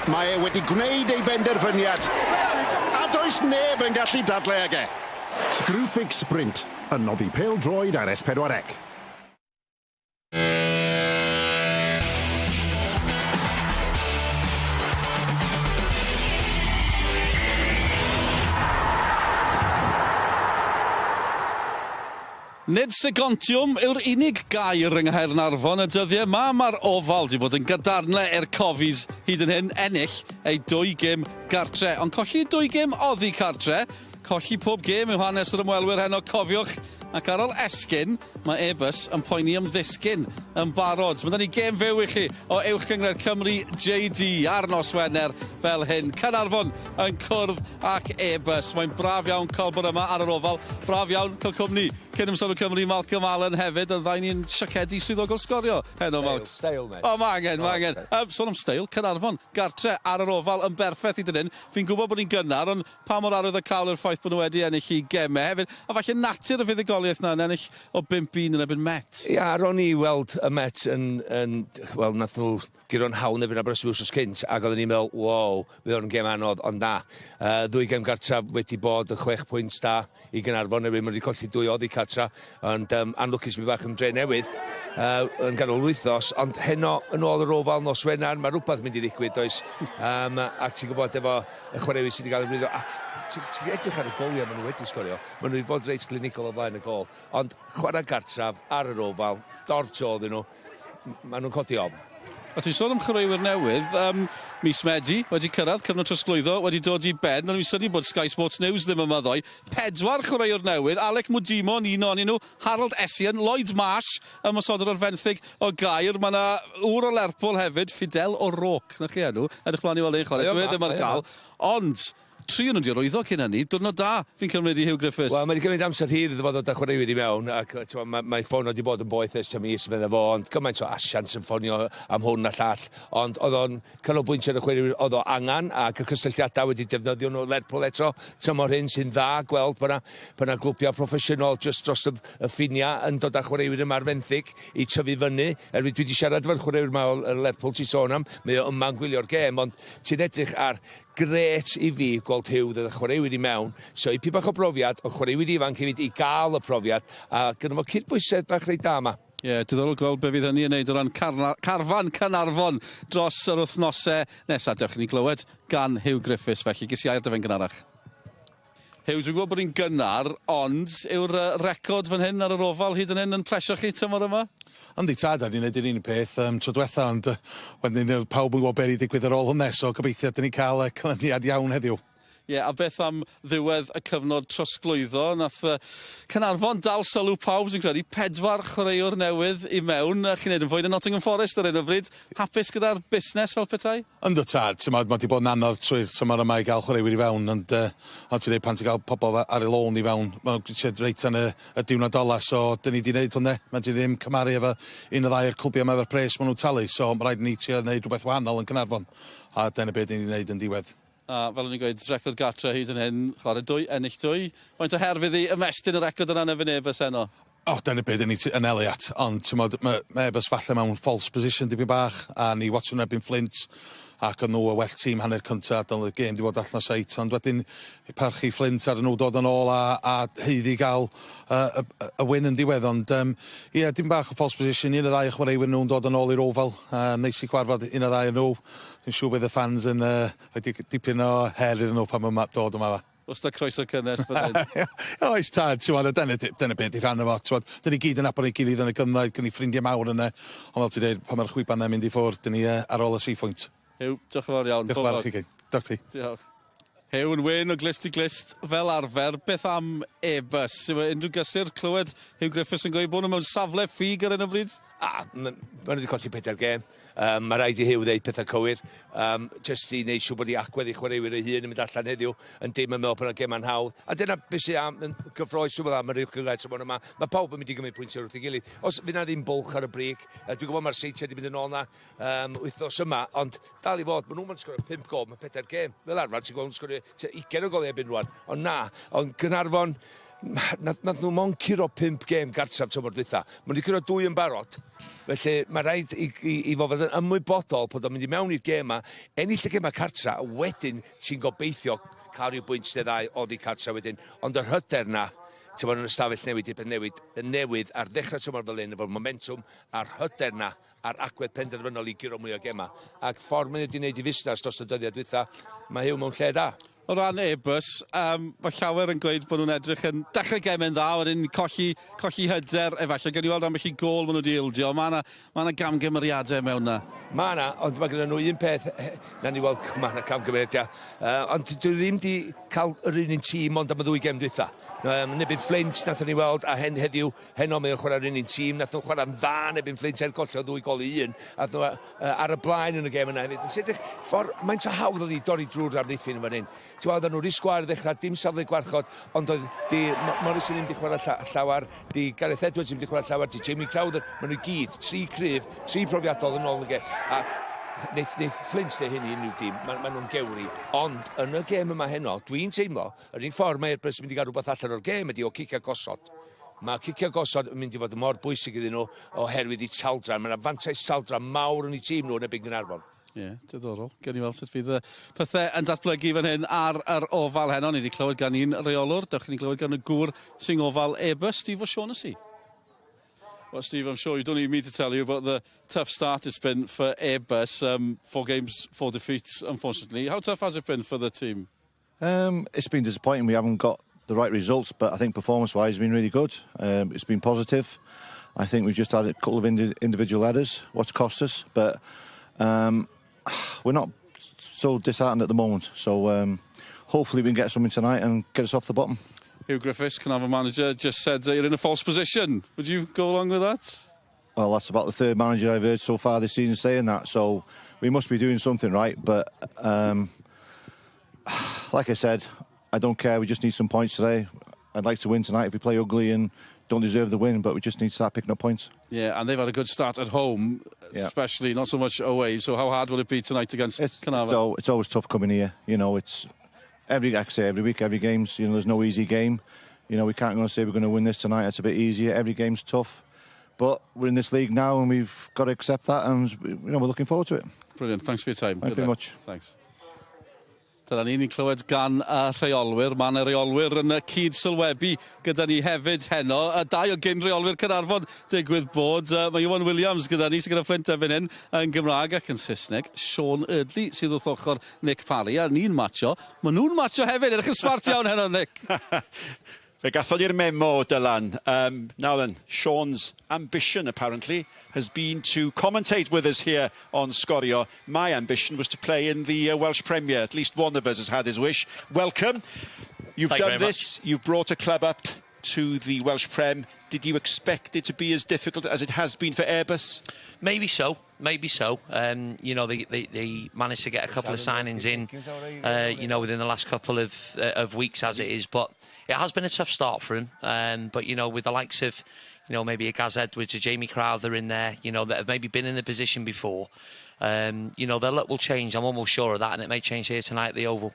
Mae e wedi gwneud ei benderfyniad. A does neb yn gallu dadlau ag e. Screwfix Sprint yn noddi pêl-droed ar S4C. Nid segontiwm yw'r unig gair yng Caernarfon y dyddiau yma. Mae'r ofal wedi bod yn gadarnau i'r Cofis hyd yn hyn ennill ei 2 gêm gartre. Ond colli 2 gêm oddi cartre, colli pob gêm yw hanes yr ymwelwyr heno. Cofiwch, ac ar ôl esgyn, mae Airbus yn poeni am ddisgyn yn barod. Mae 'da ni gêm fyw i chi o uwch gyngred Cymru JD ar nos Wener fel hyn. Caernarfon yn cwrdd ac Airbus. Mae'n braf iawn cael bod yma ar yr ofal. Braf iawn cael cwmni cyn ymsol Cymru Malcolm Allen hefyd. Yn ddau ni'n siacedi swyddogol sgorio. Heno, Malc. Steil, mate. O, mae angen. Sôn am steil, Caernarfon, gartre ar yr ofal yn berffaith i dyn hyn. Fi'n gwybod bod ni'n gynnar, ond pa mor arwydd y cael yw'r ffaith bod nhw wedi ennill i gemau hefyd. A falle natur y fuddugoliaeth na yn ennill o 5-1 yn ebyn Met. Ia, ro'n i weld y Met wel, nath nhw gyro'n hawn ebyn Aberystwyth wsos cynt, ac oedden ni'n meddwl, wow, fydd o'n gêm anodd, ond na. 2 gêm gartraf wedi bod y 6 pwynt da i Gaernarfon, erbyn mae wedi colli 2 oddi cartra, ond anlwcus mi bach yn dre newydd yn ganol wythnos, ond heno yn ôl yr ofal nos Wener, mae rhywbeth mynd i ddigwydd, does? Ac ti'n gwybod efo y chwaraewyr sydd wedi cael ei bryddo, ti'n edrych ar y goliau maen nhw wedi sgorio, maen nhw wedi bod reit clinical o flaen y gol, ond chwarae gartraf ar yr ofal, dort oedd nhw, maen nhw'n codi ofn. A ti'n sôn am chwaraewyr newydd, mis Medi wedi cyrraedd, cyfnod trosglwyddo wedi dod i ben. Mae'n mynd syni bod Sky Sports News ddim yma ddoe. 4 chwaraewr newydd, Alec Mwdimo yn un o'nyn nhw, Harold Essien, Lloyd Marsh, ymosodwr o'r fenthyg o Gaer. Mae yna wr o Lerpwl hefyd, Fidel O'Rourke, na chi enw. Edrych blaen i weld ein chwarae, dwi ddim ar gael. Ond 3 o'n nhw wedi rwyddo cyn hynny, diwrnod da fi'n cymryd i Hugh Griffiths. Wel, mae wedi cymryd amser hir iddo fo ddod â chwaraewyr i mewn, ac mae ffôn wedi bod yn boeth ers mis meddwl fo, ond gymaint o asiant yn ffonio am hwn a llall, ond oedd o'n canolbwyntio ar y chwaraewyr oedd o angan, ac y cysylltiadau wedi defnyddio nhw Lerpwl eto, tymor hyn sy'n dda gweld bod yna glwbiau proffesiynol just dros y ffinia yn dod â chwaraewyr yma'r fenthyg i tyfu fyny, erbyn dwi wedi siarad efo'r chwaraewyr yma o Lerpwl ti'n sôn am, mae o yma'n gwylio'r gêm, ond ti'n edrych ar gret i fi gweld Hugh ddod â chwaraewyr i mewn, so i pi bach o brofiad, o chwaraewyr ifanc hefyd i gael y profiad, a gyda fo cydbwysedd bach reit da yma. Ie, diddorol gweld be fydd hynny yn neud o ran carfan Caernarfon dros yr wythnosau nesaf. Dewch i ni glywed gan Hugh Griffiths, felly ges i air dyfen gynharach. Hugh, dwi'n gwybod bod ni'n gynnar, ond yw'r record fan hyn ar yr ofal hyd yn hyn yn plesio chi tymor yma? Yndi tad, a ni'n neud yr un peth tro diwetha, ond wedyn pawb yn gwybod be i digwydd ar ôl hynny, so gobeithio ydyn ni cael cyflwyniad iawn heddiw. Ie, a beth am ddiwedd y cyfnod trosglwyddo, nath Caernarfon dal sylw pawb sy'n credu 4 chwaraewr newydd i mewn. Chi'n neud yn fwy yn Nottingham Forest ar hyn o bryd. Hapus gyda'r busnes fel petai? Ynddo tad, mae wedi bod yn anodd trwy'r tymor yma i gael chwaraewyr i fewn, ond ti'n dweud pan ti'n cael pobl ar y lôn i fewn, mae'n gwneud reit yn y diwrnod ola, so dyn ni wedi gwneud hwnne. Mae di ddim cymaru efo un o 2 clwbiau yma efo'r pres maen nhw'n talu, so mae rhaid ni trio wneud rhywbeth wahanol yn Caernarfon, a dyna beth ni'n gwneud yn diwedd. A fel o'n i'n gweud, record gatre hyd yn hyn, chwarae 2, ennill 2. Faint o herfydd i ymestyn y record yna efo Airbus heno? O, dyna beth ni yn Eliat, ond mae Airbus falle mewn false position dipyn bach, a ni watchwn erbyn Flint, ac o'n nhw y well tîm hanner cyntaf, ond y gêm di bod allan o seit, ond wedyn parchu Flint ar nhw dod yn ôl a heiddi gael y win yn diwedd, ond ie, dim bach o false position, un o 2 chwaraewyr nhw'n dod yn ôl i'r ofal, neis i gwarfod un o 2 nhw, dwi'n siŵr bydd y fans yn dipyn o her iddyn nhw pan mae'n dod yma. Os da croeso cynnes fan hyn? Oes tad, dyna beth i rhan o fo. Dyn ni gyd yn abod ei gilydd yn y gynraedd, gen i ffrindiau mawr yna, ond fel ti'n dweud, pan mae'r chwiban yna'n mynd i ffwrdd, dyn ni ar ôl y 3 pwynt. Hugh, diolch yn fawr iawn. Diolch yn fawr chi gyd. Diolch ti. Diolch. Hugh yn wyn o glist i glist fel arfer. Beth am Airbus? Unrhyw gysur clywed Hugh Griffiths yn gweud bod nhw mewn safle ffug ar hyn o bryd? Maen nhw wedi colli 4 gêm. Mae rhaid i Hugh ddeud pethau cywir. Just i wneud siŵr bod i agwedd i chwaraewyr ei hun yn mynd allan heddiw yn dim yn meddwl bod yna gêm anhawdd. A dyna beth sy'n am gyffroes sy'n meddwl am yr uwch gyngred sy'n yma. Mae pawb yn mynd i gymryd pwyntio wrth ei gilydd. Os fydd na ddim bwlch ar y brig, dwi'n gwybod mae'r seitiau wedi mynd yn ôl na wythnos yma, ond dal i fod, maen nhw'n sgorio 5 gol, mae 4 gêm. Fel arfer, ti'n gweld yn sgorio 20 o golau ebyn rwan. Ond na, ond Caernarfon, nath nhw mo'n curo 5 gêm gartraf tymor dwytha. Mae nhw wedi curo 2 yn barod. Felly mae rhaid i fod yn ymwybodol bod o'n mynd i mewn i'r gêm yma, ennill y gêm cartra, a wedyn ti'n gobeithio cael rhyw bwynt neu 2 oddi cartra wedyn. Ond yr hyder na, ti'n bod yn ystafell newydd ar ddechrau tymor fel un, efo'r momentum a'r hyder na, a'r agwedd penderfynol i giro mwy o gema. Ac ffordd maen nhw wedi gwneud i fusnes dros y dyddiad dwytha, mae hiw mewn lle da. O ran Airbus, mae llawer yn gweud bod nhw'n edrych yn dechrau gemau'n dda, wedyn colli hyder, efallai, gen i weld am eich gol maen nhw wedi ildio. Mae yna gamgymeriadau mewn na. Mae yna, ond mae gen nhw un peth, na ni weld, mae yna camgymeriadau, ond dwi ddim wedi cael yr un tîm ond am y 2 gem dwytha. Nebyn Flint, nath ni weld, a heddiw, heno mae o'n chwarae'r un tîm, nath nhw'n chwarae'n dda, nebyn Flint golli o 2 gol i 1, a nhw ar y blaen yn y gem yna hefyd. Yn sydych, mae'n ta hawdd oedd i dorri drwy'r amddiffyn yn fan hyn. Ti'n weld, nhw'n risgwair ddechrau, dim safle gwarchod, ond oedd di Morrison ddim wedi chwarae llawar, di Gareth Edwards ddim wedi chwarae llawar, di Jamie Crowther, maen nhw gyd, 3 cryf, 3 profiadol yn ôl yn y gem. A Neith Flint neu hynny unrhyw dim, maen nhw'n gewri. Ond yn y gêm yma heno, dwi'n teimlo, yr un ffordd mae Airbus yn mynd i gael rhywbeth allan o'r gêm ydi o cicio gosod. Mae cicio gosod yn mynd i fod yn mor bwysig iddyn nhw oherwydd i taldran. Mae'n afantais taldran mawr yn ei tîm nhw yn ebyn Caernarfon. Ie, diddorol. Gen i weld sut fydd y pethau yn datblygu fan hyn ar yr ofal heno. Ni wedi clywed gan un reolwr, dewch chi'n clywed gan y gŵr sy'n ofal Airbus, Steve O'Shaughnessy. Well, Steve, I'm sure you don't need me to tell you about the tough start it's been for Airbus. 4 games, 4 defeats, unfortunately. How tough has it been for the team? It's been disappointing. We haven't got the right results, but I think performance-wise, it's been really good. It's been positive. I think we've just had a couple of individual errors, what's cost us, but we're not so disheartened at the moment. So hopefully we can get something tonight and get us off the bottom. Hugh Griffiths, Caernarfon manager, just said that you're in a false position. Would you go along with that? Well, that's about the 3rd manager I've heard so far this season saying that, so we must be doing something right. But like I said, I don't care. We just need some points today. I'd like to win tonight if we play ugly and don't deserve the win, but we just need to start picking up points. Yeah, and they've had a good start at home, especially not so much away. So how hard will it be tonight against Caernarfon? It's always tough coming here. You know, it's every week, every game's, you know, there's no easy game. You know, we can't go say we're going to win this tonight. It's a bit easier. Every game's tough. But we're in this league now and we've got to accept that, and, you know, we're looking forward to it. Brilliant. Thanks for your time. Thank you very much. Thanks. Dyna ni'n clywed gan rheolwyr. Mae yna reolwyr yn cyd sylwebu gyda ni hefyd heno. 2 o gyn reolwyr Caernarfon digwydd bod. Mae Iwan Williams gyda ni sy'n gyda Flint erbyn hyn yn Gymraeg ac yn Saesneg. Sean Eardley sydd wrth ochr Nick Parry a ni'n matcho. Mae nhw'n matcho hefyd. Edrych yn smart iawn heno, Nick. Fe gathon ni'r memo, Dylan. Now then, Sean's ambition, apparently, has been to commentate with us here on Scorio. My ambition was to play in the Welsh Premier. At least one of us has had his wish. Welcome. You've done this. You've brought a club up to the Welsh Prem. Did you expect it to be as difficult as it has been for Airbus? Maybe so. Maybe so. You know, they managed to get a couple of signings in, you know, within the last couple of weeks as it is. But it has been a tough start for him. But, you know, with the likes of, you know, maybe a Gaz Edwards or Jamie Crowther in there, you know, that have maybe been in the position before, you know, their luck will change. I'm almost sure of that. And it may change here tonight at the Oval.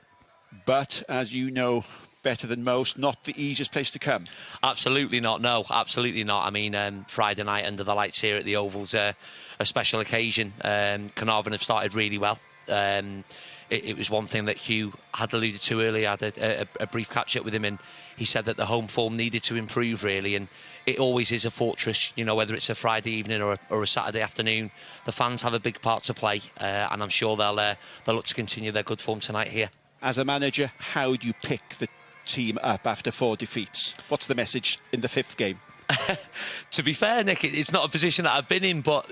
But, as you know better than most, not the easiest place to come. Absolutely not, no, absolutely not. I mean, Friday night under the lights here at the Oval's a special occasion. Caernarfon have started really well. It was one thing that Hugh had alluded to earlier. I had a brief catch-up with him, and he said that the home form needed to improve, really, and it always is a fortress, you know, whether it's a Friday evening or a Saturday afternoon. The fans have a big part to play, and I'm sure they'll look to continue their good form tonight here. As a manager, how do you pick the team up after 4 defeats? What's the message in the 5th game? To be fair, Nick, it's not a position that I've been in, but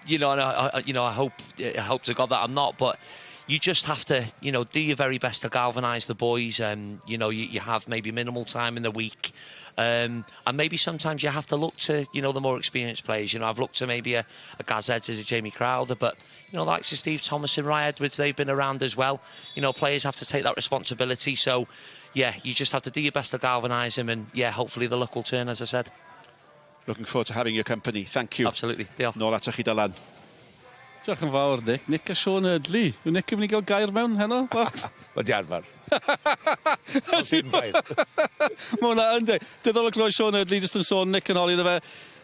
you know, I hope to God that I'm not. But you just have to, you know, do your very best to galvanise the boys. You know, you have maybe minimal time in the week, and maybe sometimes you have to look to, you know, the more experienced players. You know, I've looked to maybe a Gaz Edwards, a Jamie Crowther, but you know, like Steve Thomas and Ryan Edwards, they've been around as well. You know, players have to take that responsibility. So, yeah, you just have to do your best to galvanise them, and yeah, hopefully the luck will turn, as I said. Looking forward to having your company. Thank you. Absolutely. Diolch. Nôl atoch chi, Dylan. Diolch yn fawr, Nick. Nick a Sean Erdley. Yw Nick yn mynd i gael gair mewn heno? Mae di arfer. Mae hwnna yn de. Diddorol clywed Sean Erdley jyst yn sôn Nick yn holi iddo fe.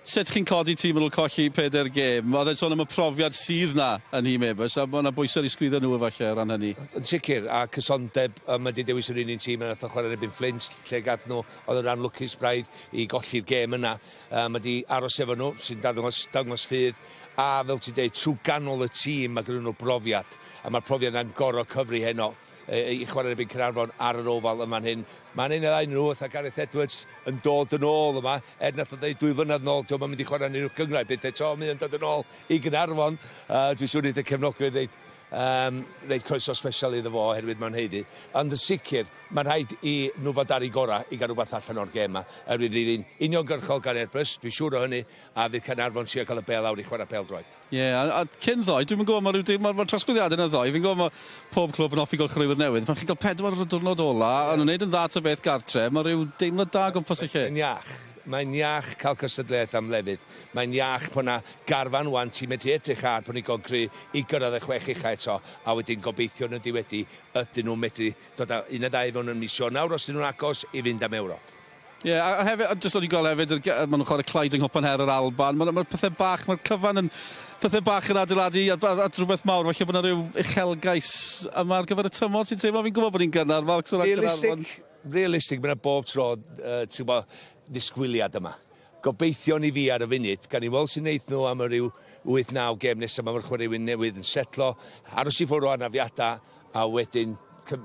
Sut chi'n codi tîm yn ôl colli 4 gêm? Oedd e'n sôn am y profiad sydd na yn hîm Airbus, a mae yna bwysau i sgwyddo nhw efallai ran hynny. Yn sicr, a cysondeb, mae di dewis yr un tîm yn atho chwarae erbyn Flint, lle gath nhw, oedd yn rhan lwcus braidd i golli'r gêm yna. Mae di aros efo nhw, sy'n dangos ffydd, a fel ti'n dweud, trwy ganol y tîm, mae gyda nhw brofiad, a mae'r profiad yna'n goro cyfri heno i chwarae erbyn Caernarfon ar yr ofal yma'n hyn. Mae'n un o'r nhw, a Gareth Edwards yn dod yn ôl yma, nath o dweud 2 flynedd nôl, mae'n mynd i chwarae yn unrhyw gyngrau, beth eto, mae'n dod yn ôl i Caernarfon. Dwi'n siŵr wneud y cefnogwyr reid croeso special iddo fo oherwydd mae'n heiddi. Ond yn sicr, mae'n rhaid i nhw fod ar ei gorau i gael rhywbeth allan o'r gema. Oherwydd fydd hi'n uniongyrchol gan Airbus, dwi'n siŵr o hynny, a fydd Caernarfon trio cael y bel awr i chwarae pêl-droed. Ie, a cyn ddoi, dwi'n gwybod mae'r trosglwyddiadau yn y ddoi, fi'n gwybod mae pob clwb yn offi gael chreuwyr newydd. Mae'n chi'n cael 4 ar y diwrnod ola, a nhw'n gwneud yn dda ta beth gartre, mae rhyw deimlad da gwmpas y lle. Mae'n iach cael cystadleuaeth am lefydd. Mae'n iach bod yna garfan wan ti'n medru edrych ar bod ni'n gongri i gyrraedd y 6 ucha eto, a wedyn gobeithio yn y diwedi ydyn nhw'n medru dod â 1 neu 2 fewn yn mis Ionawr os ydyn nhw'n agos i fynd am Ewrop. Ie, a hefyd, jyst o'n i'n gweld hefyd, maen nhw'n chwarae Clyding Hop yn her yr Alban, mae'r pethau bach, mae'r cyfan yn pethau bach yn adeiladu a rhywbeth mawr, falle bod yna rhyw uchelgais yma ar gyfer y tymor, ti'n teimlo, fi'n gwybod bod ni'n gynnar, Realistig, mae'n bob tro, ti'n gwybod, ddisgwyliad yma. Gobeithio ni fi ar y funud, gan i weld sy'n neith nhw am y rhyw 8-9 gêm nesaf mae'r chwaraewyr newydd yn setlo, aros i ffwrdd o anafiadau, a wedyn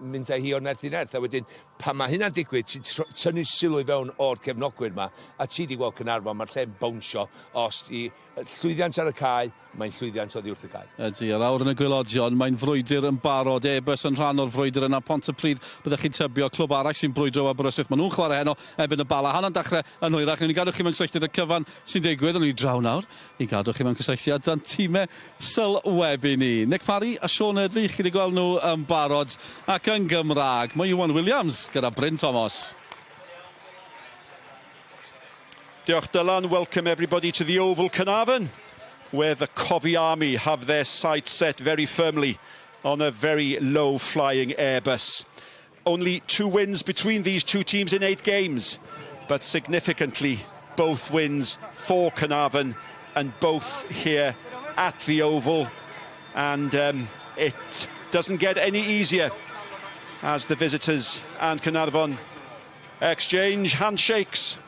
mynd â hi o nerth i nerth, a wedyn pan mae hynna'n digwydd, ti'n tynnu sylw i fewn o'r cefnogwyr yma, a ti di gweld Caernarfon, mae'r lle'n bownsio, os i llwyddiant ar y cae, mae'n llwyddiant o ddiwrth y cae. Ydy, a lawr yn y gwylodion, mae'n frwydr yn barod, Airbus yn rhan o'r frwydr yna, Pontypridd, byddech chi'n tybio, clwb arall sy'n brwydro o Aberystwyth, maen nhw'n chwarae heno, ebyn y bala, hanna'n dechrau yn hwyrach, ni'n gadw chi mewn cysylltiad y cyfan sy'n digwydd, ond ni'n draw nawr, i gadw chi mewn cysylltiad dan tîmau sylwebu ni. Nick Parry a Sean Erdley, chi wedi gweld nhw yn barod, ac yn Gymraeg, mae Iwan Williams gyda Bryn Thomas. Diolch Dylan, welcome everybody to the Oval Caernarfon, where the Cofis Army have their sights set very firmly on a very low-flying Airbus. Only 2 wins between these 2 teams in 8 games, but significantly both wins for Caernarfon and both here at the Oval. And it doesn't get any easier as the visitors and Caernarfon exchange handshakes.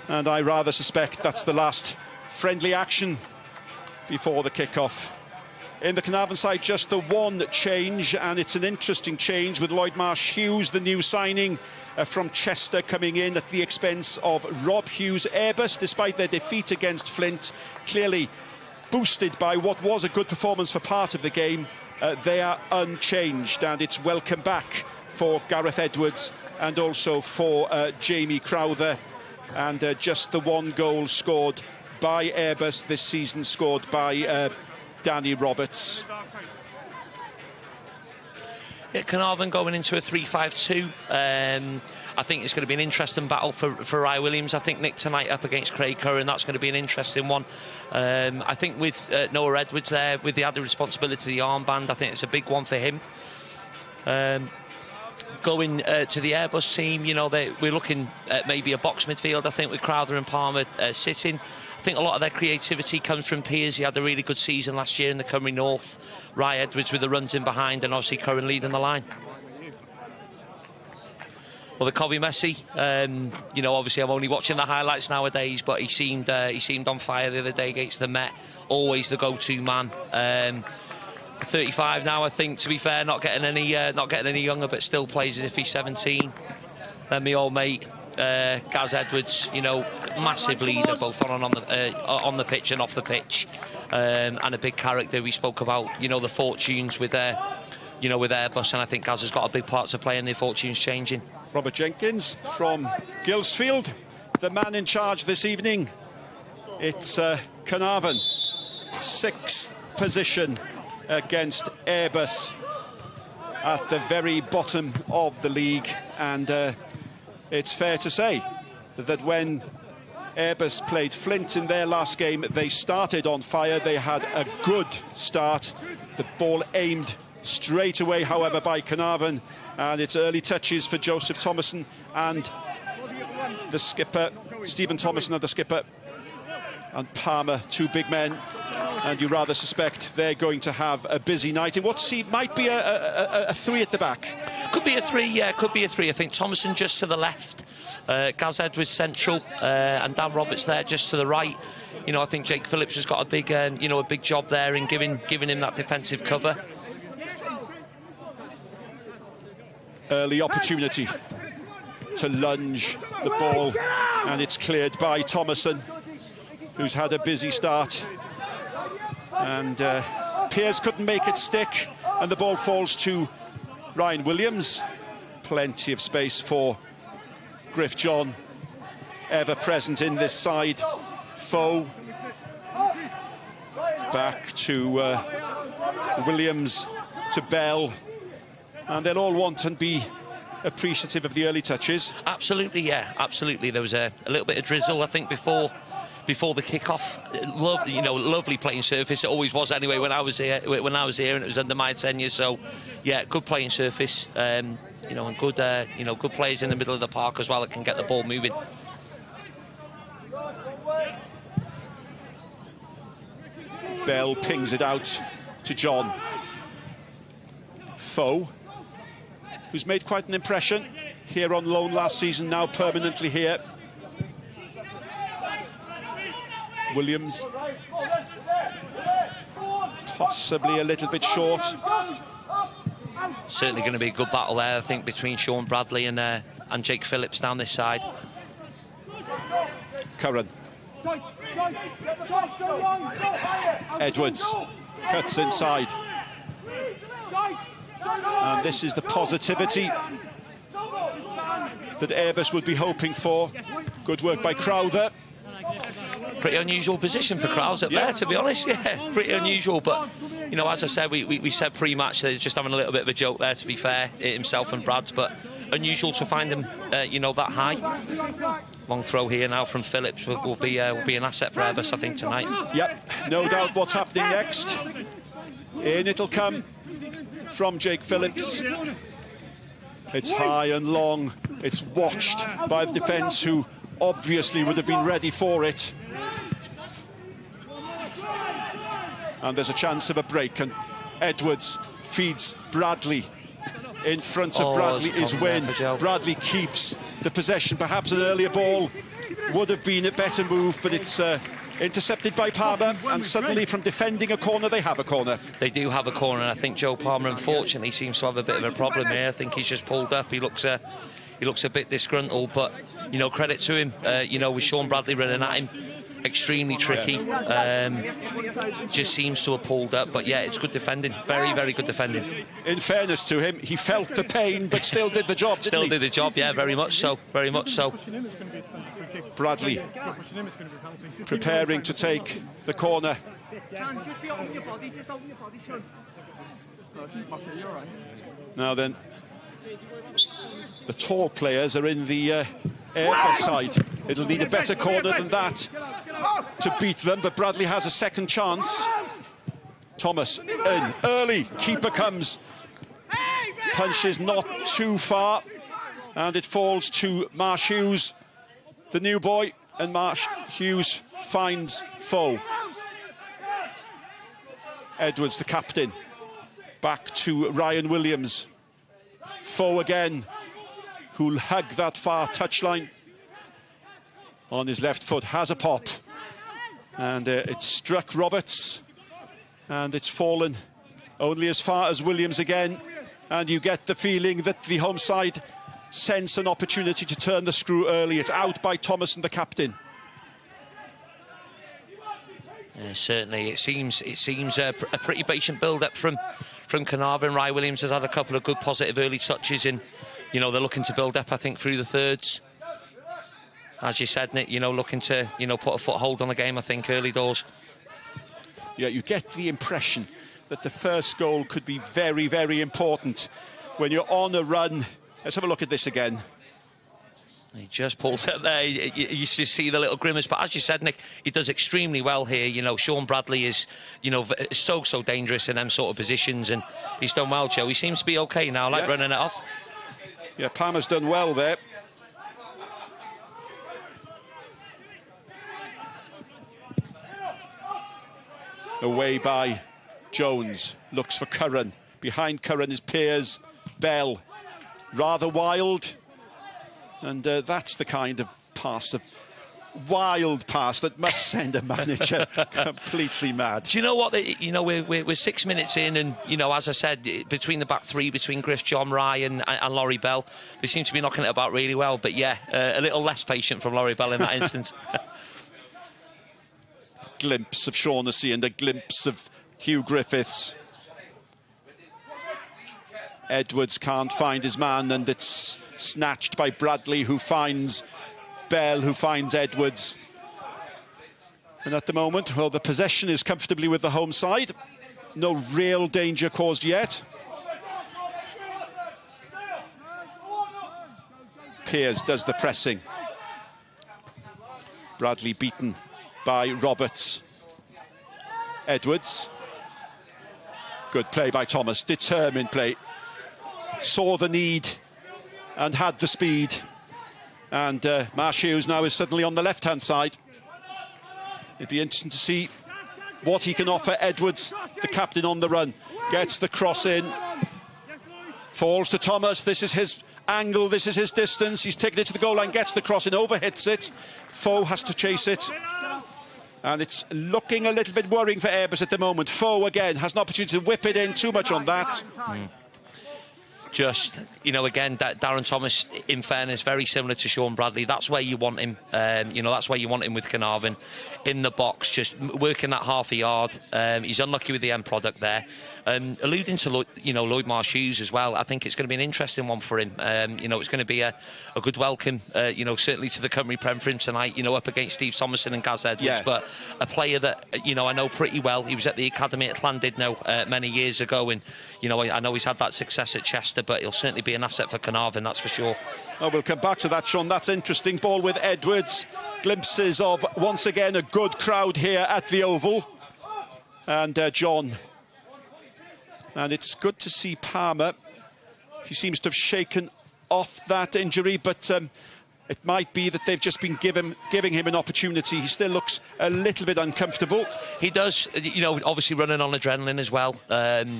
And I rather suspect that's the last friendly action before the kick-off. In the Caernarfon side, just the 1 change, and it's an interesting change with Lloyd Marsh-Hughes, the new signing from Chester, coming in at the expense of Rob Hughes. Airbus, despite their defeat against Flint, clearly boosted by what was a good performance for part of the game. They are unchanged, and it's welcome back for Gareth Edwards and also for Jamie Crowther. And just the 1 goal scored by Airbus this season, scored by Danny Roberts. Yeah, Caernarfon going into a 3-5-2. I think it's going to be an interesting battle for Ryan Williams. I think Nick tonight up against Craig Curran, that's going to be an interesting one. I think with Noah Edwards there, with the added responsibility of the armband, I think it's a big one for him. Going to the Airbus team, you know, we're looking at maybe a box midfield, I think, with Crowther and Palmer sitting. I think a lot of their creativity comes from Piers. He had a really good season last year in the Cymru North. Ryan Edwards with the runs in behind, and obviously Curran leading the line. Well, the Covey Messi, you know, obviously I'm only watching the highlights nowadays, but he seemed on fire the other day against the Met. Always the go-to man. 35 now, I think, to be fair, not getting any younger, but still plays as if he's 17. And my old mate Gaz Edwards, you know, massive leader both on the pitch and off the pitch, and a big character. We spoke about, you know, the fortunes with Airbus, and I think Gaz has got a big part to play in the fortunes changing. Robert Jenkins from Gilsfield, the man in charge this evening. It's Caernarfon, 6th position against Airbus at the very bottom of the league, and it's fair to say that when Airbus played Flint in their last game. They started on fire. They had a good start. The ball aimed straight away, however, by Caernarfon. And it's early touches for Joseph Thomason and the skipper, Stephen Thomason and the skipper. And Palmer, two big men. And you rather suspect they're going to have a busy night. In what might be a three at the back. Could be a three, yeah, could be a three. I think Thomason just to the left. Gaz Edwards central, and Dan Roberts there just to the right. You know, I think Jake Phillips has got a big, a big job there in giving him that defensive cover. Early opportunity to lunge the ball, and it's cleared by Thomason, who's had a busy start. And Pearce couldn't make it stick, and the ball falls to Ryan Williams. Plenty of space for Griff John, ever present in this side. Foe back to Williams, to Bell, and they'll all want and be appreciative of the early touches. Absolutely, yeah, absolutely. There was a little bit of drizzle, I think, before the kick-off. Lovely playing surface. It always was anyway when I was here, and it was under my tenure. So, yeah, good playing surface. And good, good players in the middle of the park as well that can get the ball moving. Bell pings it out to John. Foe, who's made quite an impression here on loan last season, now permanently here. Williams, possibly a little bit short. Certainly going to be a good battle there, I think, between Sean Bradley and Jake Phillips down this side. Curran. Edwards cuts inside. And this is the positivity that Airbus would be hoping for. Good work by Crowther. Pretty unusual position for Krause up there, to be honest. Yeah, pretty unusual. But, as I said, we said pre-match, they're just having a little bit of a joke there, to be fair, himself and Brad's. But unusual to find him, that high. Long throw here now from Phillips will be an asset for Airbus, I think, tonight. Yep, no doubt what's happening next. In it'll come from Jake Phillips. It's high and long. It's watched by the defence, who obviously would have been ready for it. And there's a chance of a break, and Edwards feeds Bradley. In front of Bradley is Wynne. Bradley keeps the possession. Perhaps an earlier ball would have been a better move, but it's intercepted by Palmer, and suddenly from defending a corner, they have a corner. They do have a corner, and I think Joe Palmer, unfortunately, seems to have a bit of a problem here. I think he's just pulled up. He looks a bit disgruntled, but, credit to him. With Sean Bradley running at him, extremely tricky. Just seems to have pulled up, but yeah, it's good defending. Very, very good defending. In fairness to him, he felt the pain, but still did the job, didn't he? Did the job, yeah, very much so, very much so. Bradley preparing to take the corner. Now then, the tall players are in the Airbus side. It'll need a better corner than that to beat them, but Bradley has a second chance. Thomas in early, keeper comes, punches not too far, and it falls to Marsh Hughes, the new boy, and Marsh Hughes finds Foe. Edwards, the captain, back to Ryan Williams. Foe again, who'll hug that far touchline on his left foot, has a pop, and it struck Roberts, and it's fallen only as far as Williams again, and you get the feeling that the home side sense an opportunity to turn the screw early. It's out by Thomason, the captain. Certainly, it seems a pretty patient build-up from Caernarfon. Ryan Williams has had a couple of good positive early touches, and they're looking to build up, I think, through the thirds. As you said, Nick, looking to put a foothold on the game, I think, early doors. Yeah, you get the impression that the first goal could be very, very important when you're on a run. Let's have a look at this again. He just pulls it there. You just see the little grimace. But as you said, Nick, he does extremely well here. You know, Sean Bradley is, you know, so dangerous in them sort of positions, and he's done well, Joe. He seems to be okay now, like running it off. Yeah, Palmer's done well there. Away by Jones, looks for Curran. Behind Curran is Piers, Bell, rather wild. And that's the kind of pass, wild pass that must send a manager completely mad. Do you know what? You know, we're 6 minutes in, and you know, as I said, between the back three, between Griff, John, Ryan, and Laurie Bell, they seem to be knocking it about really well. But yeah, a little less patient from Laurie Bell in that instance. Glimpse of Shaughnessy and a glimpse of Hugh Griffiths. Edwards can't find his man, and it's snatched by Bradley, who finds Bell, who finds Edwards. And at the moment, well, the possession is comfortably with the home side. No real danger caused yet. Piers does the pressing. Bradley beaten by Roberts. Edwards. Good play by Thomas, determined play. Saw the need and had the speed. And Marsh Hughes now is suddenly on the left-hand side. It'd be interesting to see what he can offer. Edwards, the captain on the run, gets the cross in. Falls to Thomas. This is his angle, this is his distance. He's taken it to the goal line, gets the cross in, overhits it. Foe has to chase it. And it's looking a little bit worrying for Airbus at the moment. Foe, again, has an opportunity to whip it in. Too much on that. Just, you know, again, Darren Thomas, in fairness, very similar to Sean Bradley. That's where you want him. You know, that's where you want him with Caernarfon, in the box, just working that half a yard. He's unlucky with the end product there. Alluding to, Lloyd Marsh Hughes as well, I think it's going to be an interesting one for him. You know, it's going to be a good welcome, you know, certainly to the Cymru Premier for him tonight, you know, up against Steve Thomason and Gaz Edwards. Yeah. But a player that, you know, I know pretty well. He was at the academy at Llandudno many years ago, and, you know, I know he's had that success at Chester, but he'll certainly be an asset for Caernarfon, that's for sure. Oh, we'll come back to that, Sean. That's interesting. Ball with Edwards. Glimpses of, once again, a good crowd here at the Oval. And John. And it's good to see Palmer. He seems to have shaken off that injury, but it might be that they've just been giving him an opportunity. He still looks a little bit uncomfortable. He does, you know, obviously running on adrenaline as well.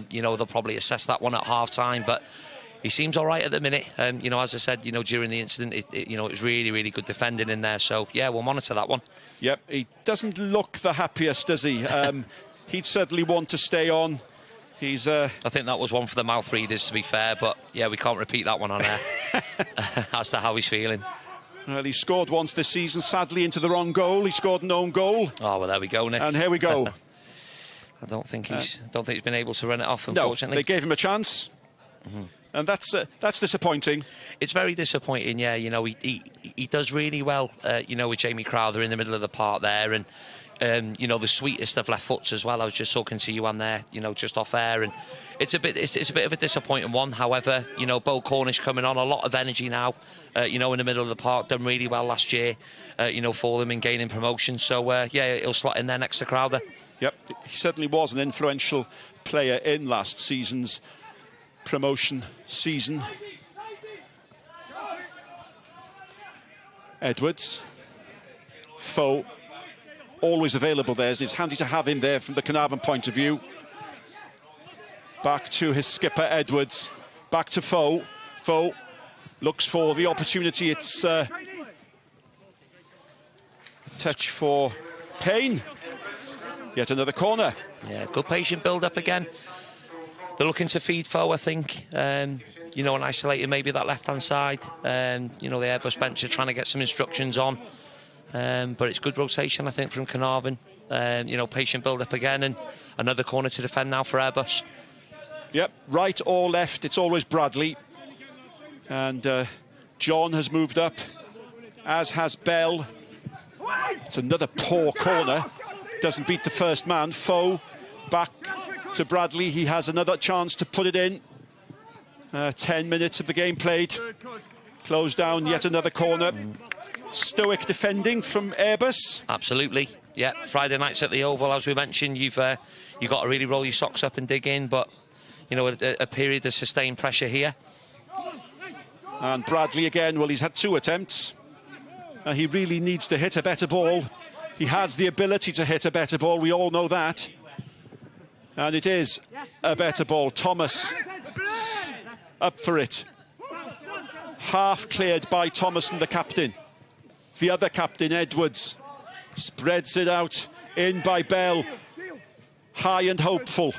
You know, they'll probably assess that one at half-time, but he seems all right at the minute. You know, as I said, you know, during the incident, you know, it was really, really good defending in there. So, yeah, we'll monitor that one. Yep, he doesn't look the happiest, does he? He'd certainly want to stay on. He's. I think that was one for the mouth readers, to be fair. But, yeah, we can't repeat that one on air as to how he's feeling. Well, he scored once this season, sadly into the wrong goal. He scored an own goal. Oh, well, there we go, Nick. And here we go. I don't think he's been able to run it off, unfortunately. No, they gave him a chance. And that's disappointing. It's very disappointing, yeah. You know, he does really well, you know, with Jamie Crowther in the middle of the park there, and you know, the sweetest of left foots as well. I was just talking to you on there, you know, just off air, and it's a bit of a disappointing one. However, you know, Bo Cornish coming on, a lot of energy now, you know, in the middle of the park, done really well last year, you know, for them in gaining promotion. So yeah, he'll slot in there next to Crowther. Yep, he certainly was an influential player in last season's promotion season. Edwards. Foe. Always available there. It's handy to have him there from the Caernarfon point of view. Back to his skipper, Edwards. Back to Foe. Foe looks for the opportunity. It's a touch for Payne. Yet another corner. Yeah, good patient build-up again. They're looking to feed Foe, I think. You know, and isolating maybe that left-hand side. You know, the Airbus bench are trying to get some instructions on. But it's good rotation, I think, from Caernarfon. You know, patient build-up again, and another corner to defend now for Airbus. Yep, right or left, it's always Bradley. And John has moved up, as has Bell. It's another poor corner. Doesn't beat the first man. Foe back to Bradley. He has another chance to put it in. 10 minutes of the game played. Close down yet another corner. Stoic defending from Airbus. Absolutely. Yeah, Friday nights at the Oval, as we mentioned, you've got to really roll your socks up and dig in, but, you know, a period of sustained pressure here. And Bradley again, well, he's had 2 attempts. He really needs to hit a better ball. He has the ability to hit a better ball, we all know that. And it is a better ball. Thomas up for it. Half cleared by Thomas and the captain. The other captain, Edwards, spreads it out, in by Bell. High and hopeful.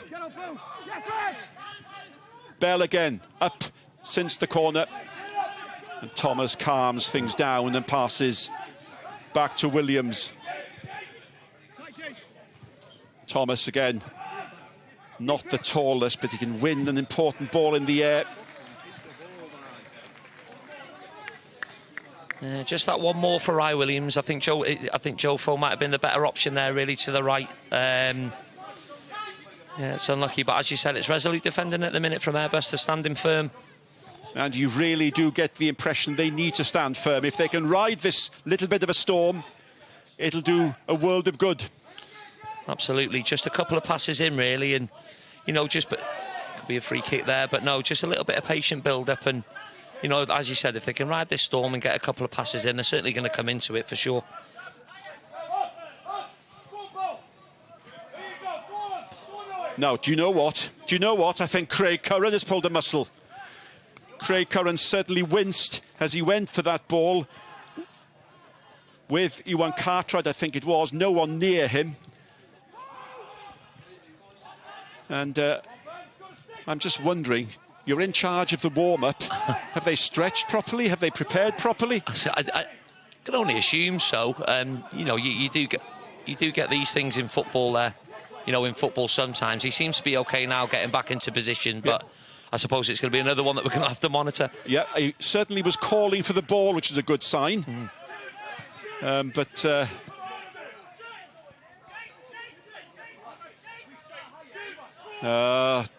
Bell again, up since the corner. And Thomas calms things down and passes back to Williams. Thomas again, not the tallest, but he can win an important ball in the air. Just that one more for Rye Williams. I think Joe Fo might have been the better option there, really, to the right. Yeah, it's unlucky, but as you said, it's resolute defending at the minute from Airbus. They're standing firm. And you really do get the impression they need to stand firm. If they can ride this little bit of a storm, it'll do a world of good. Absolutely. Just a couple of passes in, really, and, you know, just could be a free kick there, but no, just a little bit of patient build-up, and, you know, as you said, if they can ride this storm and get a couple of passes in, they're certainly going to come into it for sure. Now, do you know what? I think Craig Curran has pulled a muscle. Craig Curran certainly winced as he went for that ball with Iwan Cartwright, I think it was. No one near him. And I'm just wondering, you're in charge of the warm-up. Have they stretched properly? Have they prepared properly? I can only assume so. You know, you do get these things in football there. You know, in football sometimes. He seems to be okay now getting back into position, but I suppose it's going to be another one that we're going to have to monitor. Yeah, he certainly was calling for the ball, which is a good sign. But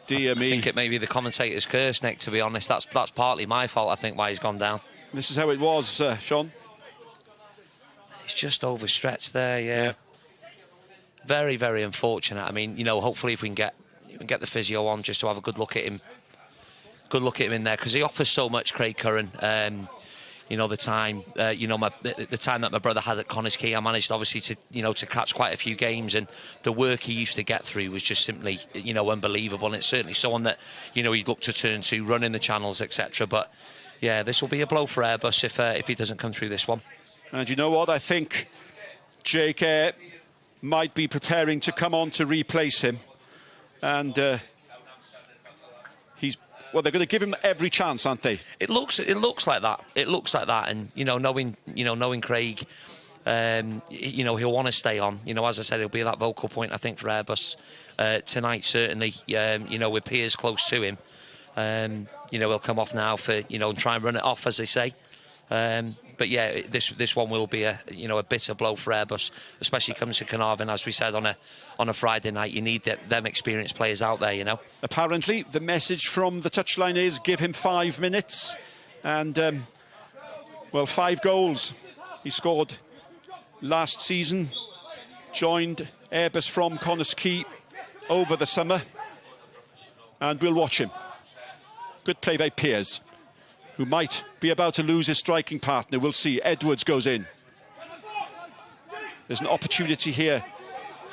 dear me. I think it may be the commentator's curse, Nick, to be honest. That's partly my fault, I think, why he's gone down. This is how it was, Sean. He's just overstretched there, yeah. Very, very unfortunate. I mean, you know, hopefully if we can get the physio on just to have a good look at him. Good look at him in there, because he offers so much, Craig Curran. You know, the time the time that my brother had at Connors Quay, I managed obviously to catch quite a few games, and the work he used to get through was just simply, you know, unbelievable. And it's certainly someone that, you know, he'd look to turn to, running the channels, etc. But yeah, this will be a blow for Airbus if he doesn't come through this one. And you know what? I think Jake Eyre might be preparing to come on to replace him, and well, they're going to give him every chance, aren't they? It looks like that. It looks like that, and knowing Craig, you know, he'll want to stay on. You know, as I said, he'll be that vocal point, I think, for Airbus tonight. Certainly, you know, with Piers close to him, you know, he'll come off now for, you know, and try and run it off, as they say. But yeah, this one will be a bitter blow for Airbus, especially comes to Caernarfon, as we said, on a Friday night. You need them experienced players out there, you know. Apparently, the message from the touchline is give him 5 minutes, and well, 5 goals he scored last season. Joined Airbus from Connors Quay over the summer, and we'll watch him. Good play by Piers, who might be about to lose his striking partner. We'll see. Edwards goes in. There's an opportunity here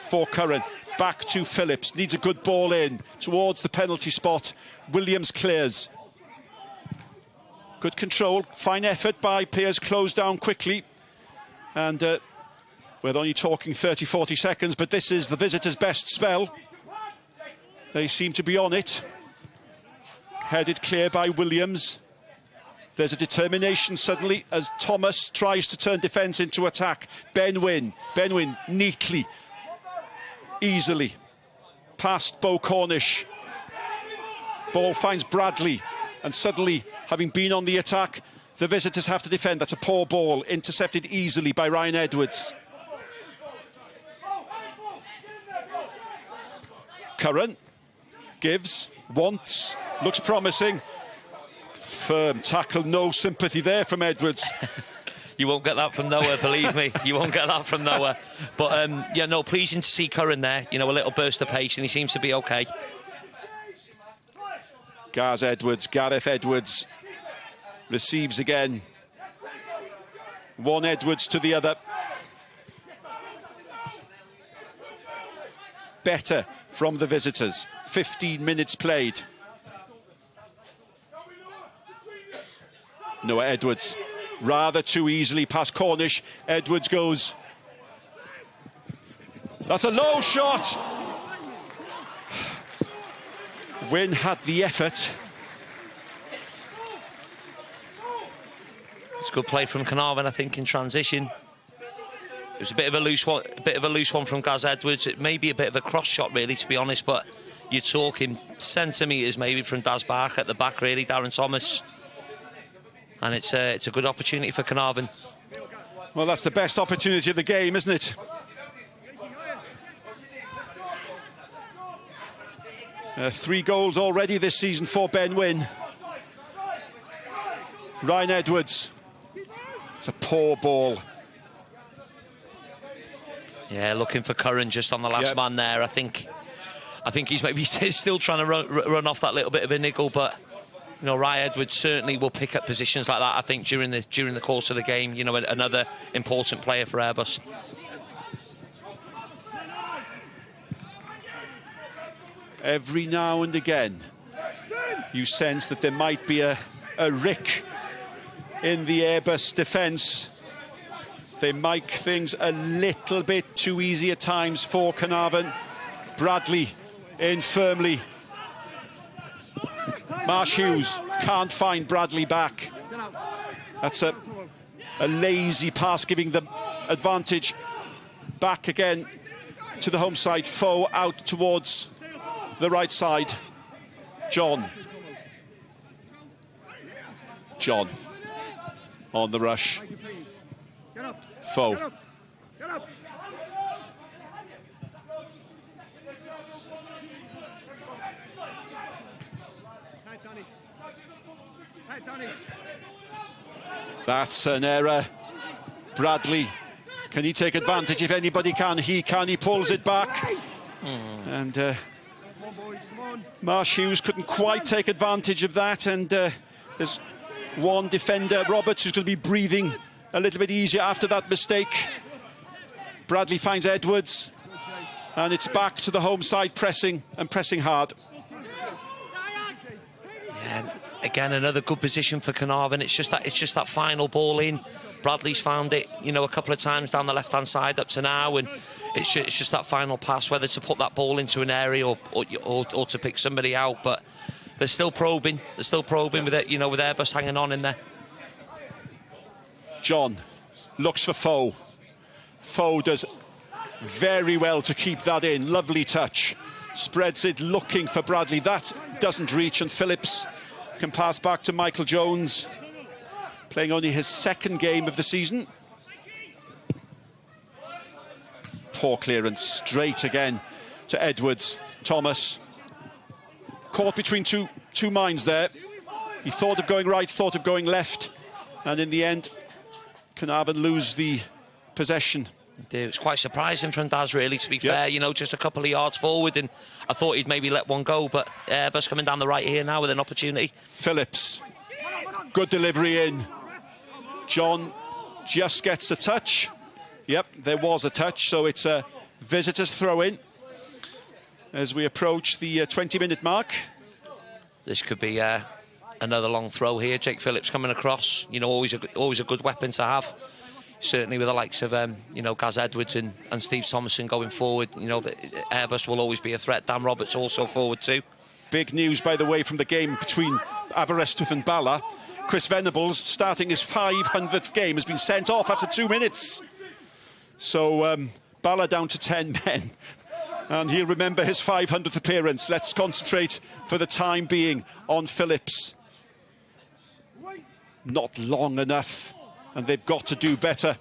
for Curran. Back to Phillips. Needs a good ball in towards the penalty spot. Williams clears. Good control. Fine effort by Piers. Closed down quickly. And we're only talking 30, 40 seconds, but this is the visitors' best spell. They seem to be on it. Headed clear by Williams. There's a determination suddenly as Thomas tries to turn defence into attack. Ben Wynn neatly, easily, past Bo Cornish. Ball finds Bradley, and suddenly, having been on the attack, the visitors have to defend. That's a poor ball, intercepted easily by Ryan Edwards. Curran gives, wants, looks promising. Firm tackle, no sympathy there from Edwards. You won't get that from nowhere, believe me. You won't get that from nowhere. But, yeah, no, pleasing to see Curran there. You know, a little burst of pace, and he seems to be OK. Gareth Edwards receives again. One Edwards to the other. Better from the visitors. 15 minutes played. Noah Edwards, rather too easily past Cornish. Edwards goes. That's a low shot. Wynn had the effort. It's good play from Caernarfon, I think, in transition. It was a bit of a loose one, from Gaz Edwards. It may be a bit of a cross shot, really, to be honest, but you're talking centimetres maybe from Daz Bach at the back, really, Darren Thomas. And it's a good opportunity for Caernarfon. Well, that's the best opportunity of the game, isn't it? 3 goals already this season for Ben Wynn. Ryan Edwards. It's a poor ball. Yeah, looking for Curran just on the last man there. I think he's maybe still trying to run off that little bit of a niggle, but you know, Ryan Edwards certainly will pick up positions like that, I think, during the course of the game. You know, another important player for Airbus. Every now and again, you sense that there might be a rick in the Airbus defence. They make things a little bit too easy at times for Caernarfon. Bradley in firmly. Marsh Hughes can't find Bradley back. That's a lazy pass, giving the advantage back again to the home side. Foe out towards the right side. John on the rush. Foe. That's an error. Bradley, can he take advantage? If anybody can, he can. He pulls it back. And Marsh Hughes couldn't quite take advantage of that. And there's one defender, Roberts, who's going to be breathing a little bit easier after that mistake. Bradley finds Edwards. And it's back to the home side, pressing hard. Yeah, again, another good position for Caernarfon. It's just that final ball in. Bradley's found it, you know, a couple of times down the left-hand side up to now, and it's just that final pass, whether to put that ball into an area or to pick somebody out. But they're still probing. They're still probing with it, you know, with Airbus hanging on in there. John looks for Foe. Foe does very well to keep that in. Lovely touch. Spreads it, looking for Bradley. That doesn't reach, and Phillips can pass back to Michael Jones, playing only his second game of the season. Poor clearance, straight again to Edwards. Thomas caught between two minds there. He thought of going right, thought of going left, and in the end Caernarfon lose the possession. It was quite surprising from Daz, really, to be fair. You know, just a couple of yards forward, and I thought he'd maybe let one go, but Airbus coming down the right here now with an opportunity. Phillips, good delivery in. John just gets a touch. Yep, there was a touch, so it's a visitors throw in as we approach the 20-minute mark. This could be another long throw here. Jake Phillips coming across, you know, always a good weapon to have. Certainly with the likes of, you know, Gaz Edwards and Steve Thomason going forward, you know, Airbus will always be a threat. Dan Roberts also forward too. Big news, by the way, from the game between Aberystwyth and Bala. Chris Venables, starting his 500th game, has been sent off after 2 minutes. So Bala down to 10 men. And he'll remember his 500th appearance. Let's concentrate for the time being on Phillips. Not long enough, and they've got to do better.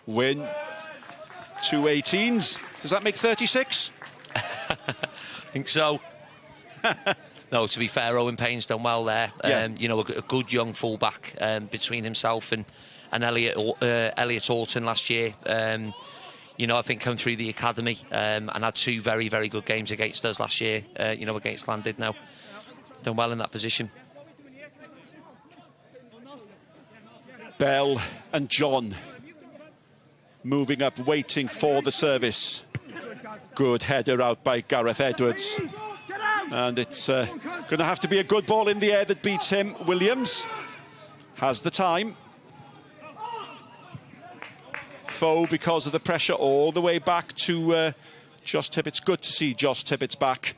Win 2 18s. Does that make 36? think so. No, to be fair, Owen Payne's done well there. Yeah. You know, a good young fullback between himself and Elliot Orton last year. You know, I think come through the academy and had 2 very, very good games against us last year. You know, against Llandudno. Done well in that position. Bell and John moving up, waiting for the service. Good header out by Gareth Edwards. And it's going to have to be a good ball in the air that beats him. Williams has the time. Foe, because of the pressure, all the way back to Josh Tibbetts. Good to see Josh Tibbetts back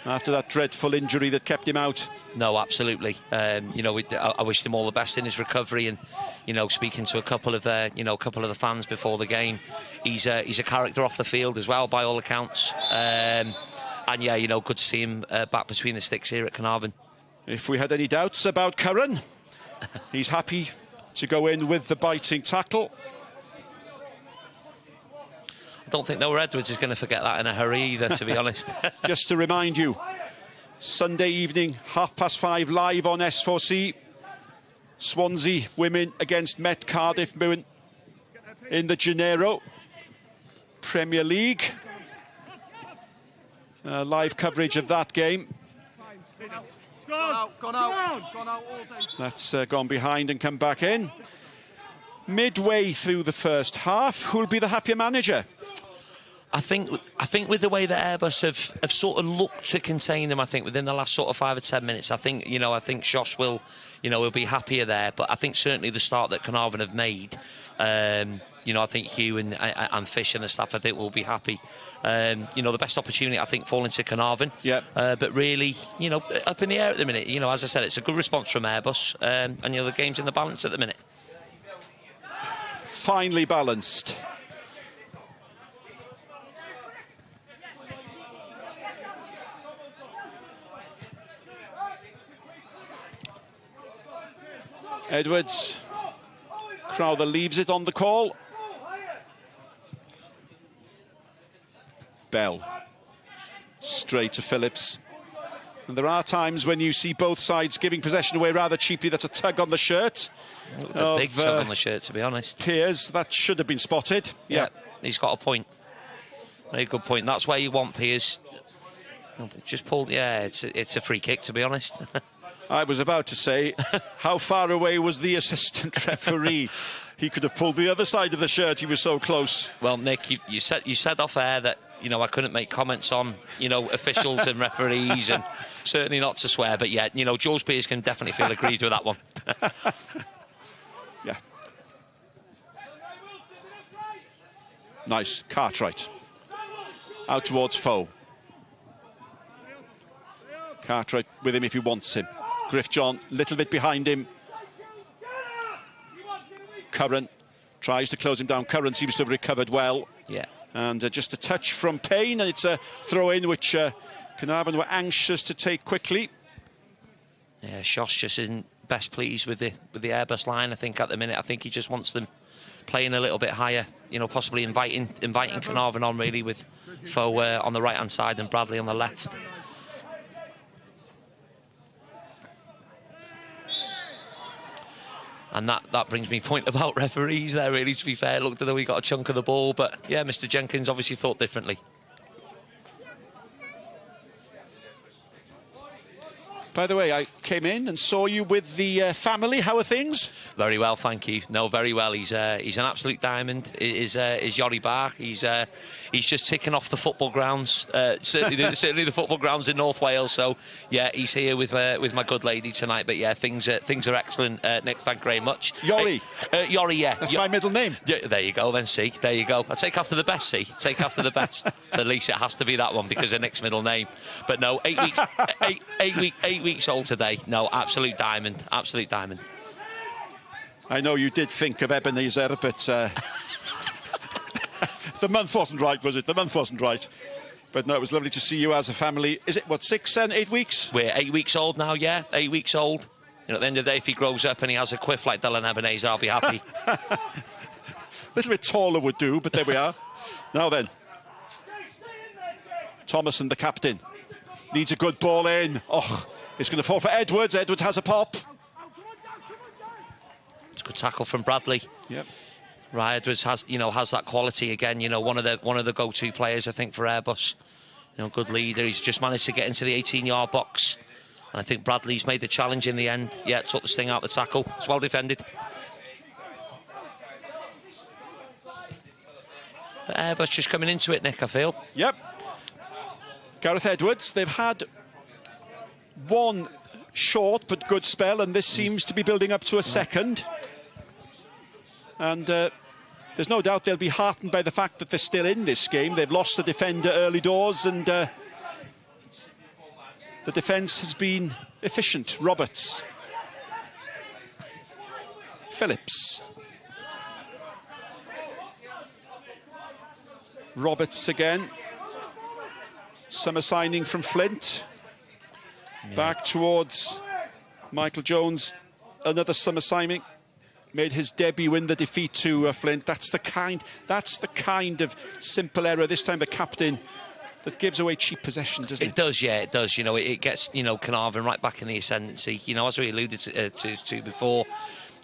after that dreadful injury that kept him out. No, absolutely. You know, I wish him all the best in his recovery. And you know, speaking to a couple of the fans before the game, he's a character off the field as well, by all accounts. And yeah, you know, good to see him back between the sticks here at Caernarfon. If we had any doubts about Curran, he's happy to go in with the biting tackle. I don't think Noah Edwards is going to forget that in a hurry either, to be honest. Just to remind you, Sunday evening, 5:30 live on S4C. Swansea women against Met Cardiff women in the Janeiro Premier League. Live coverage of that game. That's gone behind and come back in. Midway through the first half, who'll be the happier manager? I think with the way that Airbus have sort of looked to contain them, I think within the last sort of 5 or 10 minutes, I think Josh will be happier there. But I think certainly the start that Caernarfon have made, you know, I think Hugh and Fish and the staff, I think, will be happy. You know, the best opportunity, I think, falling to Caernarfon. Yeah. But really, you know, up in the air at the minute. You know, as I said, it's a good response from Airbus, and you know, the game's in the balance at the minute. Finely balanced. Edwards. Crowther leaves it on the call. Bell. Straight to Phillips. And there are times when you see both sides giving possession away rather cheaply. That's a tug on the shirt. A big tug on the shirt, to be honest. Piers, that should have been spotted. Yeah, he's got a point. Very good point. That's where you want Piers. Just pulled. Yeah, it's a free kick, to be honest. I was about to say, how far away was the assistant referee? He could have pulled the other side of the shirt. He was so close. Well, Nick, you said off air that, you know, I couldn't make comments on, you know, officials and referees, and certainly not to swear. But yeah, you know, George Piers can definitely feel aggrieved with that one. Yeah. Nice. Cartwright. Out towards Foe. Cartwright with him if he wants him. Griff John, little bit behind him. Curran tries to close him down. Curran seems to have recovered well. Yeah. And just a touch from Payne, and it's a throw-in which Caernarfon were anxious to take quickly. Yeah, Shosh just isn't best pleased with the Airbus line, I think, at the minute. I think he just wants them playing a little bit higher, you know, possibly inviting Caernarfon on, really, with Foe on the right-hand side and Bradley on the left. And that brings me point about referees there, really, to be fair. Looked as though he got a chunk of the ball, but yeah, Mr. Jenkins obviously thought differently. By the way, I came in and saw you with the family. How are things? Very well, thank you. No, very well. He's an absolute diamond. Is Yori Bar. He's just ticking off the football grounds. Certainly the football grounds in North Wales. So yeah, he's here with my good lady tonight. But yeah, things are excellent. Nick, thank you very much. Yori. Yori, yeah. That's my middle name. Yeah, there you go. Then see, there you go. I take after the best. See, take after the best. So at least it has to be that one because of Nick's middle name. But no, 8 weeks. 8 weeks old today. No, absolute diamond. Absolute diamond. I know you did think of Ebenezer, but the month wasn't right, was it? The month wasn't right. But no, it was lovely to see you as a family. Is it, what, 6, 7, 8 weeks? We're 8 weeks old now, yeah. 8 weeks old. You know, at the end of the day, if he grows up and he has a quiff like Dylan Ebenezer, I'll be happy. A little bit taller would do, but there we are. Now then. Thomason, the captain. Needs a good ball in. Oh, it's going to fall for Edwards. Edwards has a pop. It's a good tackle from Bradley. Yep. Right, Edwards has that quality again. One of the go-to players, I think, for Airbus. Good leader. He's just managed to get into the 18-yard box, and I think Bradley's made the challenge in the end. Yeah, took the sting out the tackle. It's well defended. But Airbus just coming into it, Nick, I feel. Yep. Gareth Edwards. They've had one short but good spell, and this seems to be building up to a second. And there's no doubt they'll be heartened by the fact that they're still in this game. They've lost a defender early doors, and the defence has been efficient. Roberts. Phillips. Roberts again. Summer signing from Flint. Yeah. Back towards Michael Jones. Another summer signing. Made his debut in the defeat to Flint. That's the kind of simple error, this time the captain, that gives away cheap possession, doesn't it? It does, yeah, it does. It gets, Caernarfon right back in the ascendancy. As we alluded to before,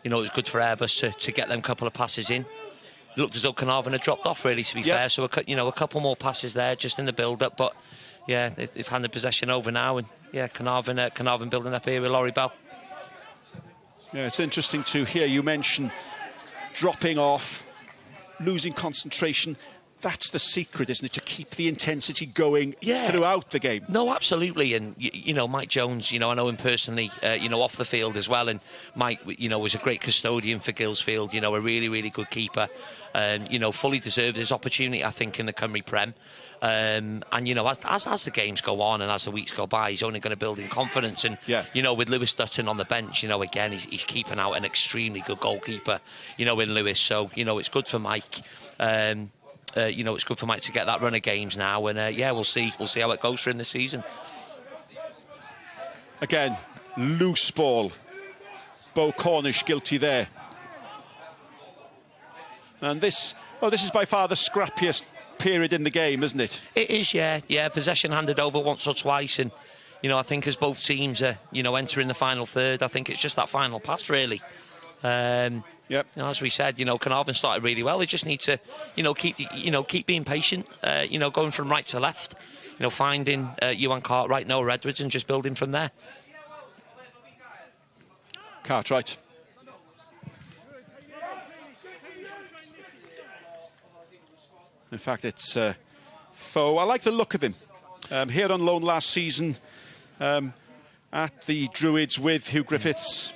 it was good for Airbus to get them couple of passes in. It looked as though Caernarfon had dropped off, really, to be fair. So, a couple more passes there just in the build-up. But, yeah, they've handed possession over now. And, yeah, Caernarfon building up here with Laurie Bell. Yeah, it's interesting to hear you mention dropping off, losing concentration. That's the secret, isn't it, to keep the intensity going throughout the game? No, absolutely. And, Mike Jones, I know him personally, off the field as well. And Mike, was a great custodian for Gillsfield, a really, really good keeper. And, fully deserved his opportunity, I think, in the Cymru Prem. And, as the games go on and as the weeks go by, he's only going to build in confidence. And, with Lewis Dutton on the bench, again, he's keeping out an extremely good goalkeeper, in Lewis. So, it's good for Mike. It's good for Mike to get that run of games now. And, we'll see how it goes for him this season. Again, loose ball. Bo Cornish guilty there. And this is by far the scrappiest period in the game, isn't it? It is, yeah. Possession handed over once or twice, and I think as both teams are entering the final third, I think it's just that final pass really. Yep. As we said, Caernarfon started really well. They just need to keep being patient, going from right to left, finding Ewan Cartwright, Noah Edwards, and just building from there. Cartwright. In fact, it's Foe. I like the look of him. Here on loan last season at the Druids with Hugh Griffiths.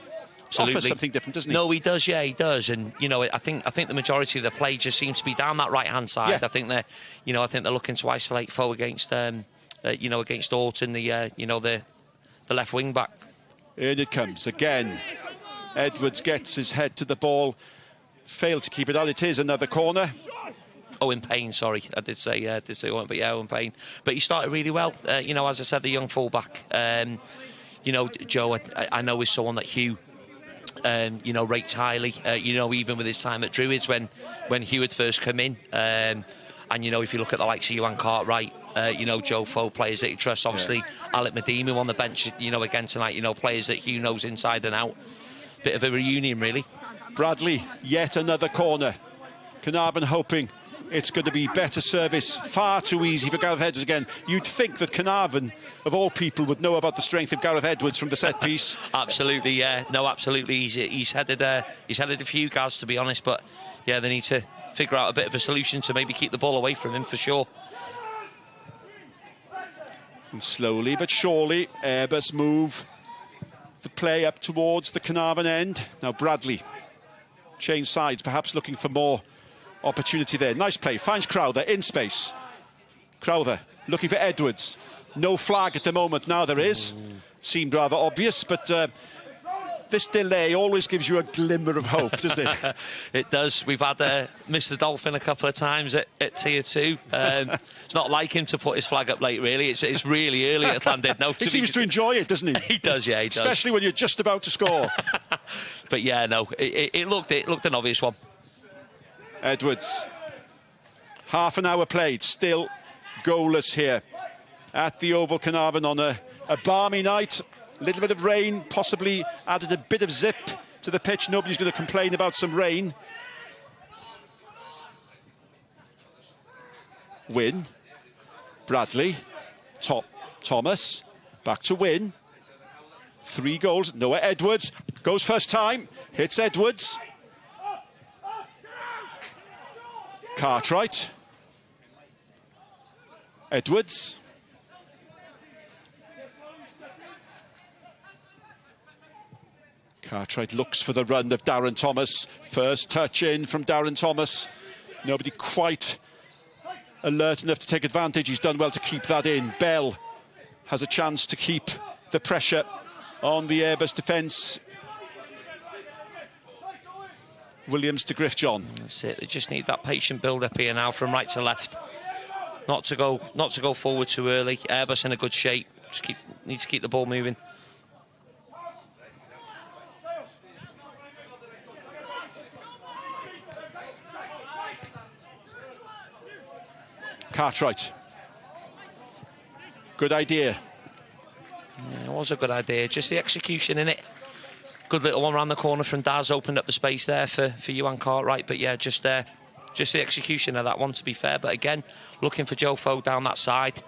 Absolutely. Offers something different, doesn't he? No, he does. Yeah, he does. And I think the majority of the play just seems to be down that right hand side. Yeah. I think they're looking to isolate Foe against against Orton, the left wing back. In it comes again. Edwards gets his head to the ball, failed to keep it out. It is another corner. Owen Payne, sorry, I did say Owen, but yeah, Owen Payne. But he started really well. As I said, the young fullback. Joe, I know is someone that Hugh, rates highly. Even with his time at Druids when Hugh had first come in. And if you look at the likes of Ewan Cartwright, Joe Foe, players that he trusts. Obviously, Alec Medemu on the bench. Again tonight. Players that Hugh knows inside and out. Bit of a reunion, really. Bradley, yet another corner. Caernarfon hoping it's going to be better service. Far too easy for Gareth Edwards again. You'd think that Caernarfon, of all people, would know about the strength of Gareth Edwards from the set piece. Absolutely, yeah. No, absolutely. He's headed a few guys, to be honest. But yeah, they need to figure out a bit of a solution to maybe keep the ball away from him for sure. And slowly but surely, Airbus move the play up towards the Caernarfon end. Now Bradley, change sides, perhaps looking for more opportunity there. Nice play, finds Crowther in space. Crowther looking for Edwards. No flag at the moment. Now there is. Seemed rather obvious, but this delay always gives you a glimmer of hope, doesn't it? It does. We've had Mr. Dolphin a couple of times at Tier 2. It's not like him to put his flag up late, really. It's really early at Llandudno. He seems to enjoy it, doesn't he? He does, yeah, he does. Especially when you're just about to score. But yeah, no, it looked an obvious one. Edwards. Half an hour played, still goalless here. at the Oval Caernarfon on a balmy night. A little bit of rain, possibly added a bit of zip to the pitch. Nobody's going to complain about some rain. Wynne, Bradley, Thomas, back to Wynne. 3 goals, Noah Edwards goes first time, hits Edwards. Cartwright. Edwards. Cartwright looks for the run of Darren Thomas. First touch in from Darren Thomas. Nobody quite alert enough to take advantage. He's done well to keep that in. Bell has a chance to keep the pressure on the Airbus defence. Williams to Griffjohn. That's it. They just need that patient build-up here now from right to left. Not to go forward too early. Airbus in a good shape. Just need to keep the ball moving. Cartwright. Good idea. Yeah, it was a good idea. Just the execution in it. Good little one around the corner from Daz. Opened up the space there for Johan Cartwright. But yeah, just the execution of that one, to be fair. But again, looking for Joe Foe down that side.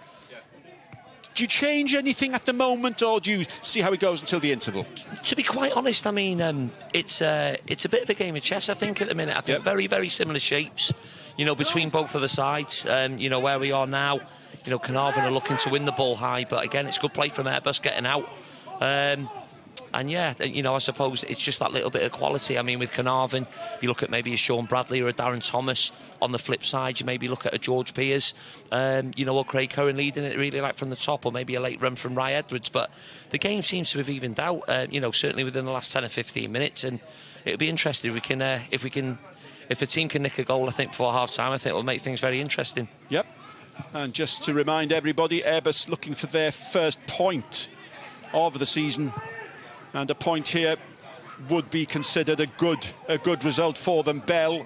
Do you change anything at the moment, or do you see how it goes until the interval? To be quite honest, I mean, it's a bit of a game of chess, I think, at the minute. I think very, very similar shapes, you know, between both of the sides. You know, where we are now, you know, Caernarfon are looking to win the ball high, but again, it's good play from Airbus getting out. And yeah, you know, I suppose it's just that little bit of quality. I mean, with Caernarfon, you look at maybe a Sean Bradley or a Darren Thomas. On the flip side, you maybe look at a George Piers, you know, or Craig Curran leading it really like from the top, or maybe a late run from Rye Edwards. But the game seems to have evened out, you know, certainly within the last 10 or 15 minutes. And it'll be interesting. If a team can nick a goal, I think, before half-time, I think it will make things very interesting. Yep. And just to remind everybody, Airbus looking for their first point of the season. And a point here would be considered a good result for them. Bell.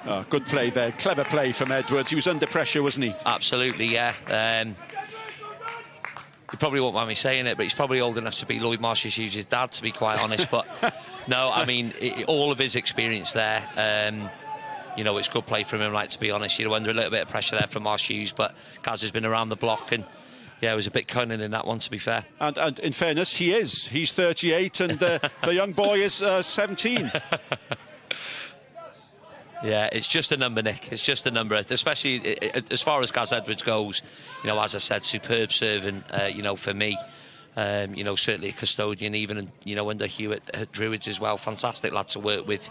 Oh, good play there. Clever play from Edwards. He was under pressure, wasn't he? Absolutely, yeah. You probably won't mind me saying it, but he's probably old enough to be Lloyd Marshall-Hughes' dad, to be quite honest. But no, I mean, all of his experience there, you know, it's good play from him, like, to be honest. You're under a little bit of pressure there from Marsh-Hughes, but Gaz has been around the block, and yeah, it was a bit cunning in that one, to be fair. And in fairness, he's 38, and the young boy is 17. Yeah, it's just a number, Nick. It's just a number, especially as far as Gaz Edwards goes. You know, as I said, superb servant, you know, for me. You know, certainly a custodian, even, you know, under Hewitt at Druids as well. Fantastic lad to work with,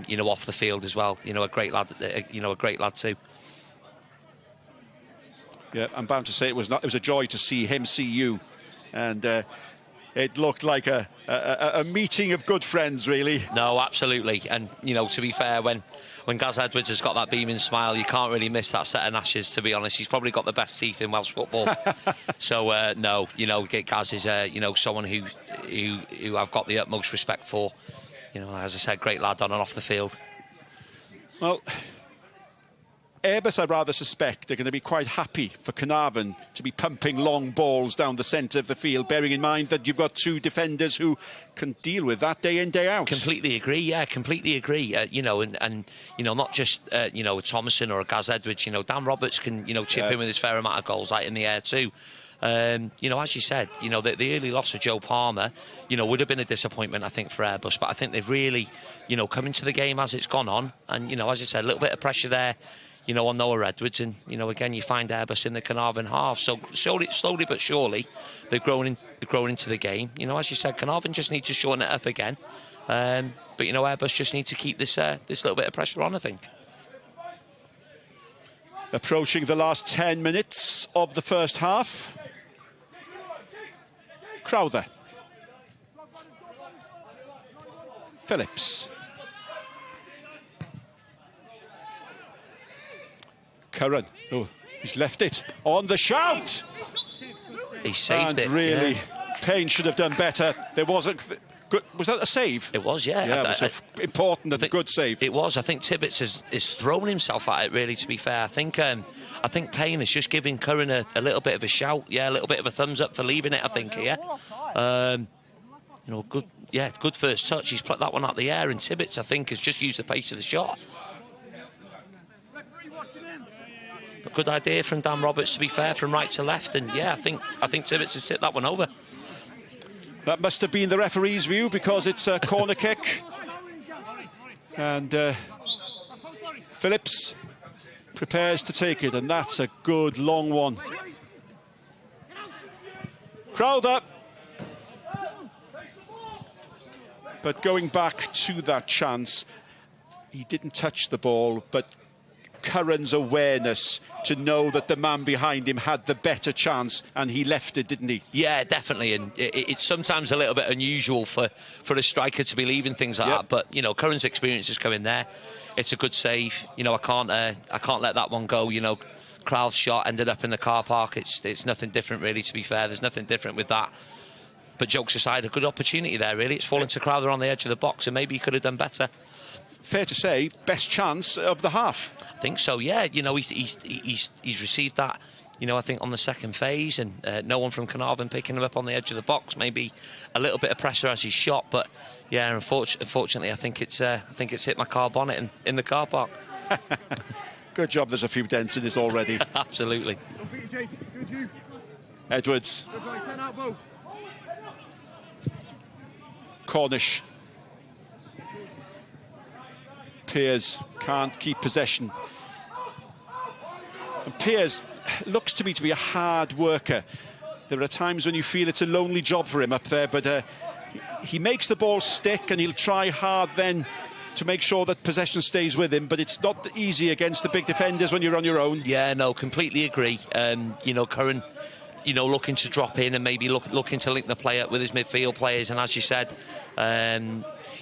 you know, off the field as well. You know, a great lad, you know, a great lad too. Yeah, I'm bound to say it was a joy to see him see you. And it looked like a meeting of good friends, really. No, absolutely. And, you know, to be fair, when Gaz Edwards has got that beaming smile, you can't really miss that set of Nashes, to be honest. He's probably got the best teeth in Welsh football. So, no, you know, Gaz is, you know, someone who I've got the utmost respect for. You know, as I said, great lad on and off the field. Well, Airbus, I rather suspect, are going to be quite happy for Caernarfon to be pumping long balls down the centre of the field, bearing in mind that you've got two defenders who can deal with that day in, day out. Completely agree, yeah, completely agree. You know, and you know, not just, you know, a Thomason or a Gaz Edwards, you know, Dan Roberts can, you know, chip in with his fair amount of goals, like in the air too. You know, as you said, you know, the early loss of Joe Palmer, you know, would have been a disappointment, I think, for Airbus. But I think they've really, you know, come into the game as it's gone on. And, you know, as I said, a little bit of pressure there, you know, on Noah Edwards. And, you know, again, you find Airbus in the Caernarfon half. So slowly but surely, they're growing into the game. You know, as you said, Caernarfon just need to shorten it up again. But, you know, Airbus just need to keep this little bit of pressure on, I think. Approaching the last 10 minutes of the first half. Crowther. Phillips. Curran. Oh, he's left it on the shout. He saved it. Really, Payne should have done better. There was a good... Was that a save? It was, yeah. Yeah, it was important and a good save. It was. I think Tibbets has thrown himself at it, really, to be fair. I think Payne is just giving Curran a little bit of a shout. Yeah, a little bit of a thumbs up for leaving it, I think, here. You know, good first touch. He's put that one out the air, and Tibbets, I think, has just used the pace of the shot. But good idea from Dan Roberts, to be fair, from right to left, and yeah, I think Tibbets has tipped that one over. That must have been the referee's view, because it's a corner kick. And Phillips prepares to take it, and that's a good long one. Crowther. But going back to that chance, he didn't touch the ball, but Curran's awareness to know that the man behind him had the better chance, and he left it, didn't he? Yeah, definitely, and it's sometimes a little bit unusual for a striker to be leaving things like that, but, you know, Curran's experience is coming there. It's a good save. You know, I can't let that one go. You know, Crowell's shot ended up in the car park. It's nothing different, really, to be fair. There's nothing different with that. But jokes aside, a good opportunity there, really. It's fallen to Crowther on the edge of the box, and maybe he could have done better. Fair to say, best chance of the half. I think so, yeah. You know, he's received that, you know, I think on the second phase, and no one from Caernarfon picking him up on the edge of the box. Maybe a little bit of pressure as he shot, but yeah, unfortunately, I think it's hit my car bonnet in the car park. Good job. There's a few dents in this already. Absolutely. Edwards. Cornish. Pears can't keep possession. And Pears looks to me to be a hard worker. There are times when you feel it's a lonely job for him up there, but he makes the ball stick, and he'll try hard then to make sure that possession stays with him, but it's not easy against the big defenders when you're on your own. Yeah, no, completely agree. You know, Curran, you know, looking to drop in and maybe looking to link the play up with his midfield players, and as you said,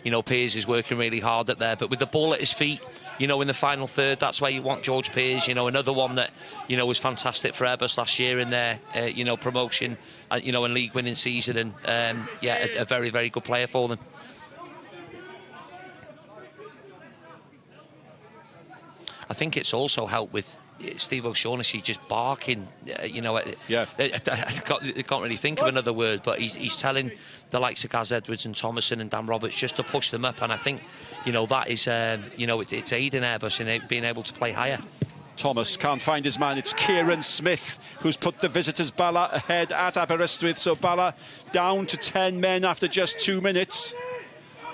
you know, Pears is working really hard at there, but with the ball at his feet, you know, in the final third, that's where you want George Pears. You know, another one that, you know, was fantastic for Airbus last year in their, you know, promotion, you know, and league winning season, and yeah, a very, very good player for them. I think it's also helped with Steve O'Shaughnessy just barking, you know. Yeah. I can't really think of another word, but he's telling the likes of Gaz Edwards and Thomason and Dan Roberts just to push them up, and I think, you know, that is, you know, it's aiding Airbus in being able to play higher. Thomas can't find his man. It's Kieran Smith who's put the visitors Bala ahead at Aberystwyth, so Bala down to 10 men after just 2 minutes.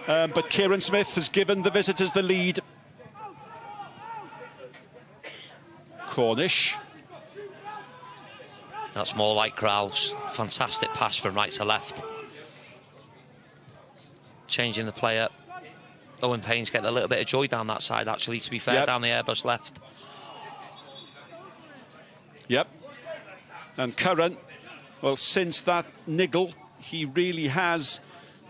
But Kieran Smith has given the visitors the lead. Cornish. That's more like Crowell's. Fantastic pass from right to left. Changing the play up. Owen Payne's getting a little bit of joy down that side, actually, to be fair, down the Airbus left. Yep. And Curran, well, since that niggle, he really has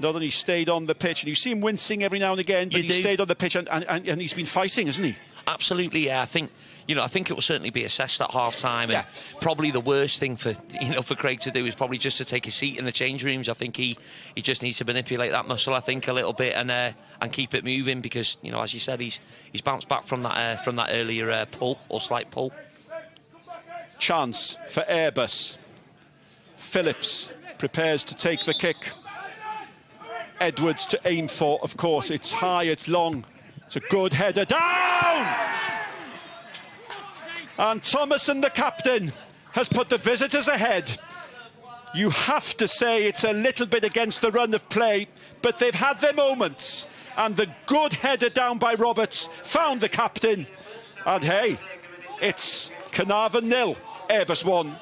not only stayed on the pitch, and you see him wincing every now and again, but he stayed on the pitch, and he's been fighting, hasn't he? Absolutely, yeah. I think it will certainly be assessed at half-time, and probably the worst thing for Craig to do is probably just to take a seat in the change rooms. I think he just needs to manipulate that muscle, I think, a little bit, and keep it moving, because, you know, as you said, he's bounced back from that earlier pull, or slight pull. Chance for Airbus. Phillips prepares to take the kick. Edwards to aim for, of course. It's high, it's long. It's a good header down! And Thomason, the captain, has put the visitors ahead. You have to say it's a little bit against the run of play, but they've had their moments. And the good header down by Roberts found the captain. And hey, it's Caernarfon 0, Airbus 1.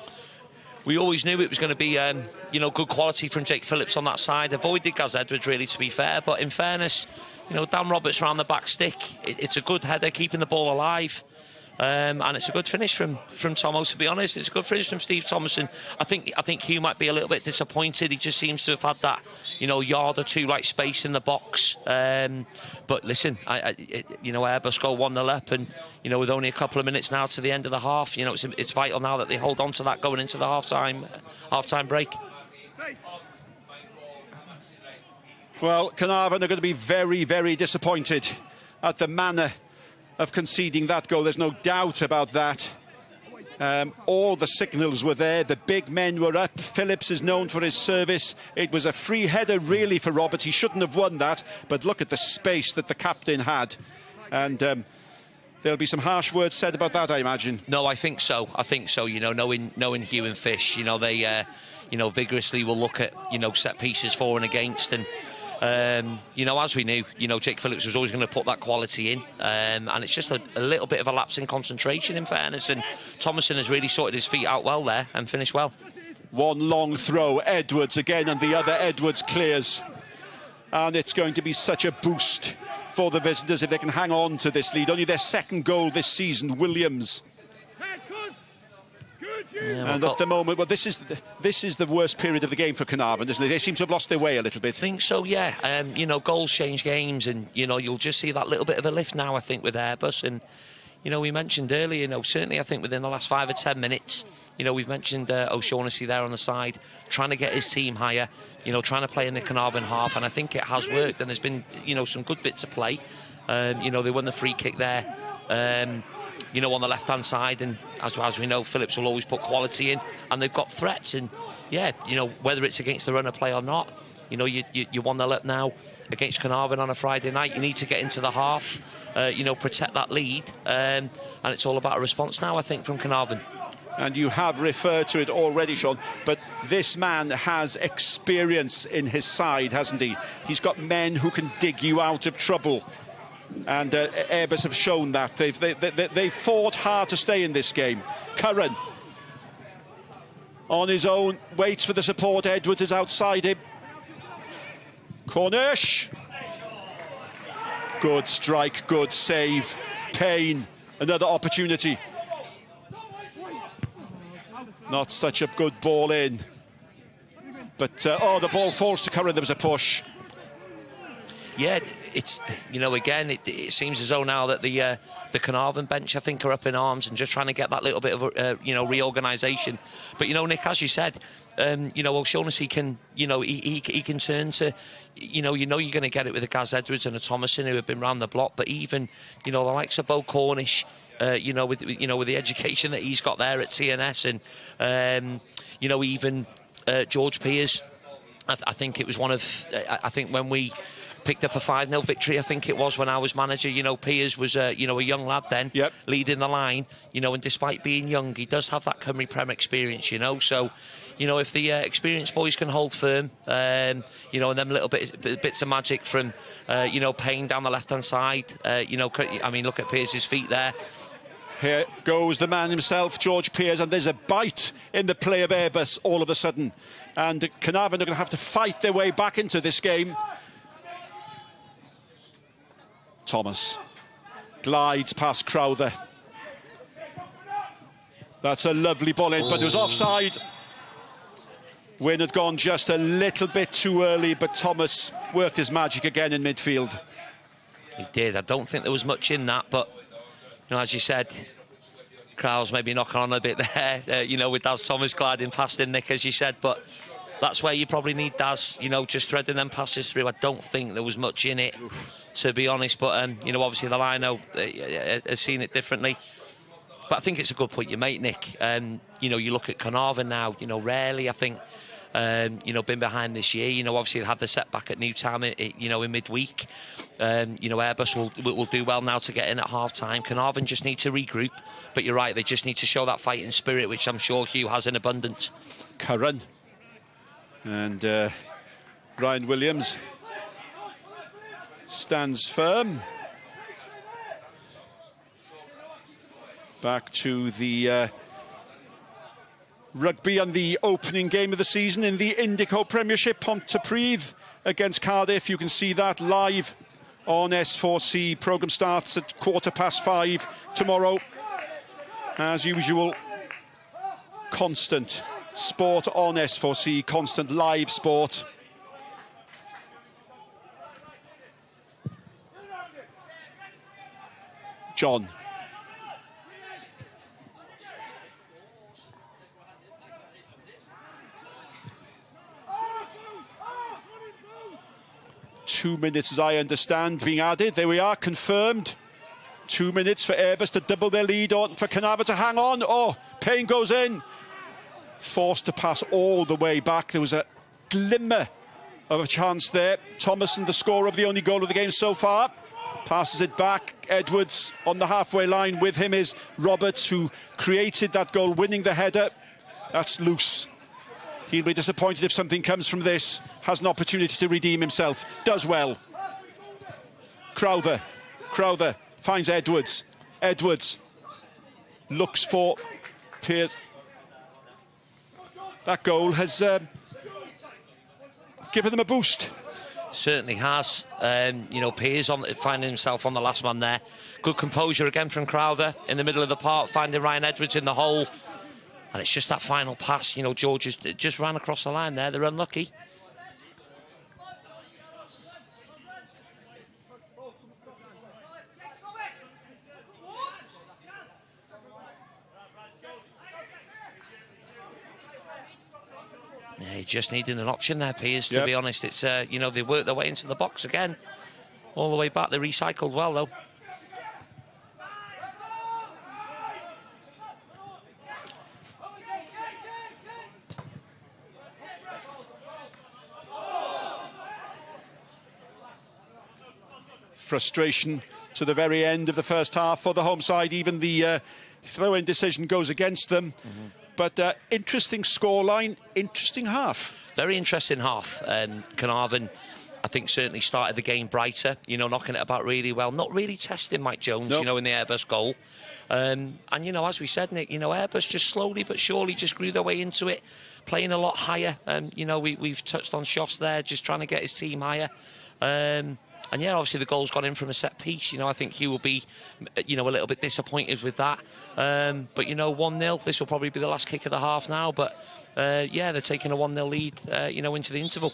We always knew it was going to be, good quality from Jake Phillips on that side. Avoided Gaz Edwards, really, to be fair. But in fairness, you know, Dan Roberts around the back stick. It's a good header, keeping the ball alive. And it's a good finish from Tomo, to be honest. It's a good finish from Steve Thomason. I think Hugh might be a little bit disappointed. He just seems to have had that, you know, yard or two like space in the box. But listen, Airbus go 1-0 up, and, you know, with only a couple of minutes now to the end of the half, you know, it's vital now that they hold on to that going into the half-time break. Well, Caernarfon are going to be very, very disappointed at the manner of conceding that goal. There's no doubt about that. All the signals were there. The big men were up. Phillips is known for his service. It was a free header, really, for Roberts. He shouldn't have won that. But look at the space that the captain had. And there'll be some harsh words said about that, I imagine. No, I think so. I think so. You know, knowing Hugh and Fish, you know, they, vigorously will look at, set pieces for and against. And, as we knew, Jake Phillips was always going to put that quality in. And it's just a little bit of a lapse in concentration, in fairness. And Thomason has really sorted his feet out well there and finished well. One long throw, Edwards again, and the other Edwards clears. And it's going to be such a boost for the visitors if they can hang on to this lead. Only their second goal this season, Williams. Yeah, and at the moment, well, this is the worst period of the game for Caernarfon, isn't it? They seem to have lost their way a little bit. I think so, yeah. Goals change games, and you'll just see that little bit of a lift now, I think, with Airbus. And we mentioned earlier, certainly I think within the last 5 or 10 minutes, we've mentioned O'Shaughnessy there on the side, trying to get his team higher, trying to play in the Caernarfon half, and I think it has worked. And there's been some good bits of play. They won the free kick there. On the left-hand side, and as we know, Phillips will always put quality in, and they've got threats. And whether it's against the runner play or not, you're 1-0 up now against Caernarfon on a Friday night. You need to get into the half, protect that lead, and it's all about a response now, I think, from Caernarfon. And you have referred to it already, Sean, but this man has experience in his side, hasn't he? He's got men who can dig you out of trouble. And Airbus have shown that. They've fought hard to stay in this game. Curran on his own, waits for the support. Edwards is outside him. Cornish. Good strike, good save. Payne, another opportunity. Not such a good ball in. But, the ball falls to Curran. There was a push. Yeah, it's, again, it seems as though now that the Caernarfon bench, I think, are up in arms and just trying to get that little bit of, reorganisation. But, Nick, as you said, O'Shaughnessy can, he can turn to, you're going to get it with a Gaz Edwards and a Thomason who have been round the block. But even, the likes of Bo Cornish, with the education that he's got there at TNS, and, even George Piers, I think it was one of, I think when we picked up a 5-0 victory, I think it was, when I was manager. Piers was a young lad then, leading the line, and despite being young, he does have that Cymru Premier experience, so if the experienced boys can hold firm, and them little bits of magic from Payne down the left hand side, look at Piers' feet there. Here goes the man himself, George Piers, and there's a bite in the play of Airbus all of a sudden, and Caernarfon are going to have to fight their way back into this game. Thomas glides past Crowther. That's a lovely ball in, but it was offside. Wynn had gone just a little bit too early, but Thomas worked his magic again in midfield. He did. I don't think there was much in that, but as you said, Crowell's maybe knocking on a bit there, with Daz Thomas gliding past him, Nick, as you said, but that's where you probably need Daz, just threading them passes through. I don't think there was much in it, to be honest, but, obviously the lino has seen it differently. But I think it's a good point you make, Nick. You look at Caernarfon now, rarely, I think, been behind this year. Obviously they had the setback at Newtown, in midweek. Airbus will do well now to get in at half-time. Caernarfon just need to regroup. But you're right, they just need to show that fighting spirit, which I'm sure Hugh has in abundance. Curran. And Ryan Williams stands firm. Back to the rugby and the opening game of the season in the Indico Premiership. Pontypridd against Cardiff. You can see that live on S4C. Programme starts at 5:15 tomorrow. As usual, constant sport on S4C, constant live sport. John. 2 minutes, as I understand, being added. There we are, confirmed. 2 minutes for Airbus to double their lead, on for Caernarfon to hang on. Oh, Payne goes in. Forced to pass all the way back. There was a glimmer of a chance there. Thomason, the scorer of the only goal of the game so far, passes it back. Edwards on the halfway line. With him is Roberts, who created that goal, winning the header. That's loose. He'll be disappointed if something comes from this. Has an opportunity to redeem himself. Does well. Crowther finds Edwards. Edwards looks for Pearce. That goal has given them a boost. Certainly has. You know, Pearce finding himself on the last man there. Good composure again from Crowther in the middle of the park, finding Ryan Edwards in the hole. And it's just that final pass. You know, George just ran across the line there. They're unlucky. Yeah, he just needed an option there, Pearce, to be honest. It's, you know, they worked their way into the box again. All the way back. They recycled well, though. Frustration to the very end of the first half for the home side. Even the throw-in decision goes against them. But interesting scoreline, interesting half. Very interesting half. Caernarfon, I think, certainly started the game brighter, you know, knocking it about really well. Not really testing Mike Jones, you know, in the Airbus goal. And, you know, as we said, Nick, you know, Airbus just slowly but surely just grew their way into it, playing a lot higher. You know, we've touched on Schoss there, just trying to get his team higher. And yeah, obviously the goal's gone in from a set piece. You know, I think he will be, you know, a little bit disappointed with that. But, you know, 1-0, this will probably be the last kick of the half now. But, yeah, they're taking a 1-0 lead, you know, into the interval.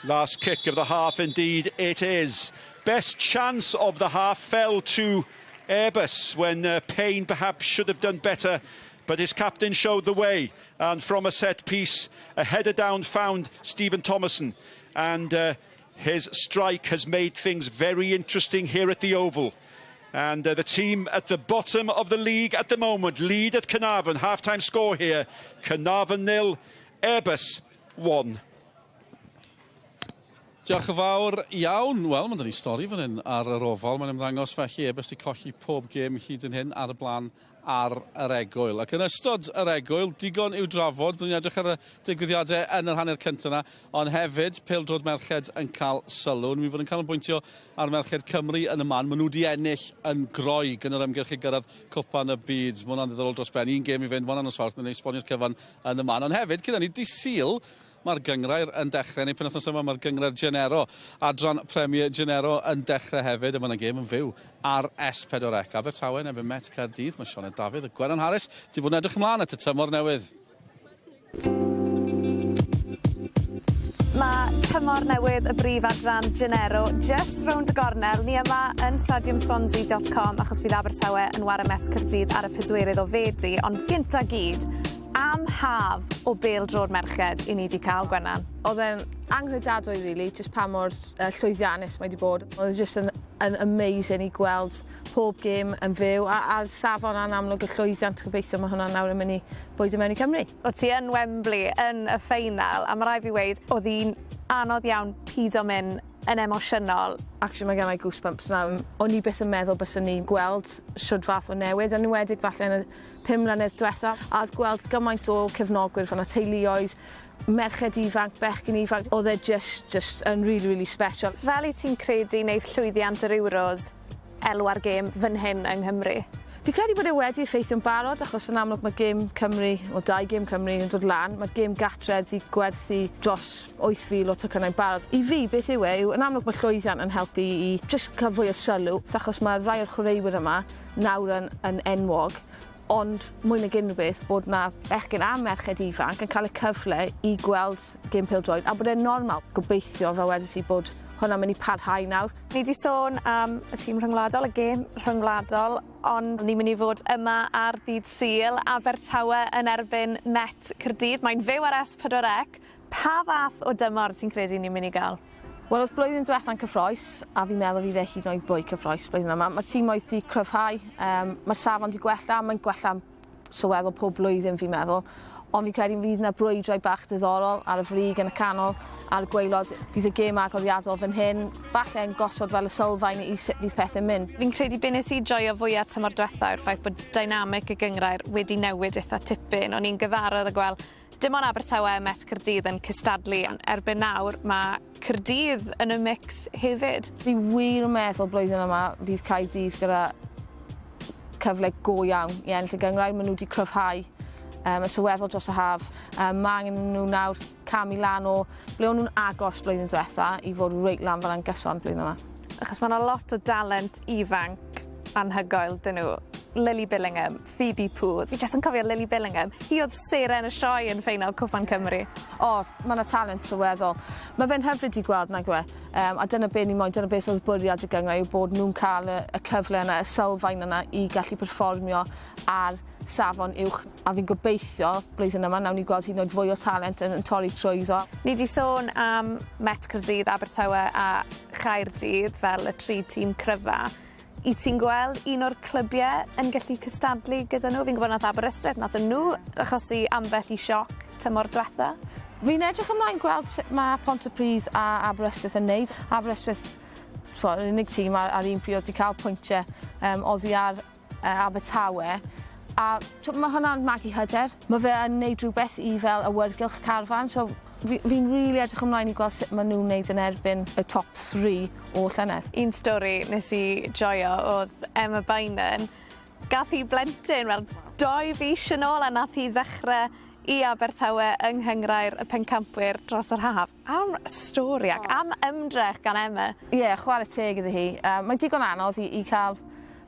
Last kick of the half, indeed, it is. Best chance of the half fell to Airbus when Payne perhaps should have done better. But his captain showed the way. And from a set piece, a header down found Stephen Thomason. And his strike has made things very interesting here at the Oval. And the team at the bottom of the league at the moment lead at Caernarfon. Half-time score here. Caernarfon 0, Airbus 1. Diolch yn fawr iawn. Wel, mae'n dod i stori fan hyn ar yr ofal. Mae'n ymddangos felly Airbus di colli pob gêm hyd yn hyn ar y blaen ar yr egwyl. Ac yn ystod yr egwyl, digon i'w drafod. Byddwn ni'n edrych ar y digwyddiadau yn yr hanner cyntaf yna, ond hefyd, pêl-drod merched yn cael sylw. Ni'n fod yn canolbwyntio ar merched Cymru yn y man. Maen nhw wedi ennill yn groeg yn yr ymgyrch i gyrraedd Cwpan y Byd. Mae hwnna'n ddiddorol dros ben. Un gêm i fynd, one noswaith, yn ei sbonio'r cyfan yn y man. Ond hefyd, cyn hynny, dydd Sul, mae'r gyngrair yn dechrau, neu penwythnos yma mae'r gyngrair Genero, Adran Premier Genero yn dechrau hefyd, a mae'n gêm yn fyw ar S4C. Abertawe neu Met Caerdydd, mae Sioned Dafydd, y Gweran Harris, ti bod yn edrych ymlaen at y tymor newydd. Mae tymor newydd y brif adran Genero just rownd y gornel. Ni yma yn stadiumswansea.com achos bydd Abertawe yn war y Met Caerdydd ar y 4 o Fedi, ond gynta gyd, am haf o bêl-drod merched i ni wedi cael, Gwenan. Oedd e'n anghredadwy, really, just pa mor llwyddiannus mae wedi bod. Oedd just yn amazing i gweld pob gêm yn fyw, a'r safon a'n amlwg y llwyddiant, gobeithio mae hwnna'n nawr yn mynd i bwydo mewn i Cymru. O ti yn Wembley yn y ffeinal, a mae rai fi weid, oedd hi'n anodd iawn pido mynd yn emosiynol. Actually, mae gen i goosebumps nawr. O'n i byth yn meddwl bys ni'n gweld siwrd fath o newid, yn enwedig falle yn y 5 mlynedd diwetha, a gweld gymaint o cefnogwyr fan y teuluoedd, merched ifanc, bechgyn ifanc, oedd e just yn really special. Fel i ti'n credu wneud llwyddiant yr Euros elwa'r gêm fan hyn yng Nghymru? Fi credu bod e wedi effeithio'n barod, achos yn amlwg mae gêm Cymru, o 2 gêm Cymru yn dod lan, mae gêm Gatred i gwerthu dros 8,000 o tocynnau'n barod. I fi, beth yw yn amlwg mae llwyddiant yn helpu i just cael fwy o sylw, achos mae rai o'r chwaraewyr yma nawr yn enwog, ond mwy nag unrhyw beth bod na bechgyn a merched ifanc yn cael y cyfle i gweld gêm pêl-droed, a bod e'n normal. Gobeithio fel wedys i bod hwnna'n mynd i parhau nawr. Ni wedi sôn am y tîm rhyngwladol, y gêm rhyngwladol, ond ni'n mynd i fod yma ar dydd Sul, Abertawe yn erbyn Met Caerdydd. Mae'n fyw ar S4C. Pa fath o dymor ti'n credu ni'n mynd i gael? Wel, oedd blwyddyn diwetha'n cyffroes, a fi'n meddwl fydd e hyd yn oed fwy cyffroes blwyddyn yma. Mae'r tîm oedd wedi cryfhau, mae'r safon wedi gwella, mae'n gwella sylweddol pob blwyddyn fi'n meddwl. Ond fi'n credu fydd yna brwydrau bach diddorol ar y frig yn y canol, ar y gwaelod. Bydd y gêm agoriadol fan hyn, falle yn gosod fel y sylfaen i sut fydd pethau'n mynd. Fi'n credu be nes i joio fwyaf tymor diwetha yw'r ffaith bod dynamic y gyngrair wedi newid eitha tipyn. O'n i'n gyfarwydd a gweld dim ond Abertawe a Met Caerdydd yn cystadlu, ond erbyn nawr mae Caerdydd yn y mix hefyd. Fi wir yn meddwl blwyddyn yma fydd Caerdydd gyda cyfle go iawn i ennill y gyngrair. Maen nhw wedi cryfhau y sylweddol dros y haf. Mae angen nhw nawr camu lan o ble o'n nhw'n agos blwyddyn diwetha i fod reit lan fel gyson blwyddyn yma. Achos mae yna lot o dalent ifanc anhygoel dyn nhw. Lily Billingham, Phoebe Pooh. Fi jyst yn cofio Lily Billingham. Hi oedd seren y sioe yn ffeinal Cwpan Cymru. Mae yna talent sylweddol. Mae fe'n hyfryd i gweld nag yw e. A dyna beth ni moyn, dyna beth oedd bwriad y gyngrau yw bod nhw'n cael y cyfle yna, y sylfaen yna i gallu perfformio ar safon uwch. A fi'n gobeithio blwyddyn yma nawn ni gweld hyd yn oed fwy o talent yn torri trwyddo. Ni wedi sôn am Met Caerdydd, Abertawe a Chaerdydd fel y 3 tîm cryfa. I ti'n gweld un o'r clybiau yn gallu cystadlu gyda nhw? Fi'n gwybod nath Aberystwyth, nath nhw achosi ambell i sioc tymor diwetha. Fi'n edrych ymlaen gweld sut mae Pontypridd a Aberystwyth yn neud. Aberystwyth, yr unig tîm ar un pryd wedi cael pwyntiau oddi ar Abertawe. A mae hwnna'n magu hyder. Mae fe yn neud rhywbeth i fel awyrgylch carfan. So fi'n rili edrych ymlaen i gweld sut maen nhw'n neud yn erbyn y top 3 o llynedd. Un stori nes i joio oedd Emma Bainan. Gath hi blentyn fel 2 fis yn ôl a nath hi ddechrau i Abertawe yng Nghyngrair y pencampwyr dros yr haf. Am stori ac am ymdrech gan Emma. Ie, chwarae teg iddi hi. Mae'n digon anodd i cael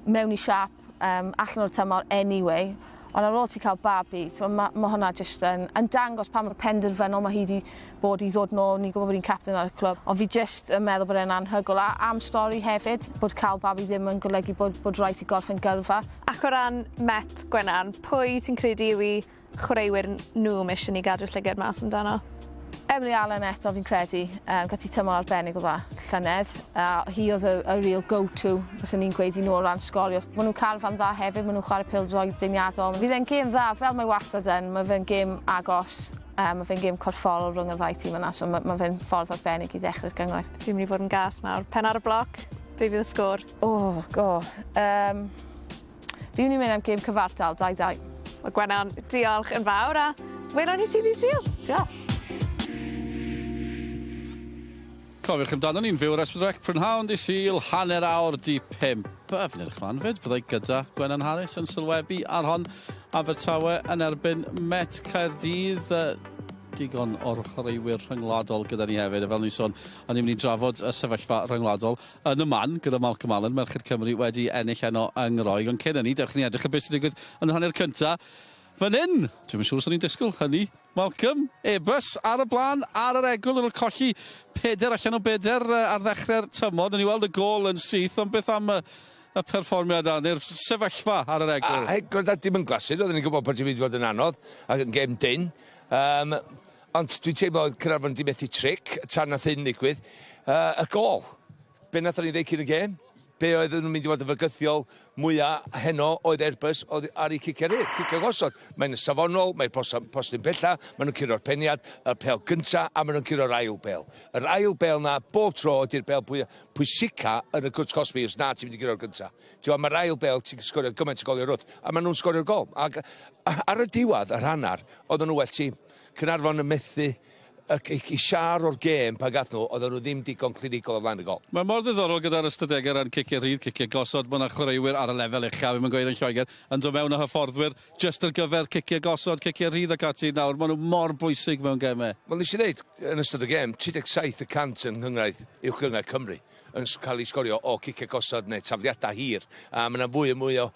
mewn i siap allan o'r tymor anyway. Ond ar ôl ti cael babi, mae hwnna jyst yn dangos pa mor penderfynol mae hi wedi bod i ddod nôl. Ni'n gwybod bod hi'n captain ar y clwb. Ond fi jyst yn meddwl bod e'n anhygoel. A am stori hefyd, bod cael babi ddim yn golygu bod rhaid i gorffen gyrfa. Ac o ran Met Gwenan, pwy ti'n credu yw i chwaraewyr nhw mission i gadw llygad mas amdano? Emily Allen eto fi'n credu, gath hi tymor arbennig o dda llynedd. Hi oedd y real go-to, os ni'n gweud i nhw o ran sgorio. Maen nhw'n carfan dda hefyd, maen nhw'n chwarae pêl-droed deniadol. Fydd e'n gêm dda, fel mae wastad yn. Mae fe'n gêm agos, mae fe'n gêm corfforol rhwng y ddau tîm yna, so mae fe'n ffordd arbennig i ddechrau'r gyngor. Fi'n mynd i fod yn gas nawr. Pen ar y bloc, be fydd y sgôr? Fi'n mynd i mynd am gêm cyfartal, 2-2. Wel Gwenan, diolch yn fawr a welwn ni ti ddi Sul. Diolch. Cofiwch amdano ni'n fyw ar Esbydrec Prynhawn di Sul, hanner awr di 5. Fy'n edrych lan fyd, byddai gyda Gwenan Harris yn sylwebu ar hon Abertawe yn erbyn Met Caerdydd. Digon o'r chwaraewyr rhyngwladol gyda ni hefyd. Fel ni'n sôn, o'n i'n mynd i drafod y sefyllfa rhyngwladol yn y man gyda Malcolm Allen, Merched Cymru wedi ennill heno yng Nghroi. Ond cyn hynny, dewch ni edrych y beth sy'n digwydd yn y hanner cyntaf. Fan hyn, dwi'n siŵr os o'n i'n disgwyl hynny. Malcolm, Airbus ar y blaen, ar yr egl yn colli 4 allan o 4 ar ddechrau'r tymor. Ni weld y gol yn syth, ond beth am y perfformiad neu'r sefyllfa ar yr egl? Gwrdd dim yn glasul, oedden ni'n gwybod bod ti'n mynd i fod yn anodd, ac yn gêm dyn. Ond dwi'n teimlo oedd Caernarfon di methu tric, tan nath hyn digwydd. Y gol, be nath ni ddeud cyn y gêm? Be oedd nhw'n mynd i fod yn fygythiol mwyaf heno oedd Airbus ar ei cicio gosod. Mae'n safonol, mae'n postyn bella, maen nhw'n curo'r peniad, y pêl gynta, a maen nhw'n curo'r ail bêl. Yr ail bêl na, bob tro ydy'r bêl pwysica yn y gwrs cosbi, os na ti'n mynd i curo'r gynta. Mae'r ail bêl, ti'n sgorio gymaint o golio'r wrth, a maen nhw'n sgorio'r gol. Ac ar y diwedd, yr hannar, oedd nhw well tîm. Caernarfon yn methu i siar o'r gêm pa gath nhw, oedden nhw ddim digon clinigol o flaen y gol. Mae mor ddiddorol gyda'r ystadegau ran cicio rhydd, cicio gosod. Mae yna chwaraewyr ar y lefel uchaf, ddim yn gweud yn Lloegr, yn dod mewn â hyfforddwyr just ar gyfer cicio gosod, cicio rhydd ac ati nawr. Mae nhw mor bwysig mewn gemau. Wel, nes i ddeud, yn ystod y gêm, 37% yng Nghyngrair uwch gyngor Cymru yn cael ei sgorio o cicio gosod neu tafliadau hir. A mae yna fwy o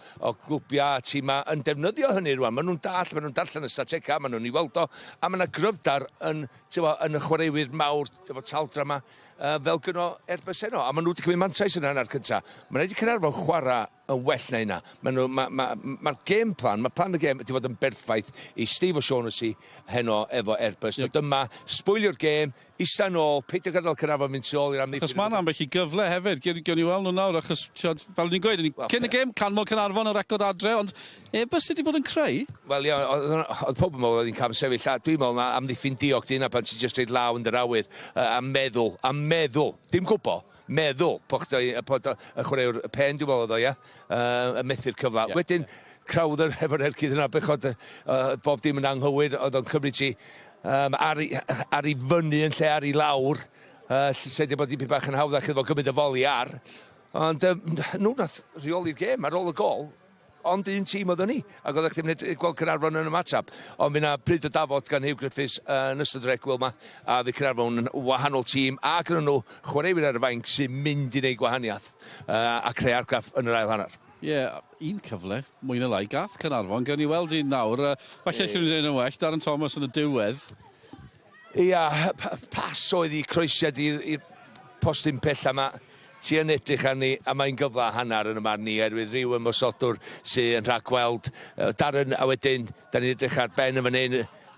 glwbiau a tîma yn defnyddio hynny rwan. Maen nhw'n darllen y statega, maen nhw'n ei weld o, a mae yna gryfdar yn y chwaraewyr mawr, taldra yma, fel gyno Airbus heno. A maen nhw wedi cymryd mantais yn hanner cyntaf. Mae'n rhaid i Caernarfon chwarae yn well na hynna. Mae'r game plan, mae plan y game wedi fod yn berffaith i Steve O'Shaughnessy heno efo Airbus. Dyma, sbwylio'r game, ista nôl, peidio gadael Caernarfon mynd tu ôl i'r amddiffyn. Achos mae'n ambell i gyfle hefyd, gewn ni weld nhw nawr, achos fel ni'n gweud, cyn y game, canmol Caernarfon y record adre, ond Airbus wedi bod yn creu? Wel, ia, oedd pob yn meddwl oedd hi'n cam sefyll. Dwi'n meddwl na amddiffyn diog di hynna pan ti'n just reid law yn yr awyr a meddwl, dim gwybod. Meddwl, bod y chwaraewr y pen, dwi'n meddwl o, ia, y methu'r cyfla. Wedyn, Crowther efo'r ergydd yna, bechod bob dim yn anghywir, oedd o'n cymryd ti ar ei fyny yn lle ar ei lawr, lle di bod dipyn bach yn hawddach efo gymryd y foli ar. Ond nhw nath reoli'r gêm ar ôl y gol, ond un tîm oedden ni, ac oeddech chi'n gweld Caernarfon yn y matab. Ond fyna bryd o dafod gan Hugh Griffiths yn ystod yr egwyl yma, a fydd Caernarfon yn wahanol tîm, ac yn nhw chwaraewyr ar y fainc sy'n mynd i wneud gwahaniaeth a creu argraff yn yr ail hanner. Ie, un cyfle, mwy na lai, gath Caernarfon, gawn ni weld un nawr. Falle chi'n dweud yn well, Darren Thomas yn y diwedd. Ia, pas oedd i croesiad i'r postyn pell yma. Ti yn edrych arni, a mae'n gyfla hanner yn y marn ni, erwydd rhyw ymosodwr sy'n rhagweld. Darren, a wedyn, da ni'n edrych ar ben y fan hyn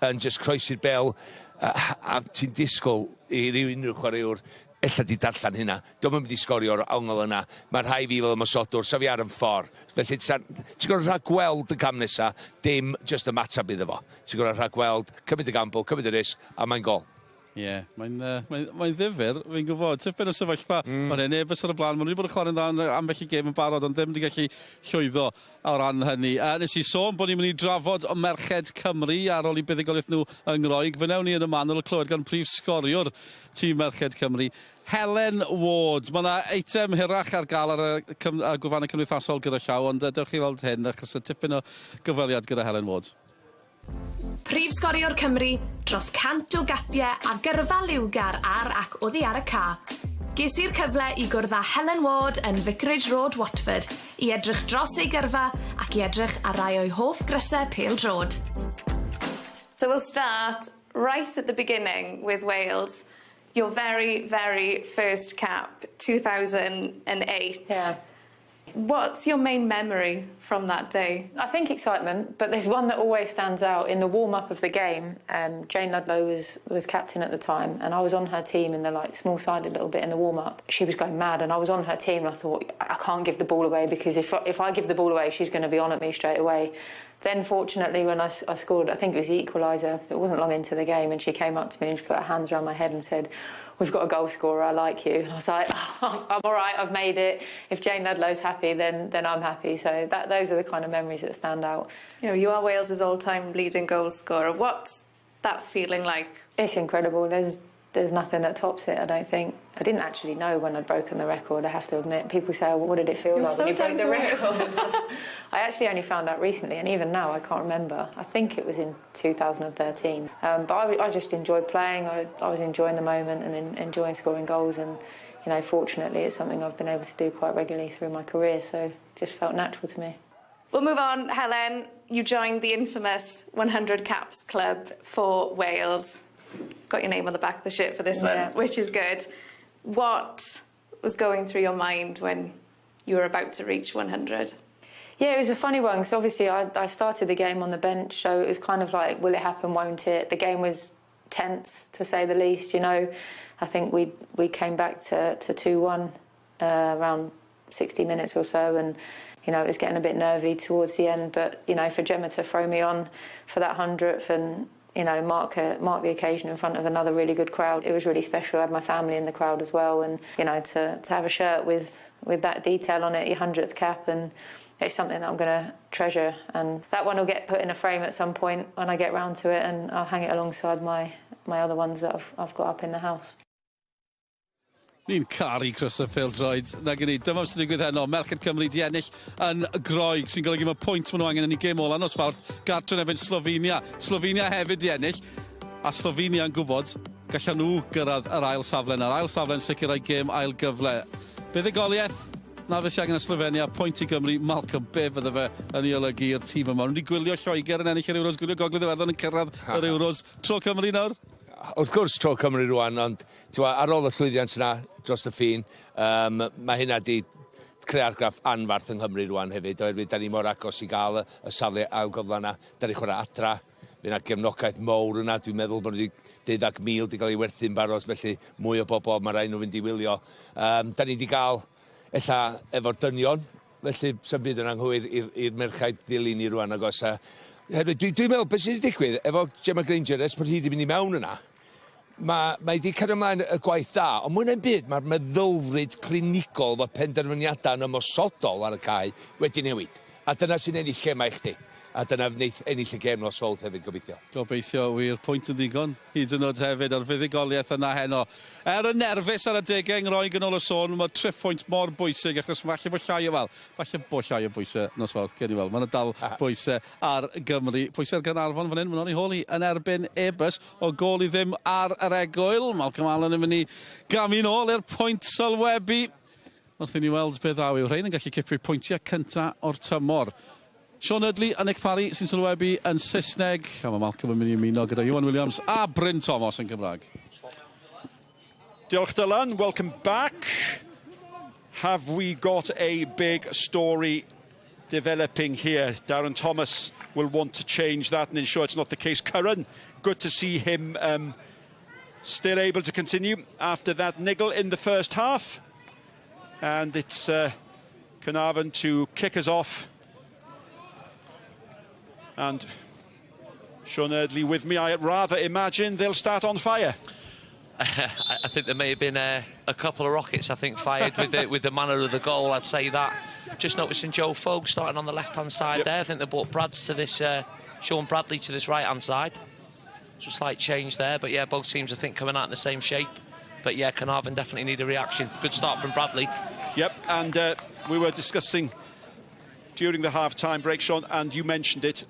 yn just croesi'r bel, a ti'n disgwyl i ryw unrhyw chwaraewr ella di darllen hynna. Dwi'n mynd i sgorio'r ongl yna. Mae rhai fi fel ymosodwr, sa fi ar yn ffordd. Felly, ti'n gwrdd rhagweld y cam nesa, dim just y matab iddo fo. Ti'n gwrdd rhagweld, cymryd y gamble, cymryd y risg, a mae'n gol. Ie, mae'n ddifur, fi'n gwybod, tipyn o sefyllfa. Mae'n hyn, Airbus ar y blaen, mae'n wedi bod yn chwarae'n dda ambell i gêm yn barod, ond ddim wedi gallu llwyddo o ran hynny. Nes i sôn bod ni'n mynd i drafod o Merched Cymru ar ôl i buddugoliaeth nhw yng Ngroeg. Fe newn ni yn y manwl y clywed gan prif sgoriwr tîm Merched Cymru, Helen Ward. Mae yna eitem hirach ar gael ar y gwefannau cymdeithasol gyda llaw, ond dewch chi weld hyn, achos y tipyn o gyfweliad gyda Helen Ward. Prif sgoriwr Cymru, dros 100 o gapiau a gyrfa liwgar ar ac oddi ar y ca. Ges i'r cyfle i gwrdd â Helen Ward yn Vicarage Road, Watford, i edrych dros ei gyrfa ac i edrych ar rai o'i hoff grysau pêl-drod. So we'll start right at the beginning with Wales. Your very, very first cap, 2008. Yeah. What's your main memory from that day? I think excitement, but there's one that always stands out. In the warm-up of the game, Jane Ludlow was captain at the time, and I was on her team in the small-sided little bit in the warm-up. She was going mad, and I was on her team, and I thought, I can't give the ball away, because if I give the ball away, she's going to be on at me straight away. Then, fortunately, when I scored, I think it was the equaliser, it wasn't long into the game, and she came up to me and she put her hands around my head and said, "We've got a goal scorer, I like you." And I was like, I'm all right, I've made it. If Jane Ludlow's happy, then I'm happy. So those are the kind of memories that stand out. You know, you are Wales's all-time leading goal scorer. What's that feeling like? It's incredible. There's nothing that tops it, I don't think. I didn't actually know when I'd broken the record, I have to admit. People say, well, what did it feel like when you broke the record? I actually only found out recently, and even now I can't remember. I think it was in 2013. But I just enjoyed playing. I was enjoying the moment and enjoying scoring goals. And, you know, fortunately, it's something I've been able to do quite regularly through my career. So it just felt natural to me. We'll move on, Helen. You joined the infamous 100 Caps Club for Wales. Got your name on the back of the shirt for this one, which is good. What was going through your mind when you were about to reach 100? Yeah, it was a funny one, because obviously I started the game on the bench, so it was kind of like, will it happen, won't it? The game was tense, to say the least, you know. I think we came back to 2-1 around 60 minutes or so, and, you know, it was getting a bit nervy towards the end, but, you know, for Gemma to throw me on for that 100th and, you know, mark the occasion in front of another really good crowd, it was really special. I had my family in the crowd as well, and, you know, to have a shirt with that detail on it, your 100th cap, and it's something that I'm going to treasure, and that one will get put in a frame at some point when I get round to it, and I'll hang it alongside my other ones that I've got up in the house. Ni'n caru crysau pêl-droed. Na gynnu, dyma sy'n digwydd heno. Merched Cymru di ennill yn Groeg, sy'n golygu mae pwynt maen nhw angen yn ei gêm ola nos Fawrth. Gartre efo'n Slovenia. Slovenia hefyd di ennill. A Slovenia yn gwybod, gallan nhw gyrraedd yr ail saflen. Yr ail saflen sicrhau gêm ail gyfle. Buddugoliaeth, na fe sy'n angen y Slovenia, pwynt i Gymru, Malcolm, be fydde fe yn ei olygu'r tîm yma. Nhw wedi gwylio Lloegr yn ennill yr Euros, gwylio Gogledd Iwerddon yn cyrraedd yr Euros. Tro Cymru nawr? Wrth gwrs tro Cymru rwan, ond ar ôl y llwyddiant yna dros y ffin, mae hynna di creu argraff anfarth yng Nghymru rwan hefyd, oherwydd da ni mor agos i gael y safle ailgyfla yna. Da ni chwarae adra, fe yna gefnogaeth mowr yna, dwi'n meddwl bod nhw 12,000 wedi cael ei werthu'n barod, felly mwy o bobl, mae rhaid nhw fynd i wylio. Da ni wedi cael, ella, efo'r dynion, felly sy'n byd yn anghywir i'r merchaid ddilyn i rwan agos. Dwi'n meddwl, beth sy'n digwydd, efo Gemma Granger, es bod hi wedi mynd i mewn yna, mae wedi cael ymlaen y gwaith da, ond mwy na'n byd, mae'r meddylfryd clinigol fo penderfyniadau yn ymosodol ar y cae wedi newid. A dyna sy'n ennill gemau i chdi. A dyna wneud ennill y gem nos Wolf hefyd, gobeithio. Gobeithio, wir, pwynt yn ddigon. Hyd yn oed hefyd ar fuddugoliaeth yna heno. Y nerfus ar y degau ngroi gynol y sôn, mae triffwynt mor bwysig, achos falle bod llai o fel. Falle bod llai o bwysau nos Wolf, gen i weld. Mae'n dal bwysau ar Gymru. Bwysau ar Caernarfon fan hyn, mae'n i holi yn erbyn Airbus o gol i ddim ar yr egwyl. Malcolm Allen yn mynd i gamu nôl i'r pwynt sylwebu. Wrth i ni weld beth ddaw yw. Rhain yn gallu cipu'r pwyntiau cyntaf o'r tymor. Sean Udley a Nick Parry sy'n sylwebu yn Saesneg. A mae Malcolm yn mynd i ymuno gyda Iwan Williams a Bryn Thomas yn Gymraeg. Diolch Dylan, welcome back. Have we got a big story developing here? Darren Thomas will want to change that and ensure it's not the case. Curran, good to see him still able to continue after that niggle in the first half. And it's Caernarfon to kick us off. And Sean Erdley with me. I rather imagine they'll start on fire. I think there may have been a couple of rockets, I think, fired with the manner of the goal, I'd say that. Just noticing Joe Fogue starting on the left-hand side there. I think they brought Brads to this, Sean Bradley to this right-hand side. Just a slight change there, but yeah, both teams, I think, coming out in the same shape. But yeah, Caernarfon definitely need a reaction. Good start from Bradley. Yep, and we were discussing during the half-time break, Sean, and you mentioned it.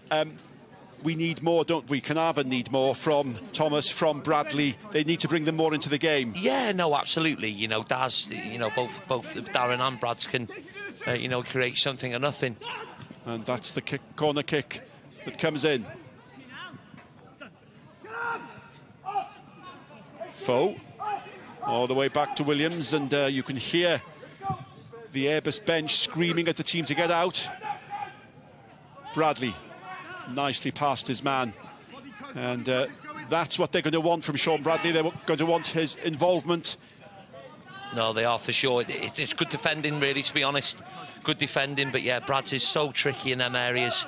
We need more, don't we? Caernarfon need more from Thomas, from Bradley. They need to bring them more into the game. Yeah, no, absolutely. You know, Daz, you know, both Darren and Brads can, you know, create something or nothing. And that's the corner kick that comes in. Foe, all the way back to Williams, and you can hear the Airbus bench screaming at the team to get out. Bradley, nicely past his man. And that's what they're going to want from Sean Bradley. They're going to want his involvement. No, they are for sure. It's good defending, really, to be honest. Good defending, but yeah, Brads is so tricky in them areas.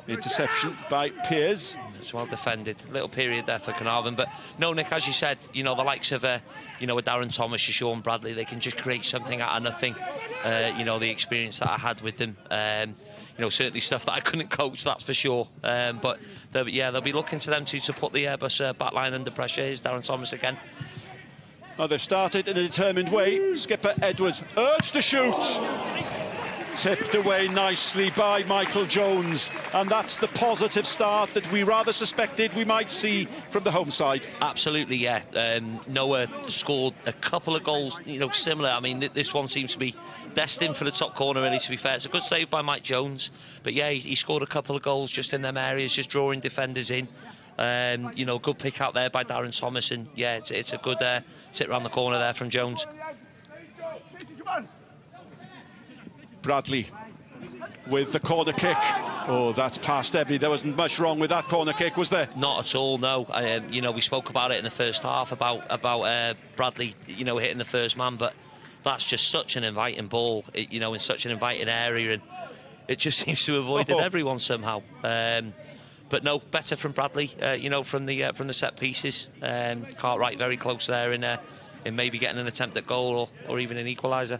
Interception by Piers. It's well defended. A little period there for Caernarfon, but no, Nick, as you said, you know, the likes of you know, a Darren Thomas, a Sean Bradley, they can just create something out of nothing. You know, the experience that I had with them, you know, certainly stuff that I couldn't coach, that's for sure. But yeah, they'll be looking to them to put the Airbus backline under pressure. Here's Darren Thomas again. Well, they've started in a determined way. Skipper Edwards urged the shoot. Tipped away nicely by Michael Jones, and that's the positive start that we rather suspected we might see from the home side. Absolutely, yeah. Noah scored a couple of goals, you know, similar. I mean, this one seems to be destined for the top corner, really, to be fair. It's a good save by Mike Jones, but yeah, he scored a couple of goals just in them areas, just drawing defenders in. You know, good pick out there by Darren Thomas, and yeah, it's a good sit around the corner there from Jones. Bradley with the corner kick. Oh, that's past every. There wasn't much wrong with that corner kick, was there? Not at all, no. You know, we spoke about it in the first half about Bradley, you know, hitting the first man, but that's just such an inviting ball, you know, in such an inviting area, and it just seems to avoid everyone somehow. But no, better from Bradley, you know, from the set pieces. Cartwright very close there in maybe getting an attempt at goal or even an equaliser.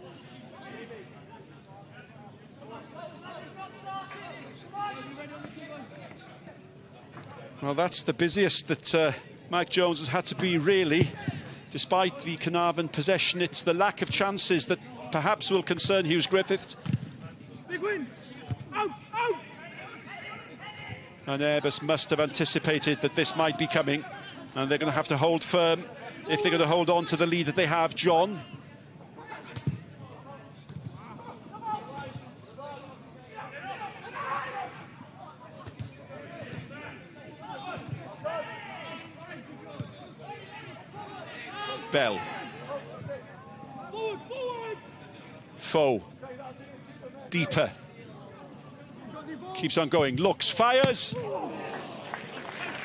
Well, that's the busiest that Mike Jones has had to be, really. Despite the Caernarfon possession, it's the lack of chances that perhaps will concern Hughes Griffiths. Big win. Out, out. And Airbus must have anticipated that this might be coming, and they're going to have to hold firm if they're going to hold on to the lead that they have. John. Bell. Foe. Deeper. Keeps on going. Looks, fires.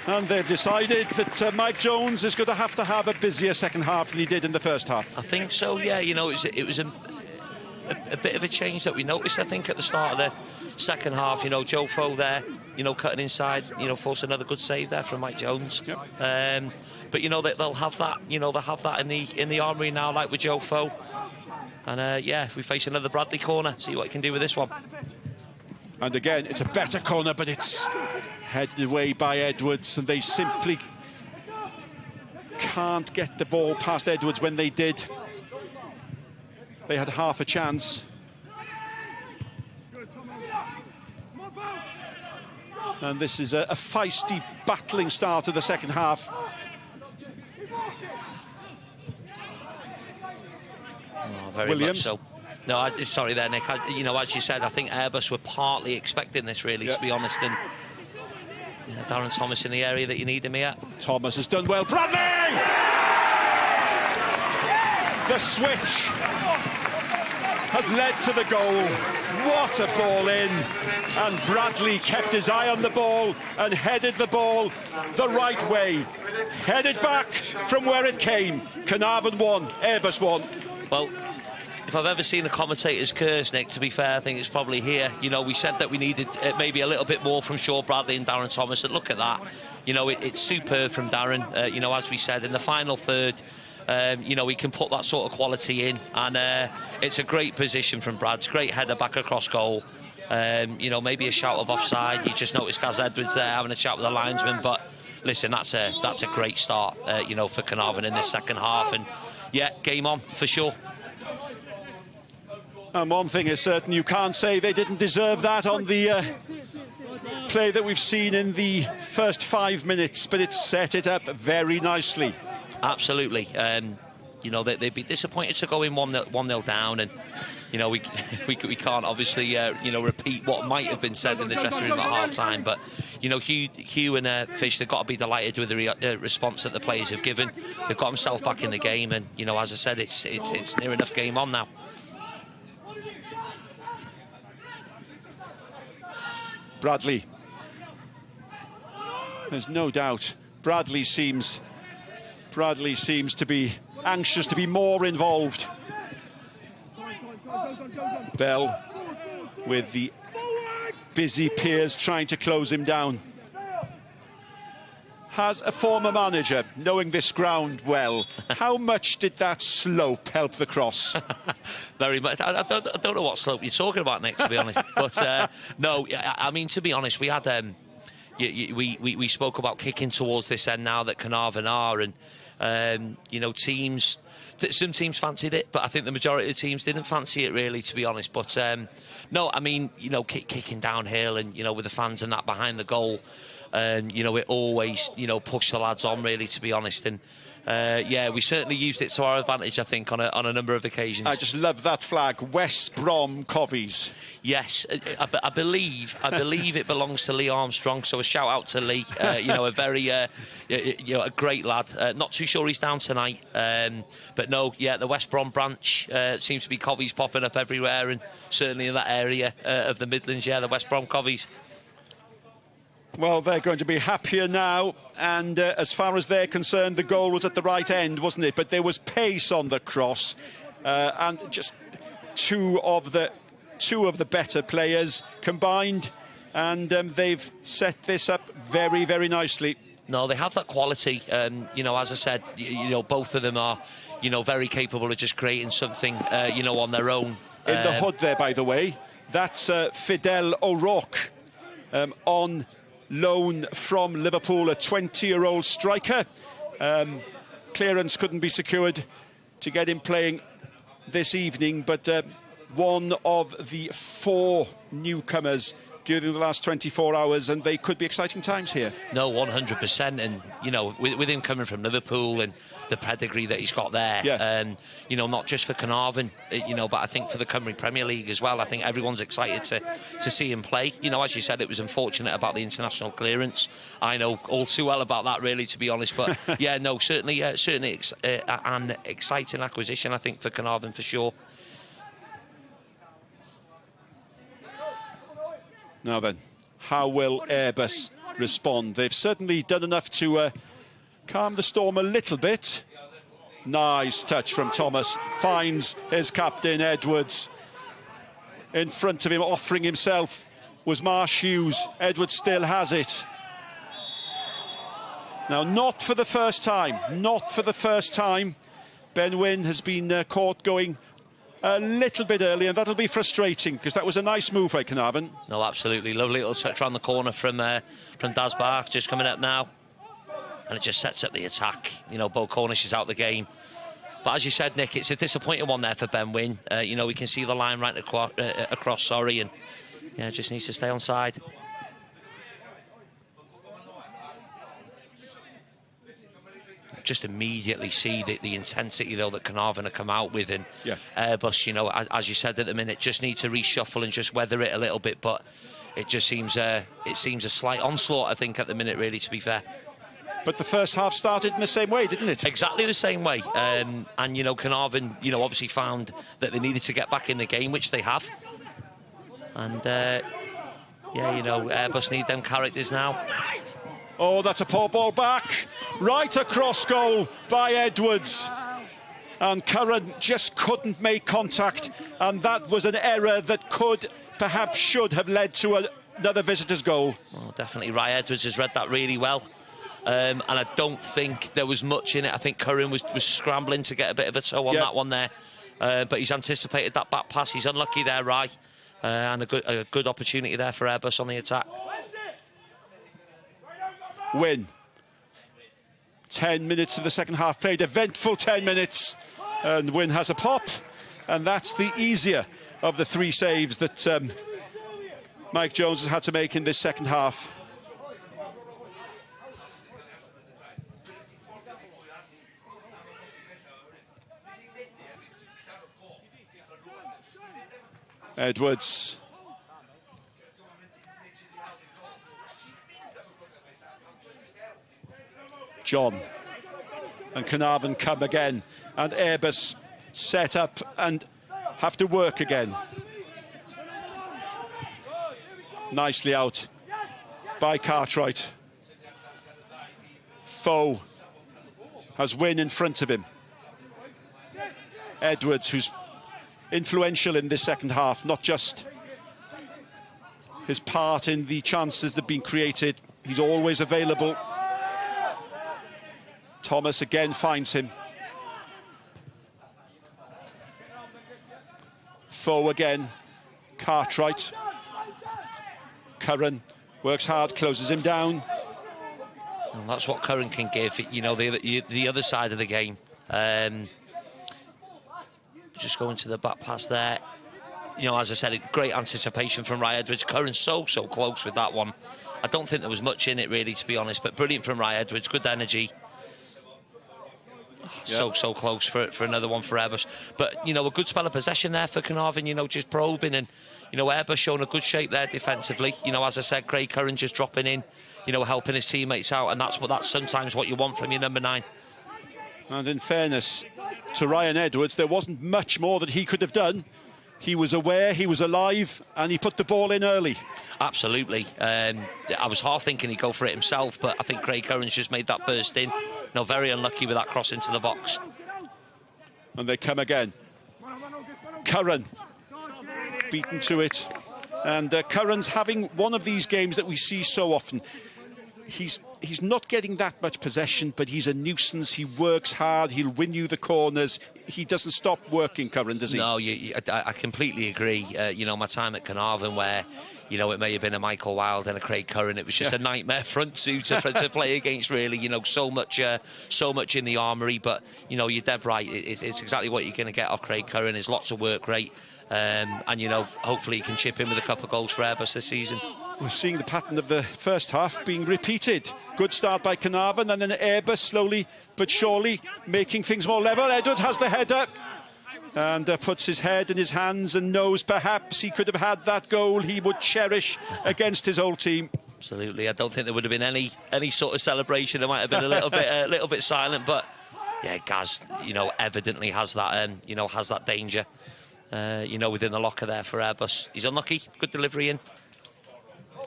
And they've decided that Mike Jones is going to have a busier second half than he did in the first half. I think so, yeah. You know, it was a bit of a change that we noticed, I think, at the start of the second half. You know, Joe Foe there, you know, cutting inside, you know, forced another good save there from Mike Jones. Yep. But, you know, they'll have that, you know, they'll have that in the armoury now, like with Joe Foe. And, yeah, we face another Bradley corner, see what he can do with this one. And again, it's a better corner, but it's headed away by Edwards, and they simply can't get the ball past Edwards when they did. They had half a chance. And this is a feisty, battling start of the second half. Oh, very Williams. much so. No, sorry there, Nick. You know, as you said, I think Airbus were partly expecting this, really, to be honest. And you know, Darren Thomas in the area that you need him here. Thomas has done well. Bradley! The switch has led to the goal. What a ball in. And Bradley kept his eye on the ball and headed the ball the right way. Headed back from where it came. Caernarfon 1, Airbus 1. Well, if I've ever seen a commentator's curse, Nick, to be fair, I think it's probably here. You know, we said that we needed maybe a little bit more from Shaw Bradley and Darren Thomas, and look at that. You know, it's superb from Darren. You know, as we said, in the final third, you know, he can put that sort of quality in, and it's a great position from Brad's. Great header back across goal. You know, maybe a shout of offside. You just noticed Gaz Edwards there having a chat with the linesman, but listen, that's a great start, you know, for Caernarfon in this second half, and yeah, game on for sure. And one thing is certain, you can't say they didn't deserve that on the play that we've seen in the first 5 minutes, but it set it up very nicely. Absolutely. You know, they'd be disappointed to go in 1-0 down, and you know, we can't obviously you know, repeat what might have been said in the dressing room at half-time, but you know, Hugh and Fish, they've got to be delighted with the response that the players have given. They've got themselves back in the game, and you know, as I said, it's near enough game on now. Bradley. There's no doubt Bradley seems to be anxious to be more involved. Bell with the busy Piers trying to close him down. As a former manager, knowing this ground well, how much did that slope help the cross? Very much. I don't know what slope you're talking about, Nick, to be honest. But no, I mean, to be honest, we had we spoke about kicking towards this end now that Caernarfon are, and you know, some teams fancied it, but I think the majority of the teams didn't fancy it, really, to be honest. But no, I mean, you know, kicking downhill, and you know, with the fans and that behind the goal, and you know, it always, you know, pushed the lads on, really, to be honest. And yeah, we certainly used it to our advantage, I think, on a number of occasions. I just love that flag, West Brom Cofis. Yes, I believe it belongs to Lee Armstrong. So a shout out to Lee. You know, a very you know, a great lad. Not too sure he's down tonight, but no, yeah, the West Brom branch seems to be Cofis popping up everywhere, and certainly in that area of the Midlands. Yeah, the West Brom Cofis. Well, they're going to be happier now, and as far as they're concerned, the goal was at the right end, wasn't it? But there was pace on the cross, and just two of the better players combined, and they've set this up very, very nicely. No, they have that quality, you know, as I said, you know, both of them are, you know, very capable of just creating something, you know, on their own. In the hood there, by the way, that's Fidel O'Rourke, on loan from Liverpool, a 20-year-old striker. Clearance couldn't be secured to get him playing this evening, but one of the 4 newcomers during the last 24 hours, and they could be exciting times here. No, 100%. And, you know, with him coming from Liverpool and the pedigree that he's got there, you know, not just for Caernarfon, you know, but I think for the Cymru Premier League as well. I think everyone's excited to see him play. You know, as you said, it was unfortunate about the international clearance. I know all too well about that, really, to be honest. But, yeah, no, certainly an exciting acquisition, I think, for Caernarfon for sure. Now then, how will Airbus respond? They've certainly done enough to calm the storm a little bit. Nice touch from Thomas. Finds his captain, Edwards. In front of him, offering himself, was Marsh Hughes. Edwards still has it. Now, not for the first time. Not for the first time. Ben Wynn has been caught going a little bit early, and that'll be frustrating, because that was a nice move by Caernarfon. No, absolutely. Lovely little touch around the corner from Daz Barks, just coming up now. And it just sets up the attack. You know, Bo Cornish is out the game. But as you said, Nick, it's a disappointing one there for Ben Wynn. You know, we can see the line right across, and yeah, just needs to stay on side. Just immediately see the intensity, though, that Caernarfon have come out with. And Airbus, you know, as you said at the minute, just need to reshuffle and just weather it a little bit. But it just seems a slight onslaught, I think, at the minute, really, to be fair. But the first half started in the same way, didn't it? Exactly the same way. And, you know, Caernarfon, you know, obviously found that they needed to get back in the game, which they have. And, yeah, you know, Airbus need them characters now. Oh, that's a poor ball back. Right across goal by Edwards. And Curran just couldn't make contact. And that was an error that perhaps should have led to another visitor's goal. Well, definitely Rye Edwards has read that really well. And I don't think there was much in it. I think Curran was scrambling to get a bit of a toe on that one there. But he's anticipated that back pass. He's unlucky there, Rye. And a good opportunity there for Airbus on the attack. Win. 10 minutes of the second half played, eventful 10 minutes, and Win has a pop, and that's the easier of the three saves that Mike Jones has had to make in this second half. Edwards. John. And Caernarfon come again. And Airbus set up and have to work again. Nicely out by Cartwright. Foe has Wynn in front of him. Edwards, who's influential in this second half, not just his part in the chances that have been created. He's always available. Thomas again finds him. Foe again. Cartwright. Curran works hard, closes him down. And that's what Curran can give, you know, the other side of the game. Just going to the back pass there. You know, as I said, great anticipation from Rye Edwards. Curran's so close with that one. I don't think there was much in it, really, to be honest, but brilliant from Rye Edwards. Good energy. So close for another one for Airbus. But, you know, a good spell of possession there for Caernarfon, you know, just probing. And, you know, Airbus showing a good shape there defensively. You know, as I said, Craig Curran just dropping in, you know, helping his teammates out. And that's sometimes what you want from your number 9. And in fairness to Ryan Edwards, there wasn't much more that he could have done. He was aware, he was alive, and he put the ball in early. Absolutely. I was half thinking he'd go for it himself, but I think Craig Curran's just made that burst in. No, very unlucky with that cross into the box. And they come again. Curran beaten to it. And Curran's having one of these games that we see so often. He's not getting that much possession, but he's a nuisance. He works hard. He'll win you the corners. he doesn't stop working, Curran, does he? No, I completely agree. You know, my time at Caernarfon, where, you know, it may have been a Michael Wilde and a Craig Curran, it was just a nightmare front two to play against, really. You know, so much in the armoury, but, you know, you're dead right. It's exactly what you're going to get off Craig Curran. Is lots of work rate, and, you know, hopefully he can chip in with a couple of goals for Airbus this season. We're seeing the pattern of the first half being repeated. Good start by Caernarfon, and then Airbus slowly but surely making things more level. Edwards has the header and puts his head in his hands and knows perhaps he could have had that goal he would cherish against his old team. Absolutely. I don't think there would have been any sort of celebration. There might have been a little bit silent, but yeah, Gaz, you know, evidently has that you know, has that danger you know, within the locker there for Airbus. He's unlucky. Good delivery in.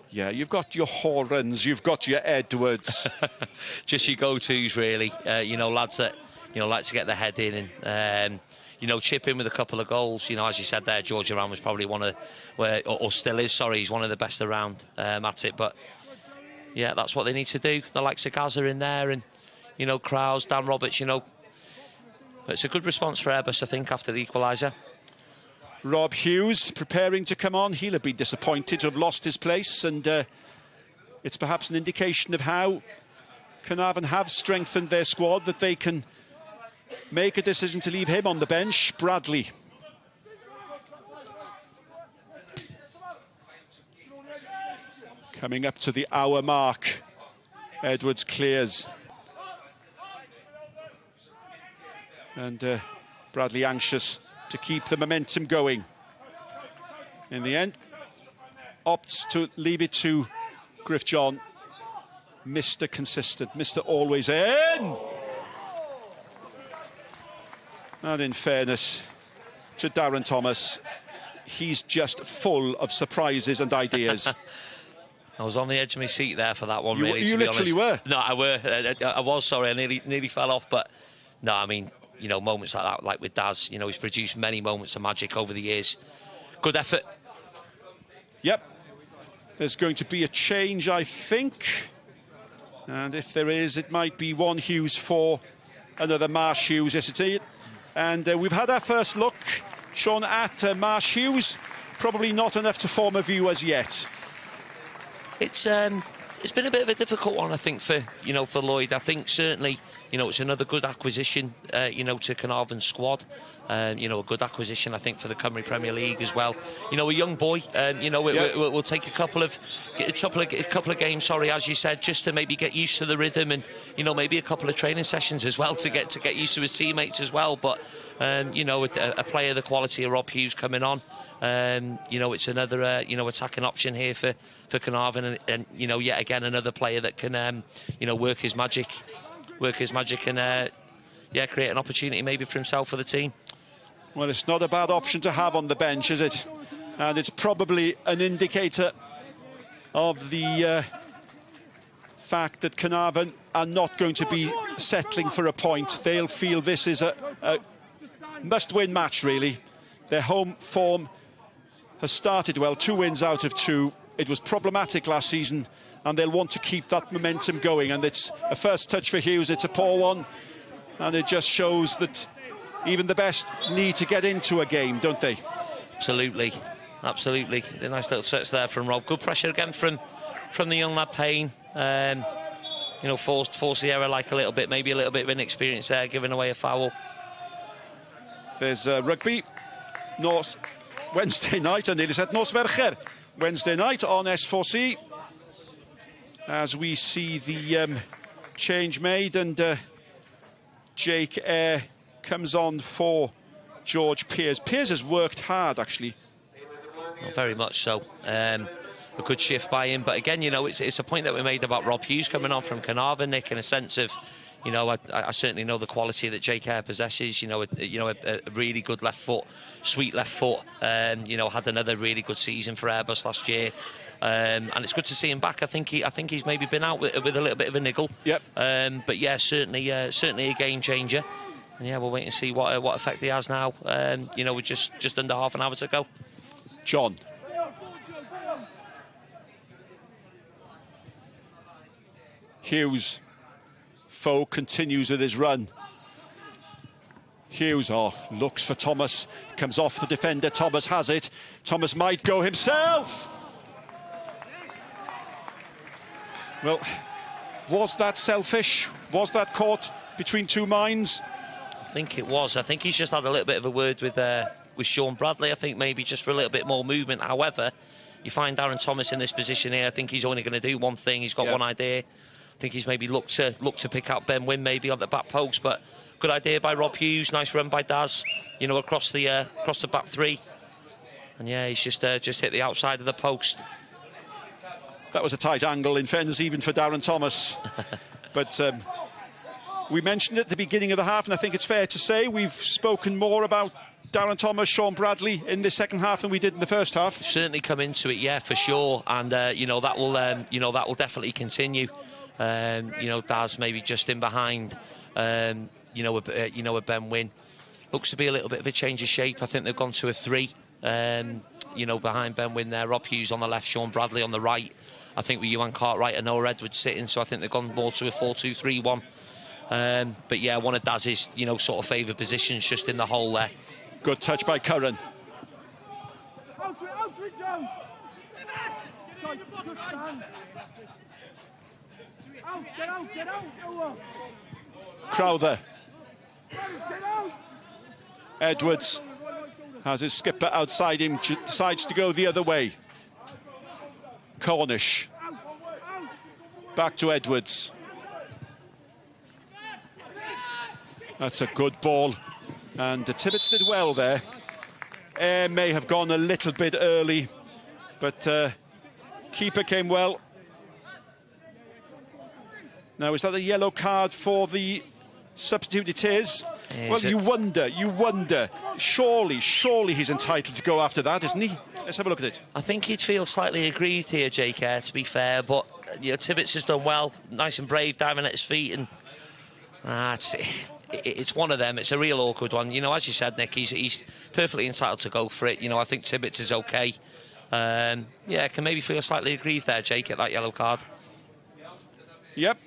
Yeah, you've got your Horans, you've got your Edwards. Just your go-tos, really. You know, lads that, you know, like to get their head in and, you know, chip in with a couple of goals. You know, as you said there, George Aran was probably one of, or still is, sorry, he's one of the best around at it. But, yeah, that's what they need to do. The likes of Gaza in there and, you know, Krause, Dan Roberts, you know. But it's a good response for Airbus, I think, after the equaliser. Rob Hughes preparing to come on. He'll have been disappointed to have lost his place, and it's perhaps an indication of how Caernarfon have strengthened their squad, that they can make a decision to leave him on the bench. Bradley. Coming up to the hour mark. Edwards clears. And Bradley anxious to keep the momentum going. In the end, opts to leave it to Griff John. Mr. Consistent, Mr. Always in! And in fairness to Darren Thomas, he's just full of surprises and ideas. I was on the edge of my seat there for that one, really. You literally were. No, I was, sorry, I nearly fell off, but no, I mean, you know, moments like that, like with Daz, you know, he's produced many moments of magic over the years. Good effort. Yep. There's going to be a change, I think. And if there is, it might be one Hughes for another Marsh Hughes, yes, it's it. And we've had our first look, Sean, at Marsh Hughes. Probably not enough to form a view as yet. It's been a bit of a difficult one, I think, for Lloyd. I think certainly, you know, it's another good acquisition, you know, to Caernarfon's squad. You know, a good acquisition, I think, for the Cymru Premier League as well. You know, a young boy. You know, we'll take a couple of games. Sorry, as you said, just to maybe get used to the rhythm, and you know, maybe a couple of training sessions as well to get used to his teammates as well. But you know, with a player the quality of Rob Hughes coming on, you know, it's another you know, attacking option here for Caernarfon, and you know, yet again another player that can you know, work his magic and yeah, create an opportunity maybe for himself or the team. Well, it's not a bad option to have on the bench, is it? And it's probably an indicator of the fact that Caernarfon are not going to be settling for a point. They'll feel this is a must-win match, really. Their home form has started well, 2 wins out of 2. It was problematic last season, and they'll want to keep that momentum going. And it's a first touch for Hughes, it's a poor one. And it just shows that even the best need to get into a game, don't they? Absolutely, absolutely. A nice little touch there from Rob. Good pressure again from the young lad Payne. You know, forced the error like a little bit, maybe a little bit of inexperience there, giving away a foul. There's rugby. Wednesday night, and nearly said Nosfercher. Wednesday night on S4C. As we see the change made, and Jake Eyre comes on for George Pearce. Pearce has worked hard, actually. Well, very much so. A good shift by him, but again, you know, it's a point that we made about Rob Hughes coming on from Caernarfon, Nick, in a sense of, you know, I certainly know the quality that Jake Eyre possesses. You know, a really good left foot, sweet left foot. You know, had another really good season for Airbus last year. And it's good to see him back. I think he's maybe been out with a little bit of a niggle. Yep. But yeah, certainly a game changer. And yeah, we'll wait and see what effect he has now. You know, with just under half an hour to go. John. Hughes. Foe continues with his run. Hughes, looks for Thomas. Comes off the defender. Thomas has it. Thomas might go himself. Well, was that selfish? Was that caught between two minds? I think it was. I think he's just had a little bit of a word with Sean Bradley. I think maybe just for a little bit more movement. However, you find Darren Thomas in this position here. I think he's only going to do one thing. He's got one idea. I think he's maybe looked to pick out Ben Wynn maybe on the back post, but good idea by Rob Hughes. Nice run by Daz, you know, across the back three. And yeah, he's just hit the outside of the post. That was a tight angle, in fairness, even for Darren Thomas. But we mentioned it at the beginning of the half, and I think it's fair to say we've spoken more about Darren Thomas, Sean Bradley in the second half than we did in the first half. Certainly come into it, yeah, for sure. And you know, that will definitely continue. You know, Daz maybe just in behind. You know, a Ben Wynn. Looks to be a little bit of a change of shape. I think they've gone to a 3. You know, behind Ben Wynn there. Rob Hughes on the left, Sean Bradley on the right. I think with Johan Cartwright and Noah Edwards sitting, so I think they've gone more to a 4-2-3-1. But yeah, one of Daz's, you know, sort of favoured positions just in the hole there. Good touch by Curran. Crowther. Edwards has his skipper outside him, decides to go the other way. Cornish. Back to Edwards. That's a good ball. And Tibbets did well there. Air may have gone a little bit early, but keeper came well. Now, is that a yellow card for the substitute? It is. Well, you wonder. Surely he's entitled to go after that, isn't he? Let's have a look at it. I think he'd feel slightly aggrieved here, Jake, to be fair, but you know, Tibbets has done well, nice and brave, diving at his feet, and it's one of them. It's a real awkward one. You know, as you said, Nick, he's perfectly entitled to go for it. You know, I think Tibbets is okay. Yeah, can maybe feel slightly aggrieved there, Jake, at that yellow card. Yep.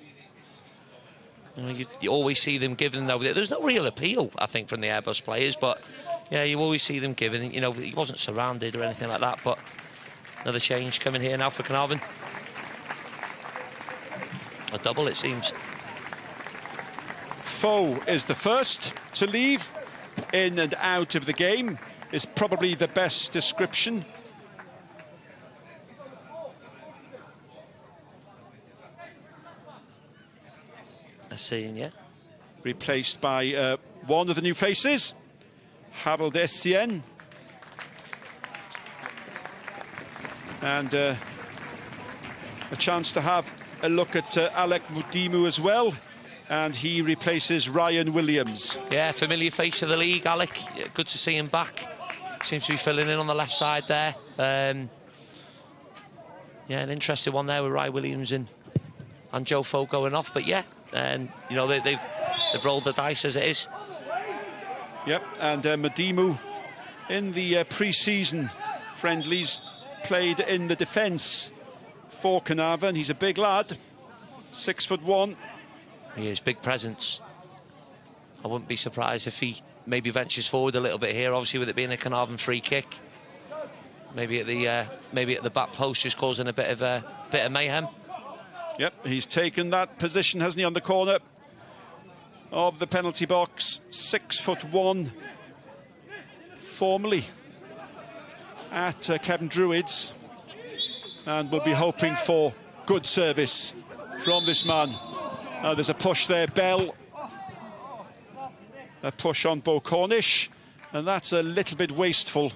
You know, you always see them giving, though. There's no real appeal, I think, from the Airbus players, but yeah, you always see them giving. You know, he wasn't surrounded or anything like that, but another change coming here now for Caernarfon. A double, it seems. Foe is the first to leave. In and out of the game is probably the best description. Seeing, yeah. Replaced by one of the new faces, Harold Estienne. And a chance to have a look at Alec Mudimu as well. And he replaces Ryan Williams. Yeah, familiar face of the league, Alec. Good to see him back. Seems to be filling in on the left side there. Yeah, an interesting one there with Ryan Williams and Joe Foe going off. But yeah, and you know they've rolled the dice as it is. Yep, and Mudimu in the pre-season friendlies played in the defence for Caernarfon. He's a big lad, 6'1". He is, big presence. I wouldn't be surprised if he maybe ventures forward a little bit here. Obviously, with it being a Caernarfon free kick, maybe at the back post, just causing a bit of mayhem. Yep, he's taken that position, hasn't he, on the corner of the penalty box. 6'1", formerly at Kevin Druids, and we'll be hoping for good service from this man. There's a push there, Bell. A push on Bo Cornish, and that's a little bit wasteful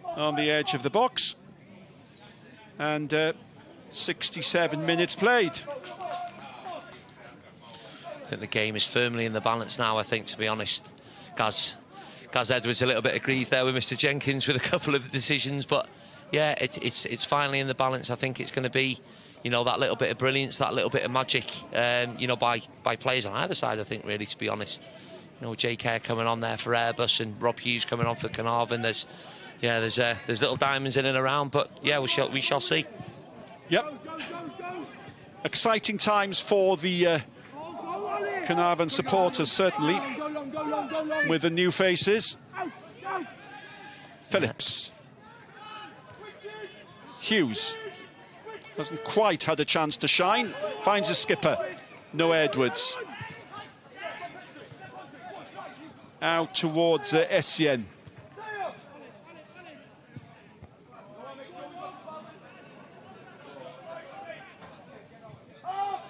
on the edge of the box. And 67 minutes played. I think the game is firmly in the balance now, I think, to be honest. Gaz Edwards a little bit aggrieved there with Mr. Jenkins with a couple of decisions, but yeah, it's finally in the balance. I think it's going to be, you know, that little bit of brilliance, that little bit of magic, you know, by players on either side, I think, really, to be honest. You know, J.K. coming on there for Airbus and Rob Hughes coming on for Caernarfon. There's little diamonds in and around, but yeah, we shall see. Yep. Exciting times for the Caernarfon supporters, certainly. with the new faces. Phillips. Hughes hasn't quite had a chance to shine. Finds a skipper. No Edwards. Out towards Essien.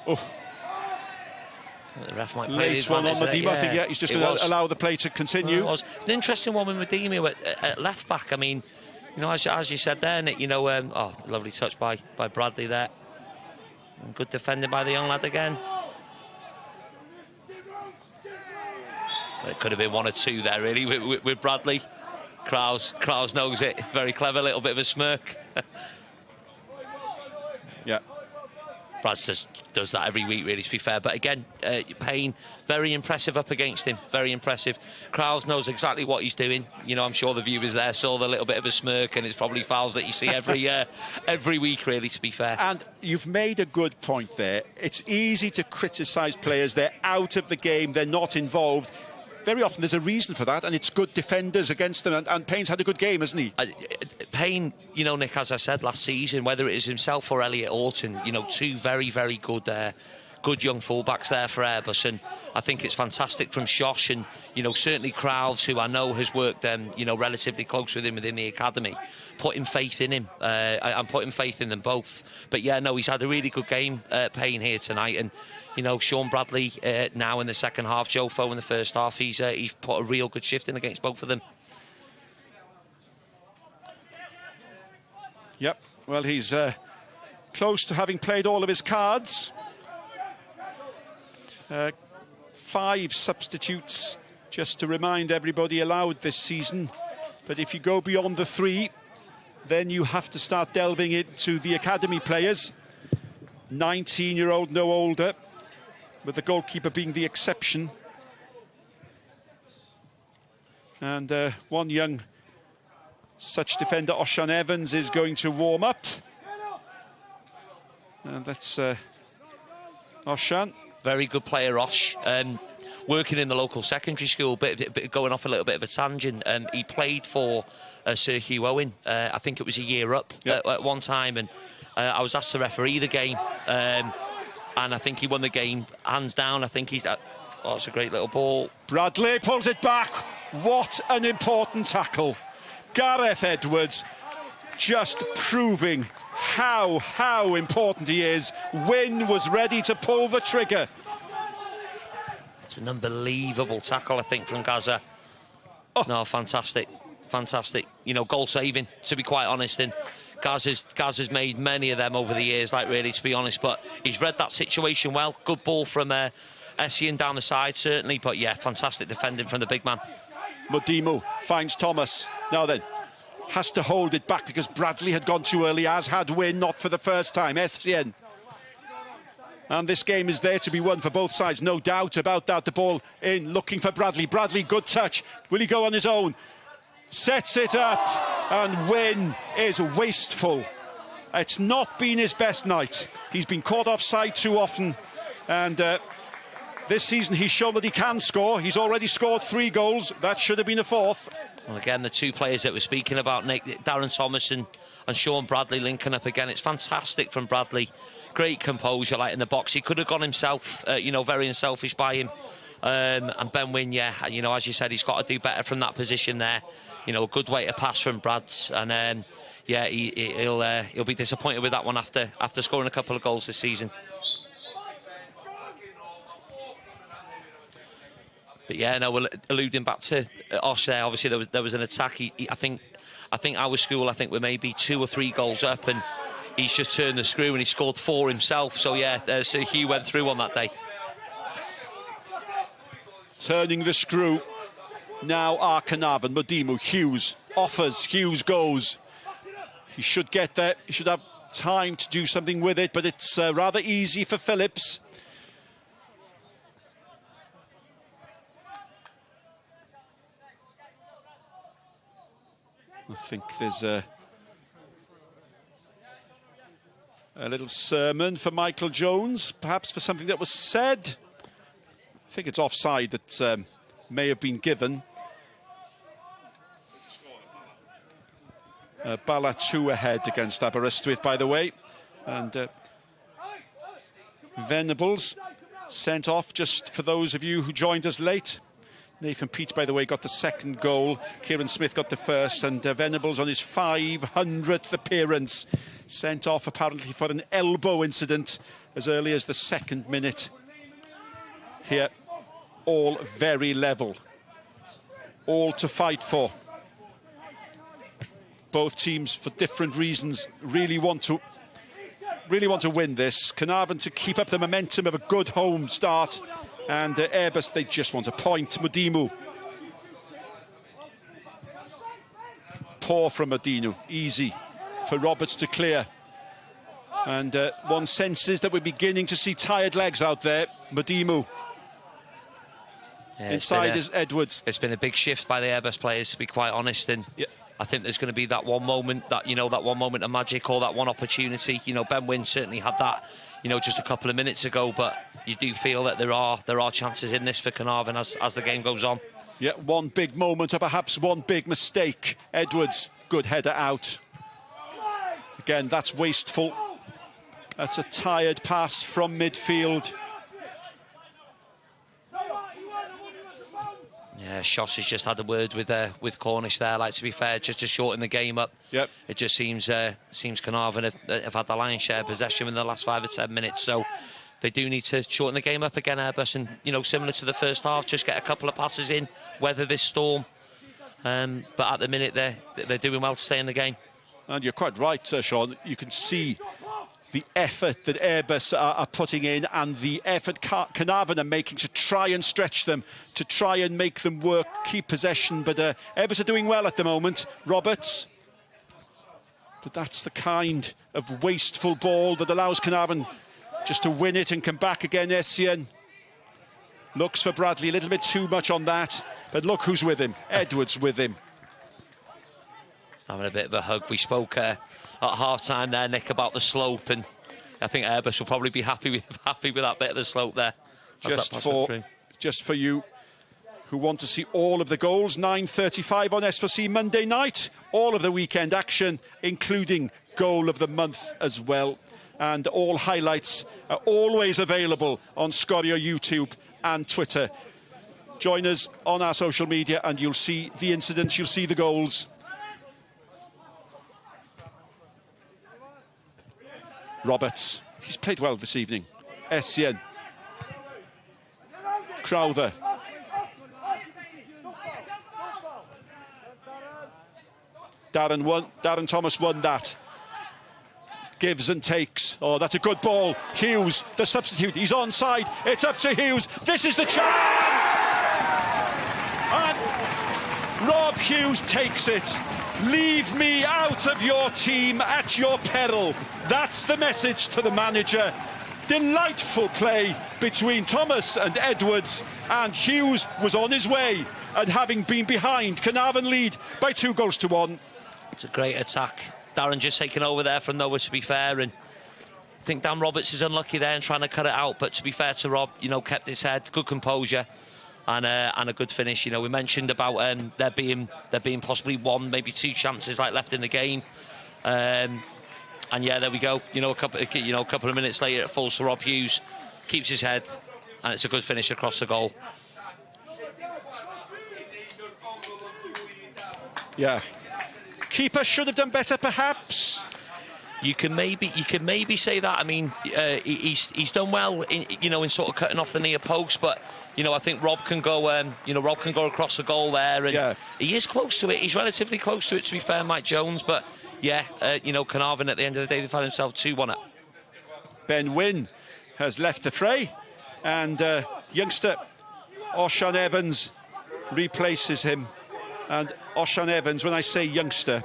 Oh. The ref might play late one on Medima. Yeah. I think he's just going to allow the play to continue. It's an interesting one with Medima at left back. I mean, you know, as you said there, Nick, you know, oh, lovely touch by Bradley there. And good defending by the young lad again. But it could have been 1 or 2 there, really, with Bradley. Krause knows it. Very clever, little bit of a smirk. Yeah. Brad does that every week, really, to be fair. But again, Payne, very impressive up against him. Very impressive. Krause knows exactly what he's doing. You know, I'm sure the viewers there saw the little bit of a smirk, and it's probably fouls that you see every week, really, to be fair. And you've made a good point there. It's easy to criticise players. They're out of the game. They're not involved. Very often there's a reason for that, and it's good defenders against them. And Payne's had a good game, hasn't he? Payne, you know, Nick, as I said last season, whether it is himself or Elliot Orton, you know, 2 very, very good young fullbacks there for Airbus, and I think it's fantastic from Shosh and, you know, certainly Krause, who I know has worked, you know, relatively close with him within the academy, putting faith in him. I'm putting faith in them both. But yeah, no, he's had a really good game, Payne, here tonight, and you know, Sean Bradley now in the second half, Joe Foe in the first half, he's put a real good shift in against both of them. Yep, well, he's close to having played all of his cards. 5 substitutes, just to remind everybody, allowed this season. But if you go beyond the 3, then you have to start delving into the academy players. 19-year-old, no older, with the goalkeeper being the exception. And one young such defender, Oshan Evans, is going to warm up. And that's Oshan. Very good player, Osh. Working in the local secondary school, bit going off a little bit of a tangent. He played for Sir Hugh Owen. I think it was a year up at one time, and I was asked to referee the game. And I think he won the game hands down. I think he's... oh, it's a great little ball. Bradley pulls it back. What an important tackle. Gareth Edwards just proving how important he is. Wynne was ready to pull the trigger. It's an unbelievable tackle, I think, from Gaza. Oh. No, fantastic. Fantastic. You know, goal saving, to be quite honest. And Gaz has made many of them over the years, like, really, to be honest, but he's read that situation well. Good ball from Essien down the side, certainly, but yeah, fantastic defending from the big man. Modimo finds Thomas. Now then, has to hold it back because Bradley had gone too early, as had Wynne, not for the first time. Essien. And this game is there to be won for both sides, no doubt about that. The ball in, looking for Bradley. Bradley, good touch. Will he go on his own? Sets it up, and Wynne is wasteful. It's not been his best night. He's been caught offside too often, and this season he's shown that he can score. He's already scored 3 goals. That should have been a 4th. Well, again, the 2 players that we're speaking about, Nick, Darren Thomas and Sean Bradley linking up again. It's fantastic from Bradley. Great composure, like, in the box. He could have gone himself, you know, very unselfish by him. And Ben Wynne, yeah, you know, as you said, he's got to do better from that position there. You know, a good way to pass from Brad's, and yeah, he'll be disappointed with that one after scoring a couple of goals this season. But yeah, no, we're alluding back to Osh there. Obviously, there was an attack. I think our school, I think, we're maybe 2 or 3 goals up, and he's just turned the screw and he scored 4 himself. So yeah, Sir Hugh went through on that day. Turning the screw. Now Caernarfon, Modimo, Hughes offers, Hughes goes. He should get there, he should have time to do something with it, but it's rather easy for Phillips. I think there's a little sermon for Michael Jones, perhaps for something that was said. I think it's offside that may have been given. Bala 2 ahead against Aberystwyth, by the way. And Venables sent off, just for those of you who joined us late. Nathan Peach, by the way, got the second goal. Kieran Smith got the first, and Venables on his 500th appearance. Sent off apparently for an elbow incident as early as the 2nd minute. Here, all very level. All to fight for. Both teams, for different reasons, really want to win this. Caernarfon to keep up the momentum of a good home start. And Airbus, they just want a point. Modimu. Poor from Modimu. Easy for Roberts to clear. And one senses that we're beginning to see tired legs out there. Modimu. Yeah, inside is Edwards. It's been a big shift by the Airbus players, to be quite honest. And yeah, I think there's going to be that one moment, that one moment of magic, or that one opportunity. Ben Wynn certainly had that, just a couple of minutes ago. But you do feel that there are chances in this for Caernarfon as the game goes on. Yeah, one big moment, or perhaps one big mistake. Edwards, good header out. Again, that's wasteful. That's a tired pass from midfield. Yeah, Shoss has just had a word with Cornish there. Like, to be fair, just to shorten the game up. Yep. It just seems Caernarfon have had the lion's share of possession in the last 5 or 10 minutes. So they do need to shorten the game up again, Airbus, and similar to the first half, just get a couple of passes in, weather this storm. But at the minute, they're doing well to stay in the game. And you're quite right, Sean. You can see the effort that Airbus are putting in, and the effort Caernarfon are making to try and stretch them, to try and make them work, keep possession. But Airbus are doing well at the moment. Roberts. But that's the kind of wasteful ball that allows Caernarfon just to win it and come back again. Essien looks for Bradley, a little bit too much on that. But look who's with him. Edwards with him. Having a bit of a hug. We spoke at half-time there, Nick, about the slope, and I think Airbus will probably be happy with that bit of the slope there. Just for you who want to see all of the goals, 9:35 on S4C Monday night. All of the weekend action, including goal of the month as well. And all highlights are always available on Scorio YouTube and Twitter. Join us on our social media and you'll see the incidents, you'll see the goals. Roberts, he's played well this evening. Essien. Crowther. Darren Thomas won that. Gives and takes. Oh, that's a good ball. Hughes, the substitute, he's onside. It's up to Hughes. This is the chance! And Rob Hughes takes it. Leave me out of your team at your peril. That's the message to the manager. Delightful play between Thomas and Edwards, and Hughes was on his way, and having been behind, Caernarfon lead by 2-1. It's a great attack. Darren just taking over there from Noah, to be fair, and I think Dan Roberts is unlucky there and trying to cut it out, but to be fair to Rob, kept his head, good composure. And a good finish. We mentioned about there being possibly one, maybe 2 chances left in the game, and yeah, there we go. A couple of minutes later, it falls to Rob Hughes, keeps his head, and it's a good finish across the goal. Yeah, keeper should have done better, perhaps. You can maybe say that. I mean, he's done well in sort of cutting off the near post, but I think Rob can go across the goal there, and yeah, he is close to it. He's relatively close to it, to be fair, Mike Jones. But yeah, Caernarfon at the end of the day, they found himself 2-1 up. Ben Wynn has left the fray, and youngster Osian Evans replaces him. And Osian Evans, when I say youngster,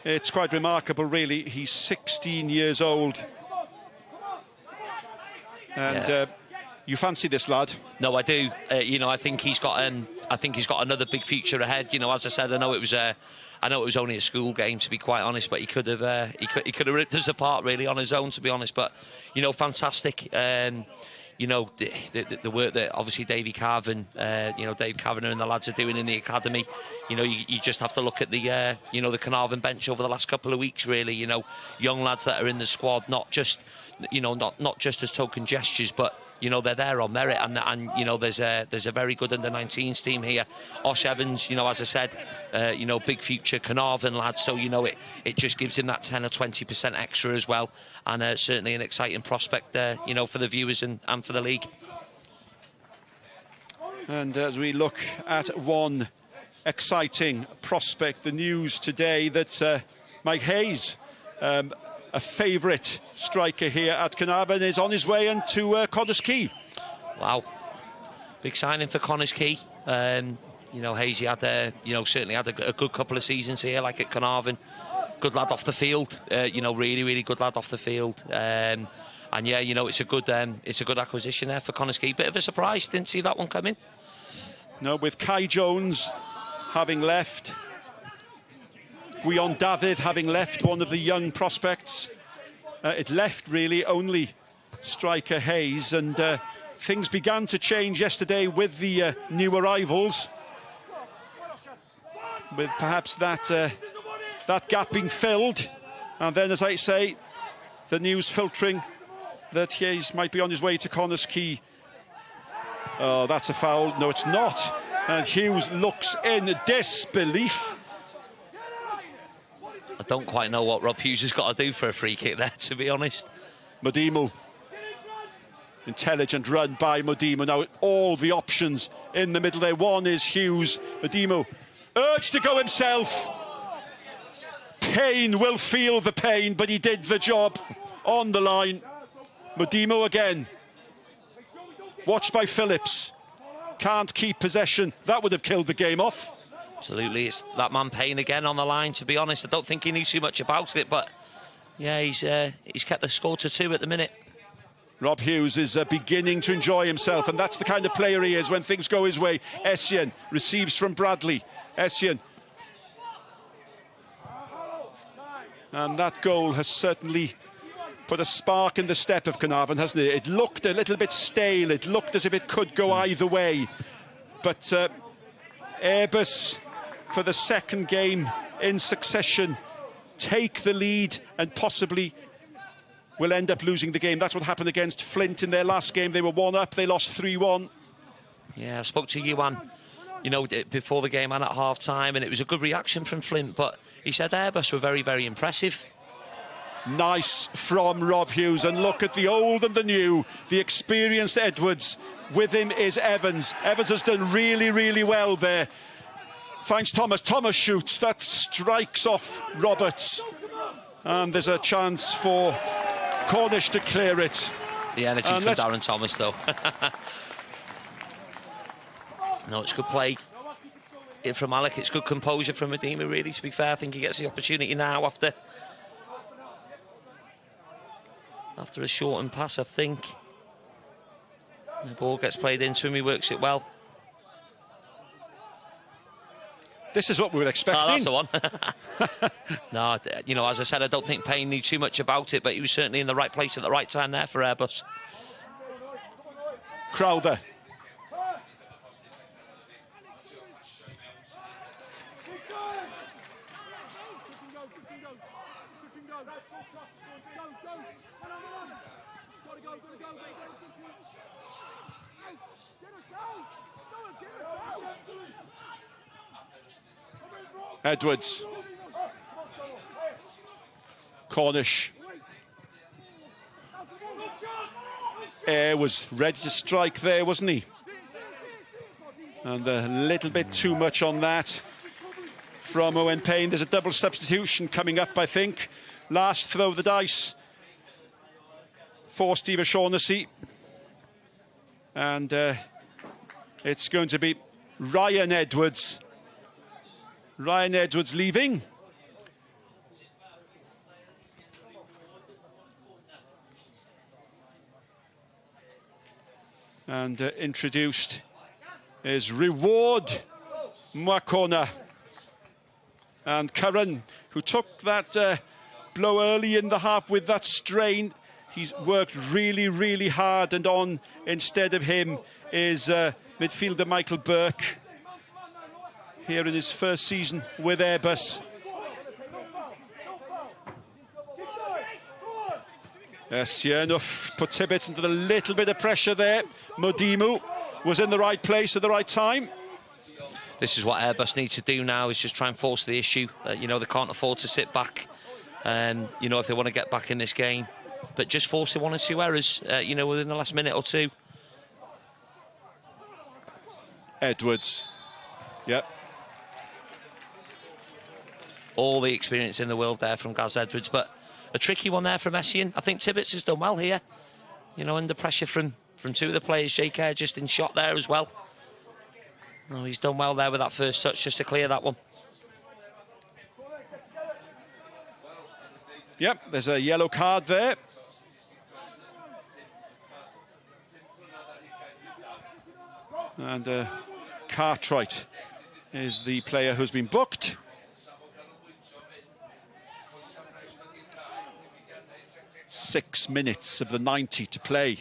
it's quite remarkable, really. He's 16 years old. And yeah. You fancy this lad? No, I do. I think he's got another big future ahead. As I said, I know it was only a school game, to be quite honest, but he could have ripped us apart really on his own, to be honest. But fantastic. you know, the work that obviously Davy Carvin, you know, Dave Kavanagh and the lads are doing in the academy. You know, you just have to look at the, you know, the Caernarfon bench over the last couple of weeks, really. You know, young lads that are in the squad, not just, you know, not just as token gestures, but, you know, they're there on merit. And you know, there's a very good under-19s team here. Osh Evans, you know, as I said, you know, big future Caernarfon lad. So, you know, it just gives him that 10 or 20% extra as well. And certainly an exciting prospect, you know, for the viewers and for the league. And as we look at one exciting prospect, the news today that Mike Hayes, a favourite striker here at Caernarfon, is on his way into Connors Quay. Wow, big signing for Connors Quay. You know, Hayes, he had, you know, certainly had a good couple of seasons here, like at Caernarfon. Good lad off the field, you know, really good lad off the field. And yeah, you know, it's a good acquisition there for Connors Quay. Bit of a surprise, didn't see that one coming. No, with Kai Jones having left, Gwion David having left, one of the young prospects, it left really only striker Hayes, and things began to change yesterday with the new arrivals, with perhaps that gap being filled, and then, as I say, the news filtering that Hayes might be on his way to Connors Quay. Oh, that's a foul. No, it's not. And Hughes looks in disbelief. I don't quite know what Rob Hughes has got to do for a free kick there, to be honest. Modimu. Intelligent run by Modimu. Now all the options in the middle there. One is Hughes. Modimu urged to go himself. Pain will feel the pain, but he did the job on the line. Modimu again. Watched by Phillips. Can't keep possession. That would have killed the game off. Absolutely, it's that man Payne again on the line, to be honest. I don't think he knew too much about it, but yeah, he's kept the score to 2 at the minute. Rob Hughes is beginning to enjoy himself, and that's the kind of player he is when things go his way. Essien receives from Bradley. Essien. And that goal has certainly put a spark in the step of Caernarfon, hasn't it? It looked a little bit stale. It looked as if it could go either way. But Airbus, for the second game in succession, take the lead and possibly will end up losing the game. That's what happened against Flint in their last game. They were 1-up. They lost 3-1. Yeah, I spoke to Yuan, you know, before the game and at half-time, and it was a good reaction from Flint, but he said Airbus were very impressive. Nice from Rob Hughes, and look at the old and the new, the experienced Edwards. With him is Evans. Evans has done really well there. Finds Thomas. Thomas shoots. That strikes off Roberts. And there's a chance for Cornish to clear it. The energy from Darren Thomas, though. No, it's good play from Alec. It's good composure from Modimu, really, to be fair. I think he gets the opportunity now after a shortened pass, I think. The ball gets played into him, he works it well. This is what we were expecting. Oh, that's the one. No, you know, as I said, I don't think Payne knew too much about it, but he was certainly in the right place at the right time there for Airbus. Crowther. Edwards. Cornish. Ayr was ready to strike there, wasn't he? And a little bit too much on that from Owen Payne. There's a double substitution coming up, I think. Last throw of the dice for Steve O'Shaughnessy. And it's going to be Ryan Edwards. Ryan Edwards leaving. And introduced is Reward Mwakona. And Curran, who took that blow early in the half with that strain, He's worked really, really hard, and on instead of him is midfielder Michael Burke, here in his first season with Airbus. Yes, yeah, enough. Put Tibbets into a little bit of pressure there. Modimu was in the right place at the right time. This is what Airbus needs to do now, is just try and force the issue. You know, they can't afford to sit back. You know, if they want to get back in this game. But just forcing 1 or 2 errors, you know, within the last minute or two. Edwards. Yep. All the experience in the world there from Gaz Edwards, but a tricky one there from Essien. I think Tibbets has done well here. You know, under pressure from 2 of the players. Jake Eyre just in shot there as well. Oh, he's done well there with that first touch just to clear that one. Yep, there's a yellow card there. And Cartwright is the player who's been booked. Six minutes of the 90 to play.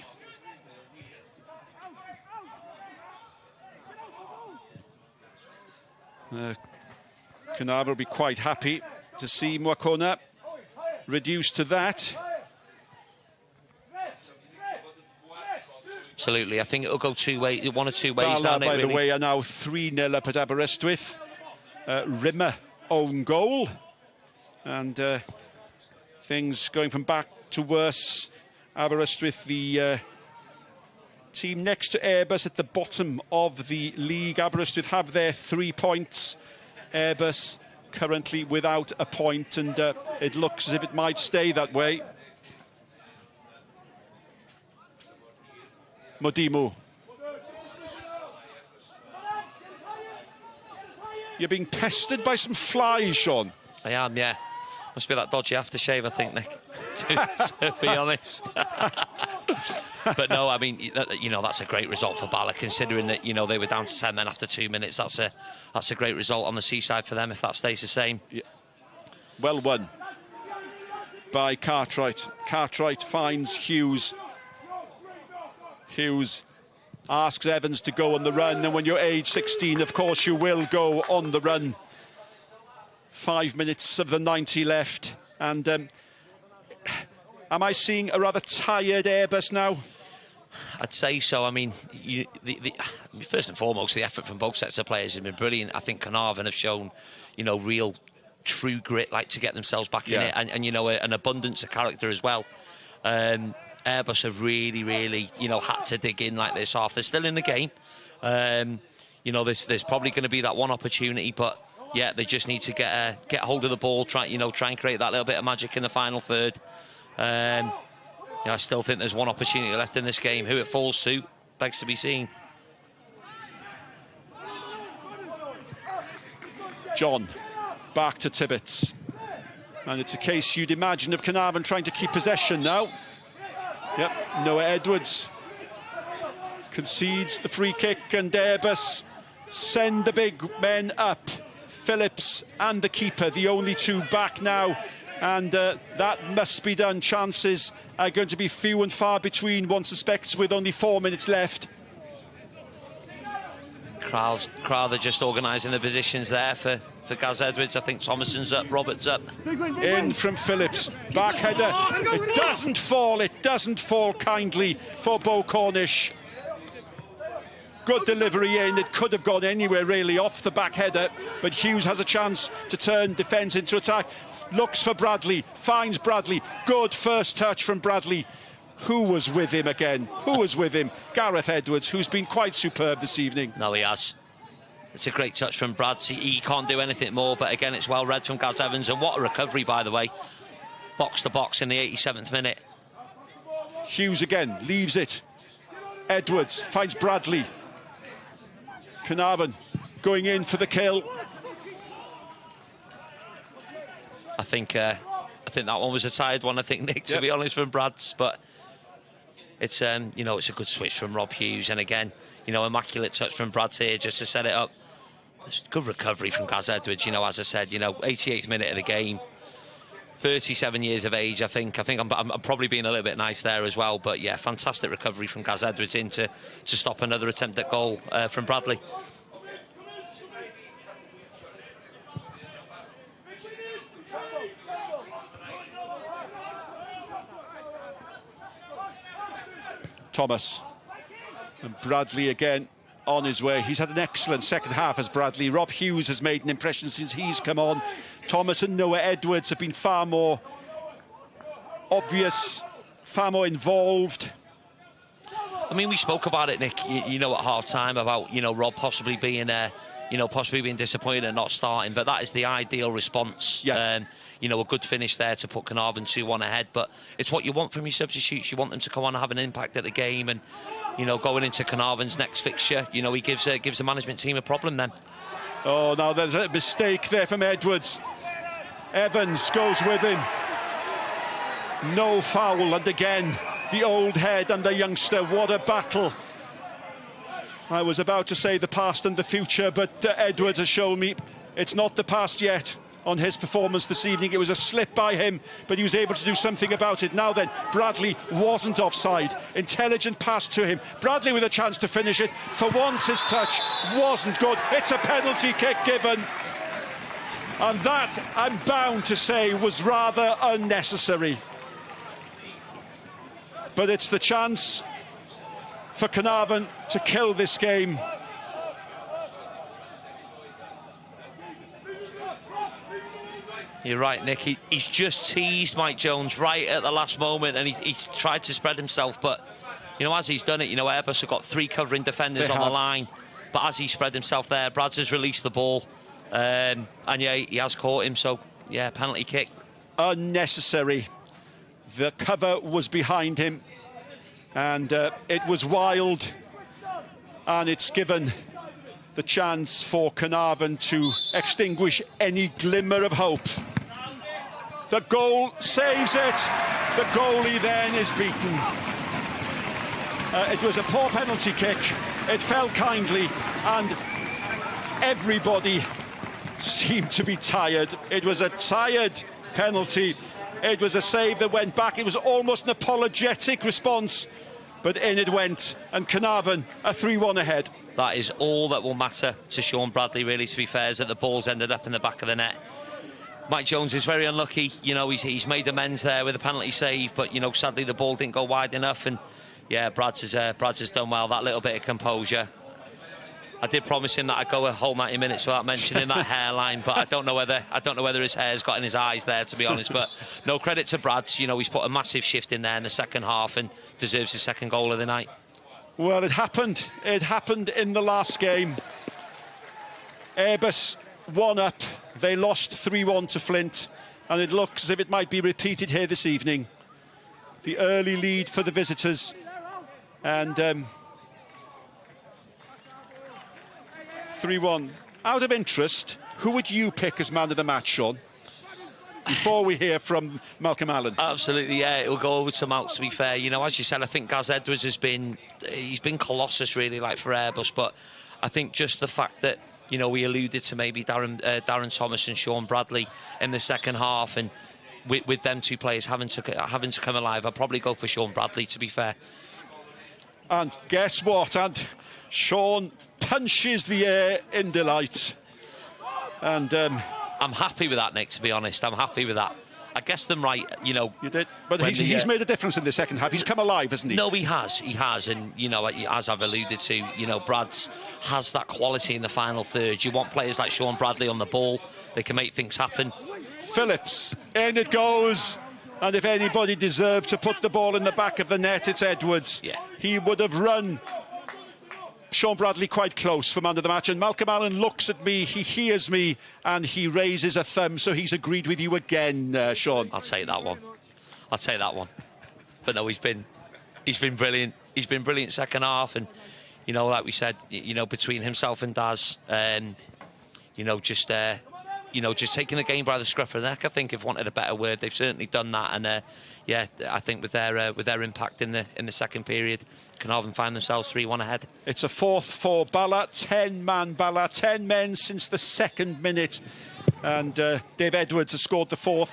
Caernarfon will be quite happy to see Mwakona reduced to that. Absolutely, I think it'll go 2 ways, 1 or 2 ways. Bala, by the way, are now 3-0 up at Aberystwyth. Rimmer own goal, and things going from back to worse. Aberystwyth, the team next to Airbus at the bottom of the league. Aberystwyth have their 3 points. Airbus currently without a point, and it looks as if it might stay that way. Modimu. You're being pestered by some flies, Sean. I am, yeah. Must be that dodgy aftershave, I think, Nick, to be honest. But no, I mean, you know, that's a great result for Bala, considering that, you know, they were down to 10 men after 2 minutes. That's a great result on the seaside for them if that stays the same. Yeah. Well won by Cartwright. Cartwright finds Hughes. Hughes asks Evans to go on the run, and when you're age 16, of course, you will go on the run. 5 minutes of the 90 left, and am I seeing a rather tired Airbus now? I'd say so. I mean, first and foremost, the effort from both sets of players has been brilliant. I think Caernarfon have shown, you know, real, true grit, like to get themselves back in it, and you know, an abundance of character as well. Airbus have really, you know, had to dig in like this half. They're still in the game. You know, there's probably going to be that one opportunity, but yeah, they just need to get hold of the ball, try and create that little bit of magic in the final third. Yeah, I still think there's one opportunity left in this game. Who it falls to, begs to be seen. John, back to Tibbets. And it's a case you'd imagine of Caernarfon trying to keep possession now. Yep, Noah Edwards concedes the free kick, and Airbus send the big men up. Phillips and the keeper, the only 2 back now, and that must be done. Chances are going to be few and far between, one suspects, with only 4 minutes left. Crowther just organising the positions there for Gaz Edwards. I think Thomason's up, Roberts up. In from Phillips, back header. It doesn't fall kindly for Bo Cornish. Good delivery in, it could have gone anywhere really off the back header, but Hughes has a chance to turn defence into attack. Looks for Bradley, finds Bradley. Good first touch from Bradley. Who was with him again? Who was with him? Gareth Edwards, who's been quite superb this evening. No, he has. It's a great touch from Brad. He can't do anything more, but again, it's well read from Gaz Evans, and what a recovery, by the way. Box to box in the 87th minute. Hughes again, leaves it. Edwards finds Bradley. Caernarfon going in for the kill. I think that one was a tired one, I think, Nick, to be honest, from Brad's, but it's you know, it's a good switch from Rob Hughes, and again, you know, immaculate touch from Brad's here just to set it up. It's good recovery from Gaz Edwards, you know, as I said, you know, 88th minute of the game. 37 years of age, I think I'm probably being a little bit nice there as well. But yeah, fantastic recovery from Gaz Edwards in to stop another attempt at goal from Bradley. Thomas and Bradley again on his way. He's had an excellent second half as Bradley. Rob Hughes has made an impression since he's come on. Thomas and Noah Edwards have been far more obvious, far more involved. I mean, we spoke about it, Nick, you know, at half-time about, you know, Rob possibly being disappointed and not starting, but that is the ideal response. Yeah. You know, a good finish there to put Caernarfon 2-1 ahead, but it's what you want from your substitutes. You want them to come on and have an impact at the game, and, you know, going into Caernarfon's next fixture, you know, he gives the management team a problem then. Oh, now there's a mistake there from Edwards. Evans goes with him. No foul, and again, the old head and the youngster. What a battle. I was about to say the past and the future, but Edwards has shown me it's not the past yet on his performance this evening. It was a slip by him, but he was able to do something about it. Now then, Bradley wasn't offside. Intelligent pass to him. Bradley with a chance to finish it. For once, his touch wasn't good. It's a penalty kick given. And that, I'm bound to say, was rather unnecessary. But it's the chance for Caernarfon to kill this game. You're right, Nick. He's just teased Mike Jones right at the last moment, and he's tried to spread himself. But, you know, as he's done it, you know, Airbus have got 3 covering defenders on the line. But as he spread himself there, Brads has released the ball. And, yeah, he has caught him. So, yeah, penalty kick. Unnecessary. The cover was behind him. And it was wild. And it's given the chance for Caernarfon to extinguish any glimmer of hope. The goal saves it. The goalie then is beaten. It was a poor penalty kick. It fell kindly, and everybody seemed to be tired. It was a tired penalty. It was a save that went back. It was almost an apologetic response, but in it went, and Caernarfon are 3-1 ahead. That is all that will matter to Sean Bradley, really, to be fair, is that the ball's ended up in the back of the net. Mike Jones is very unlucky. You know, he's made amends there with a penalty save, but, you know, sadly the ball didn't go wide enough. And, yeah, Brads has done well. That little bit of composure. I did promise him that I'd go a whole 90 minutes without mentioning that hairline, but I don't know whether his hair's got in his eyes there, to be honest. But no credit to Brads. You know, he's put a massive shift in there in the second half and deserves his second goal of the night. Well, it happened. It happened in the last game. Airbus 1 up. They lost 3-1 to Flint, and it looks as if it might be repeated here this evening. The early lead for the visitors, and 3-1. Out of interest, who would you pick as man of the match, Sean? Before we hear from Malcolm Allen. Absolutely, yeah, it'll go over to Malc, to be fair. You know, as you said, I think Gaz Edwards he's been colossus, really, like, for Airbus. But I think just the fact that, you know, we alluded to maybe Darren Thomas and Sean Bradley in the second half, and with them 2 players having to come alive, I'd probably go for Sean Bradley, to be fair. And guess what? And Sean punches the air in delight. And I'm happy with that, Nick, to be honest. I'm happy with that. I guessed them right, you know. You did. But he's made a difference in the second half. He's come alive, hasn't he? No, he has. He has. And, you know, as I've alluded to, you know, Brads has that quality in the final third. You want players like Sean Bradley on the ball. They can make things happen. Phillips, in it goes. And if anybody deserved to put the ball in the back of the net, it's Edwards. Yeah. He would have run Sean Bradley quite close from under the match, and Malcolm Allen looks at me, he hears me, and he raises a thumb, so he's agreed with you again, Sean. I'll take that one. But no, he's been brilliant. He's been brilliant second half, and, you know, like we said, you know, between himself and Daz, you know, just taking the game by the scruff of the neck, I think, if wanted a better word. They've certainly done that, and yeah, I think with their impact in the second period, Caernarfon find themselves 3-1 ahead. It's a 4th for Bala, 10-man Bala, 10 men since the 2nd minute, and Dave Edwards has scored the 4th.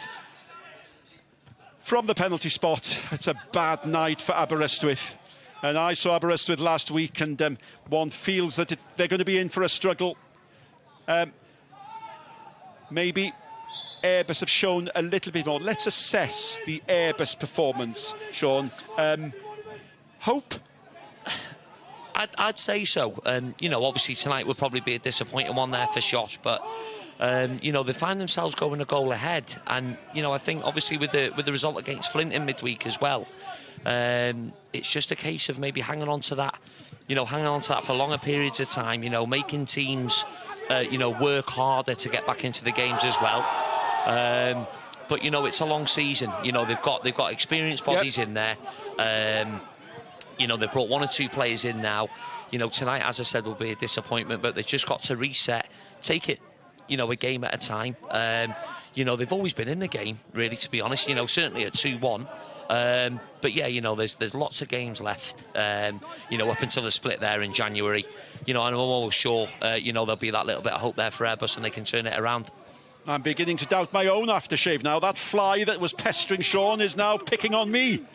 from the penalty spot. It's a bad night for Aberystwyth. And I saw Aberystwyth last week, and one feels that they're going to be in for a struggle. Maybe Airbus have shown a little bit more. Let's assess the Airbus performance, Sean. Hope? I'd say so. You know, obviously tonight would probably be a disappointing one there for Josh, but you know, they find themselves going a goal ahead, and you know, I think obviously with the result against Flint in midweek as well, it's just a case of maybe hanging on to that, you know, for longer periods of time. You know, making teams, you know, work harder to get back into the games as well. But you know, it's a long season. You know, they've got experienced bodies in there. You know, they've brought 1 or 2 players in now. You know, tonight, as I said, will be a disappointment, but they've just got to reset, take it, you know, a game at a time. You know, they've always been in the game, really, to be honest. You know, certainly at 2-1. But yeah, you know, there's lots of games left, you know, up until the split there in January. You know, and I'm almost sure, you know, there'll be that little bit of hope there for Airbus and they can turn it around. I'm beginning to doubt my own aftershave now. That fly that was pestering Sean is now picking on me.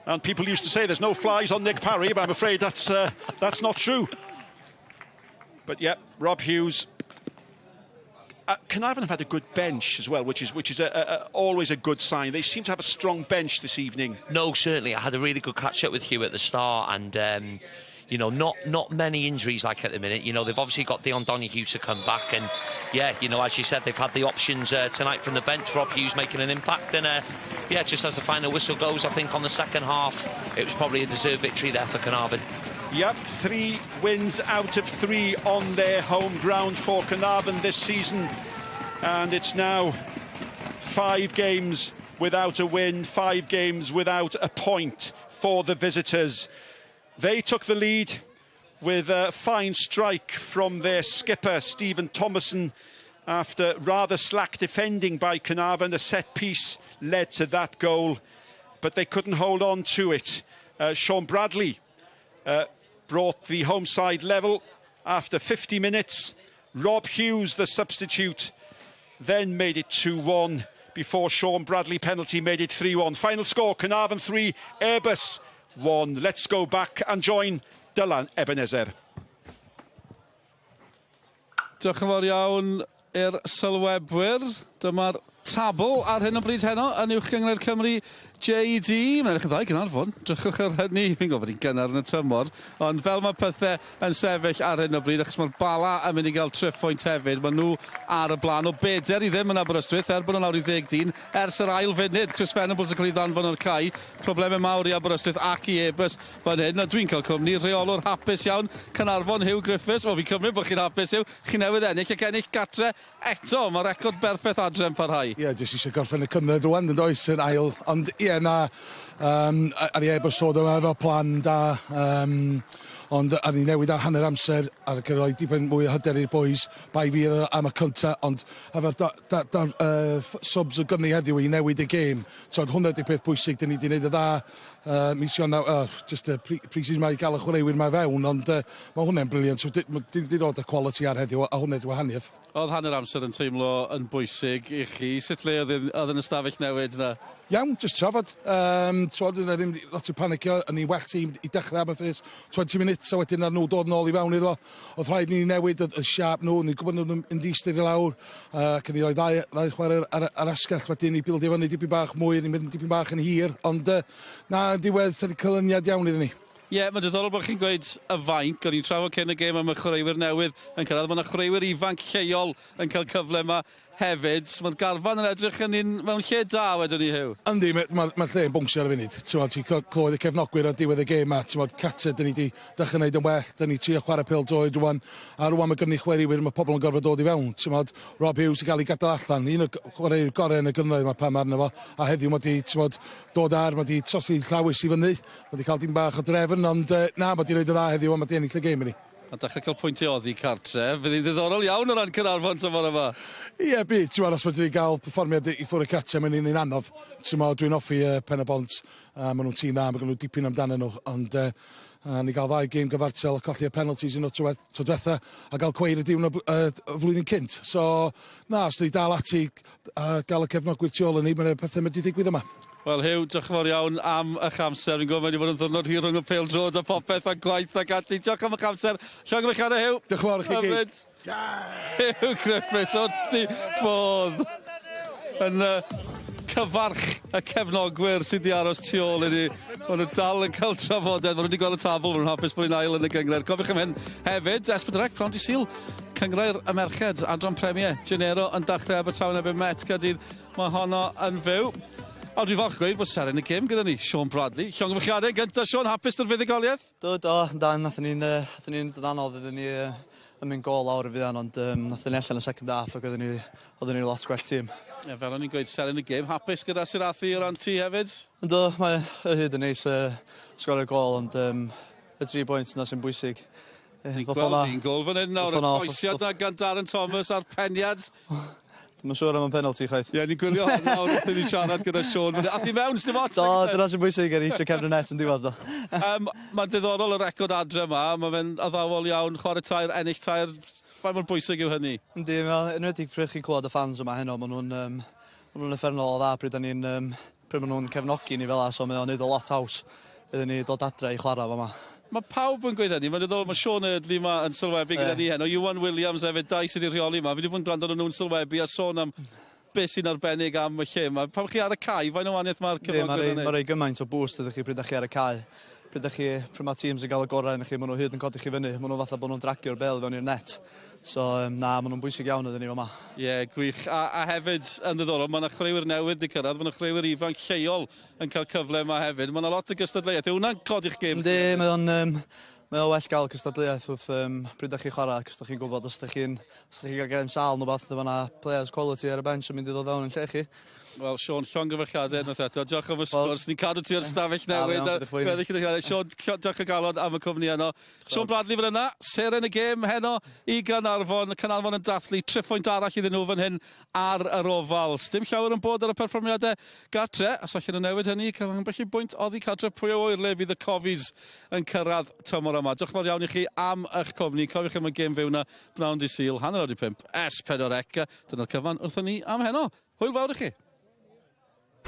And people used to say there's no flies on Nick Parry, but I'm afraid that's not true. But yeah, Rob Hughes. Caernarfon have had a good bench as well, which is always a good sign. They seem to have a strong bench this evening. No, certainly. I had a really good catch-up with Hugh at the start, and you know, not many injuries like at the minute. You know, they've obviously got Dion Donoghue to come back, and yeah, you know, as you said, they've had the options tonight from the bench. Rob Hughes making an impact, and yeah, just as the final whistle goes, I think on the second half, it was probably a deserved victory there for Caernarfon. Yep, 3 wins out of 3 on their home ground for Caernarfon this season, and it's now 5 games without a win, 5 games without a point for the visitors. They took the lead with a fine strike from their skipper, Stephen Thomason, after rather slack defending by Caernarfon. A set piece led to that goal, but they couldn't hold on to it. Sean Bradley brought the home side level after 50 minutes. Rob Hughes, the substitute, then made it 2-1 before Sean Bradley penalty made it 3-1. Final score, Caernarfon 3, Airbus 1. Let's go back and join Dylan Ebenezer. Diolch yn fawr iawn i'r sylwebwyr. Dyma'r tabl ar hyn o bryd heno yn uwch gyngor Cymru JD. Mae'n edrych yn dda i Caernarfon. Drychwch ar hynny. Fi'n gofod i'n gynnar yn y tymor. Ond fel mae pethau yn sefyll ar hyn o bryd, achos mae'r Bala yn mynd i gael triffwynt hefyd. Maen nhw ar y blaen o beder i ddim yn Aberystwyth, bod nhw'n awr i 10 dyn. Ers yr ail funud, Chris Venables yn cael ei ddanfon o'r cae. Problemau mawr i Aberystwyth ac i Airbus fan hyn. A dwi'n cael cwmni reolwr hapus iawn. Caernarfon, Hugh Griffiths. Wel, fi'n cymryd bod chi'n hapus yw. Chi'n newydd ennill ac ennill gatre eto. Mae record berffaith adre yn parhau. Ie, jyst eisiau gorffen y cynnydd rwan yn does yn ail. Ond ie, na, ar i Airbus sôn yma efo plan da. Ond ar ni newid ar hanner amser ar y roi dipyn mwy o hyder i'r boys. Bai fi am y cynta, ond efo'r subs o gynnu heddiw i newid y gêm. So, hwnna di peth bwysig, dyn ni wedi gwneud y dda. Mis Ionawr, just y pre-season mae i gael y chwaraewyr mae fewn, ond mae hwnna'n briliant. Di dod y quality ar heddiw, a hwnna di wahaniaeth. Oedd hanner amser yn teimlo yn bwysig i chi. Sut le oedd yn ystafell newid na? Iawn, just trafod. Trod yna ddim lot o panicio, yn ei well tîm i dechrau am y ffys 20 minutes, a wedyn ar nhw dod nôl i fewn iddo. Oedd rhaid ni newid y siap nhw, ni'n gwybod nhw'n yn ddistyr i lawr, ac yn ei roi ddau chwarae ar asgell, wedyn ni bildio fyny dipyn bach mwy, ni'n mynd dipyn bach yn hir, ond na, diwedd, ydy cylyniad iawn iddyn ni. Ie, mae'n diddorol bod chi'n gweud y fainc, o'n i'n trafod cyn y gêm am y chwaraewyr newydd yn cyrraedd, mae yna chwaraewyr ifanc lleol yn cael cyfle yma hefyd. Mae'r garfan yn edrych yn un mewn lle da, wedyn ni Hugh. Yndi, mae'r lle yn bwngsio ar y funud. Ti'n clywed y cefnogwyr ar diwedd y gêm ma. Carter, dyn ni wedi dechrau wneud yn well. Dyn ni trio chwarae pêl-droed rwan. A rwan mae gynnu chwaraewyr, mae pobl yn gorfod dod i fewn. Rob Hughes yn cael ei gadael allan. Un o'r chwaraewyr gorau yn y gynnoedd mae pam arno fo. A heddiw mae wedi dod ar, mae wedi trosi llawys i fyny. Mae wedi cael dim bach o drefn, ond na, mae wedi rhaid o dda heddiw, a mae wedi ennill y gêm i ni. A dechrau cael pwyntiau oddi cartre. Fydd hi'n ddiddorol iawn o ran Caernarfon tymor yma. Ie, byd. Os wedi cael perfformiad i ffwrdd y cartre, mae'n un anodd. Dwi'n offi pen y bont. Maen nhw'n tîm dda, maen nhw'n dipyn amdano nhw. Ond ni gael 2 gêm gyfartal, a colli y penalties yn o tro diwetha, a gael cweir y diwrnod flwyddyn cynt. So, na, os ni dal ati gael y cefnogwyr tu ôl yn ni, mae'n pethau wedi digwydd yma. Wel, Hugh, diolch yn fawr iawn am eich amser. Fi'n gwybod wedi bod yn ddwrnod hir rhwng y pêl-drod a popeth a gwaith ac ati. Diolch am eich amser. Siog am eich anna, Hugh. Diolch yn fawr i chi gyd. Hugh Griffiths, wrth i bodd yn cyfarch y cefnogwyr sydd wedi aros tu ôl i ni. Maen nhw dal yn cael trafodaeth. Maen nhw wedi gweld y tabl. Maen nhw'n hapus bod ni'n ail yn y gyngred. Cofiwch am hyn hefyd. Esbydrec, Prodi Sil. Cyngrair y merched. Adran Premier. Genero yn dachrau Abertawe erbyn Met Caerdydd. Mae honno yn fyw. A dwi'n falch gweud bod seren y gêm gyda ni, Sean Bradley. Llongyfarchiadau, gyntaf Sean, hapus dy'r fuddugoliaeth? Do, dan, nathon ni'n dod anodd iddyn ni yn mynd gol lawr y fyddan, ond nathon ni allan y second half ac oedden ni lot gwell tîm. Ie, fel o'n i'n gweud, seren y gêm, hapus gyda Sirathu o ran ti hefyd? Do, mae y hyd yn neis sgorio gol, ond y 3 pwynt yna sy'n bwysig. Ni'n gweld ni'n gol fan hyn nawr, y coesiad na gan Darren Thomas a'r peniad. Mae'n siŵr am y penalty, chwaith. Ie, ni'n gwylio hwn nawr wrth i ni siarad gyda Sean. A thi mewn, sdim ots. Do, dyna sy'n bwysig ar eich cefn y net yn diwedd, do. Mae'n diddorol y record adre yma. Mae fe'n addawol iawn, chwarae tair, ennill tair. Faint mor bwysig yw hynny? Yndi, mae'n enwedig pryd chi'n clywed y fans yma heno. Maen nhw'n effernol o dda pryd maen nhw'n cefnogi ni fel a, so mae o'n neud o lot haws iddyn ni dod adre i chwarae fo yma. Mae pawb yn gweud hynny. Mae'n diddorol, mae Sean Eardley yma yn sylwebu gyda ni heno. Ewan Williams hefyd, dau sydd i'r rheoli yma. Fi wedi bod yn gwrando nhw'n sylwebu a sôn am beth sy'n arbennig am y lle yma. Pam chi ar y cae, faint o waniaeth mae'r cyfnogwyr yn neud? Mae'n rhoi gymaint o boost ydych chi pryd chi ar y cae. Pryd pryd mae teams yn cael y gorau yn chi, maen nhw hyd yn codi chi fyny. Maen nhw fatha bod nhw'n dragio'r bel fewn i'r net. So, maen nhw'n bwysig iawn ydyn ni yma. Ie, gwych. A hefyd, yn ddiddorol, mae yna chreuwyr newydd wedi cyrraedd. Mae yna chreuwyr ifanc lleol yn cael cyfle yma hefyd. Mae yna lot o gystadleuaeth. Yw hwnna'n codi'ch gêm? Yndi, mae o well gael cystadleuaeth wrth pryd chi'n chwarae, cos ydych chi'n gwybod os ydych chi'n cael gêm sal nhw bath, dyma na players quality ar y bench yn mynd i ddod fewn yn lle chi. Wel, Sean, llongyfarchiadau unwaith eto. Diolch am y sgwrs. Ni'n cadw ti o'r stafell newydd. Sean, diolch o galon am y cwmni heno. Sean Bradley fan yna, seren y gêm heno i Caernarfon. Caernarfon yn dathlu 3 pwynt arall iddyn nhw fan hyn ar yr ofal. Sdim llawer yn bod ar y perfformiadau gartre. A sallwn yn newid hynny, cael ambell i bwynt oddi cadre pwy o oer le fydd y Cofis yn cyrraedd tymor yma. Diolch fawr iawn i chi am eich cwmni. Cofiwch am y gêm fyw na Prodi Sil, 4:05 S4C. Dyna'r cyfan wrthyn ni am heno. Hwyl fawr i chi.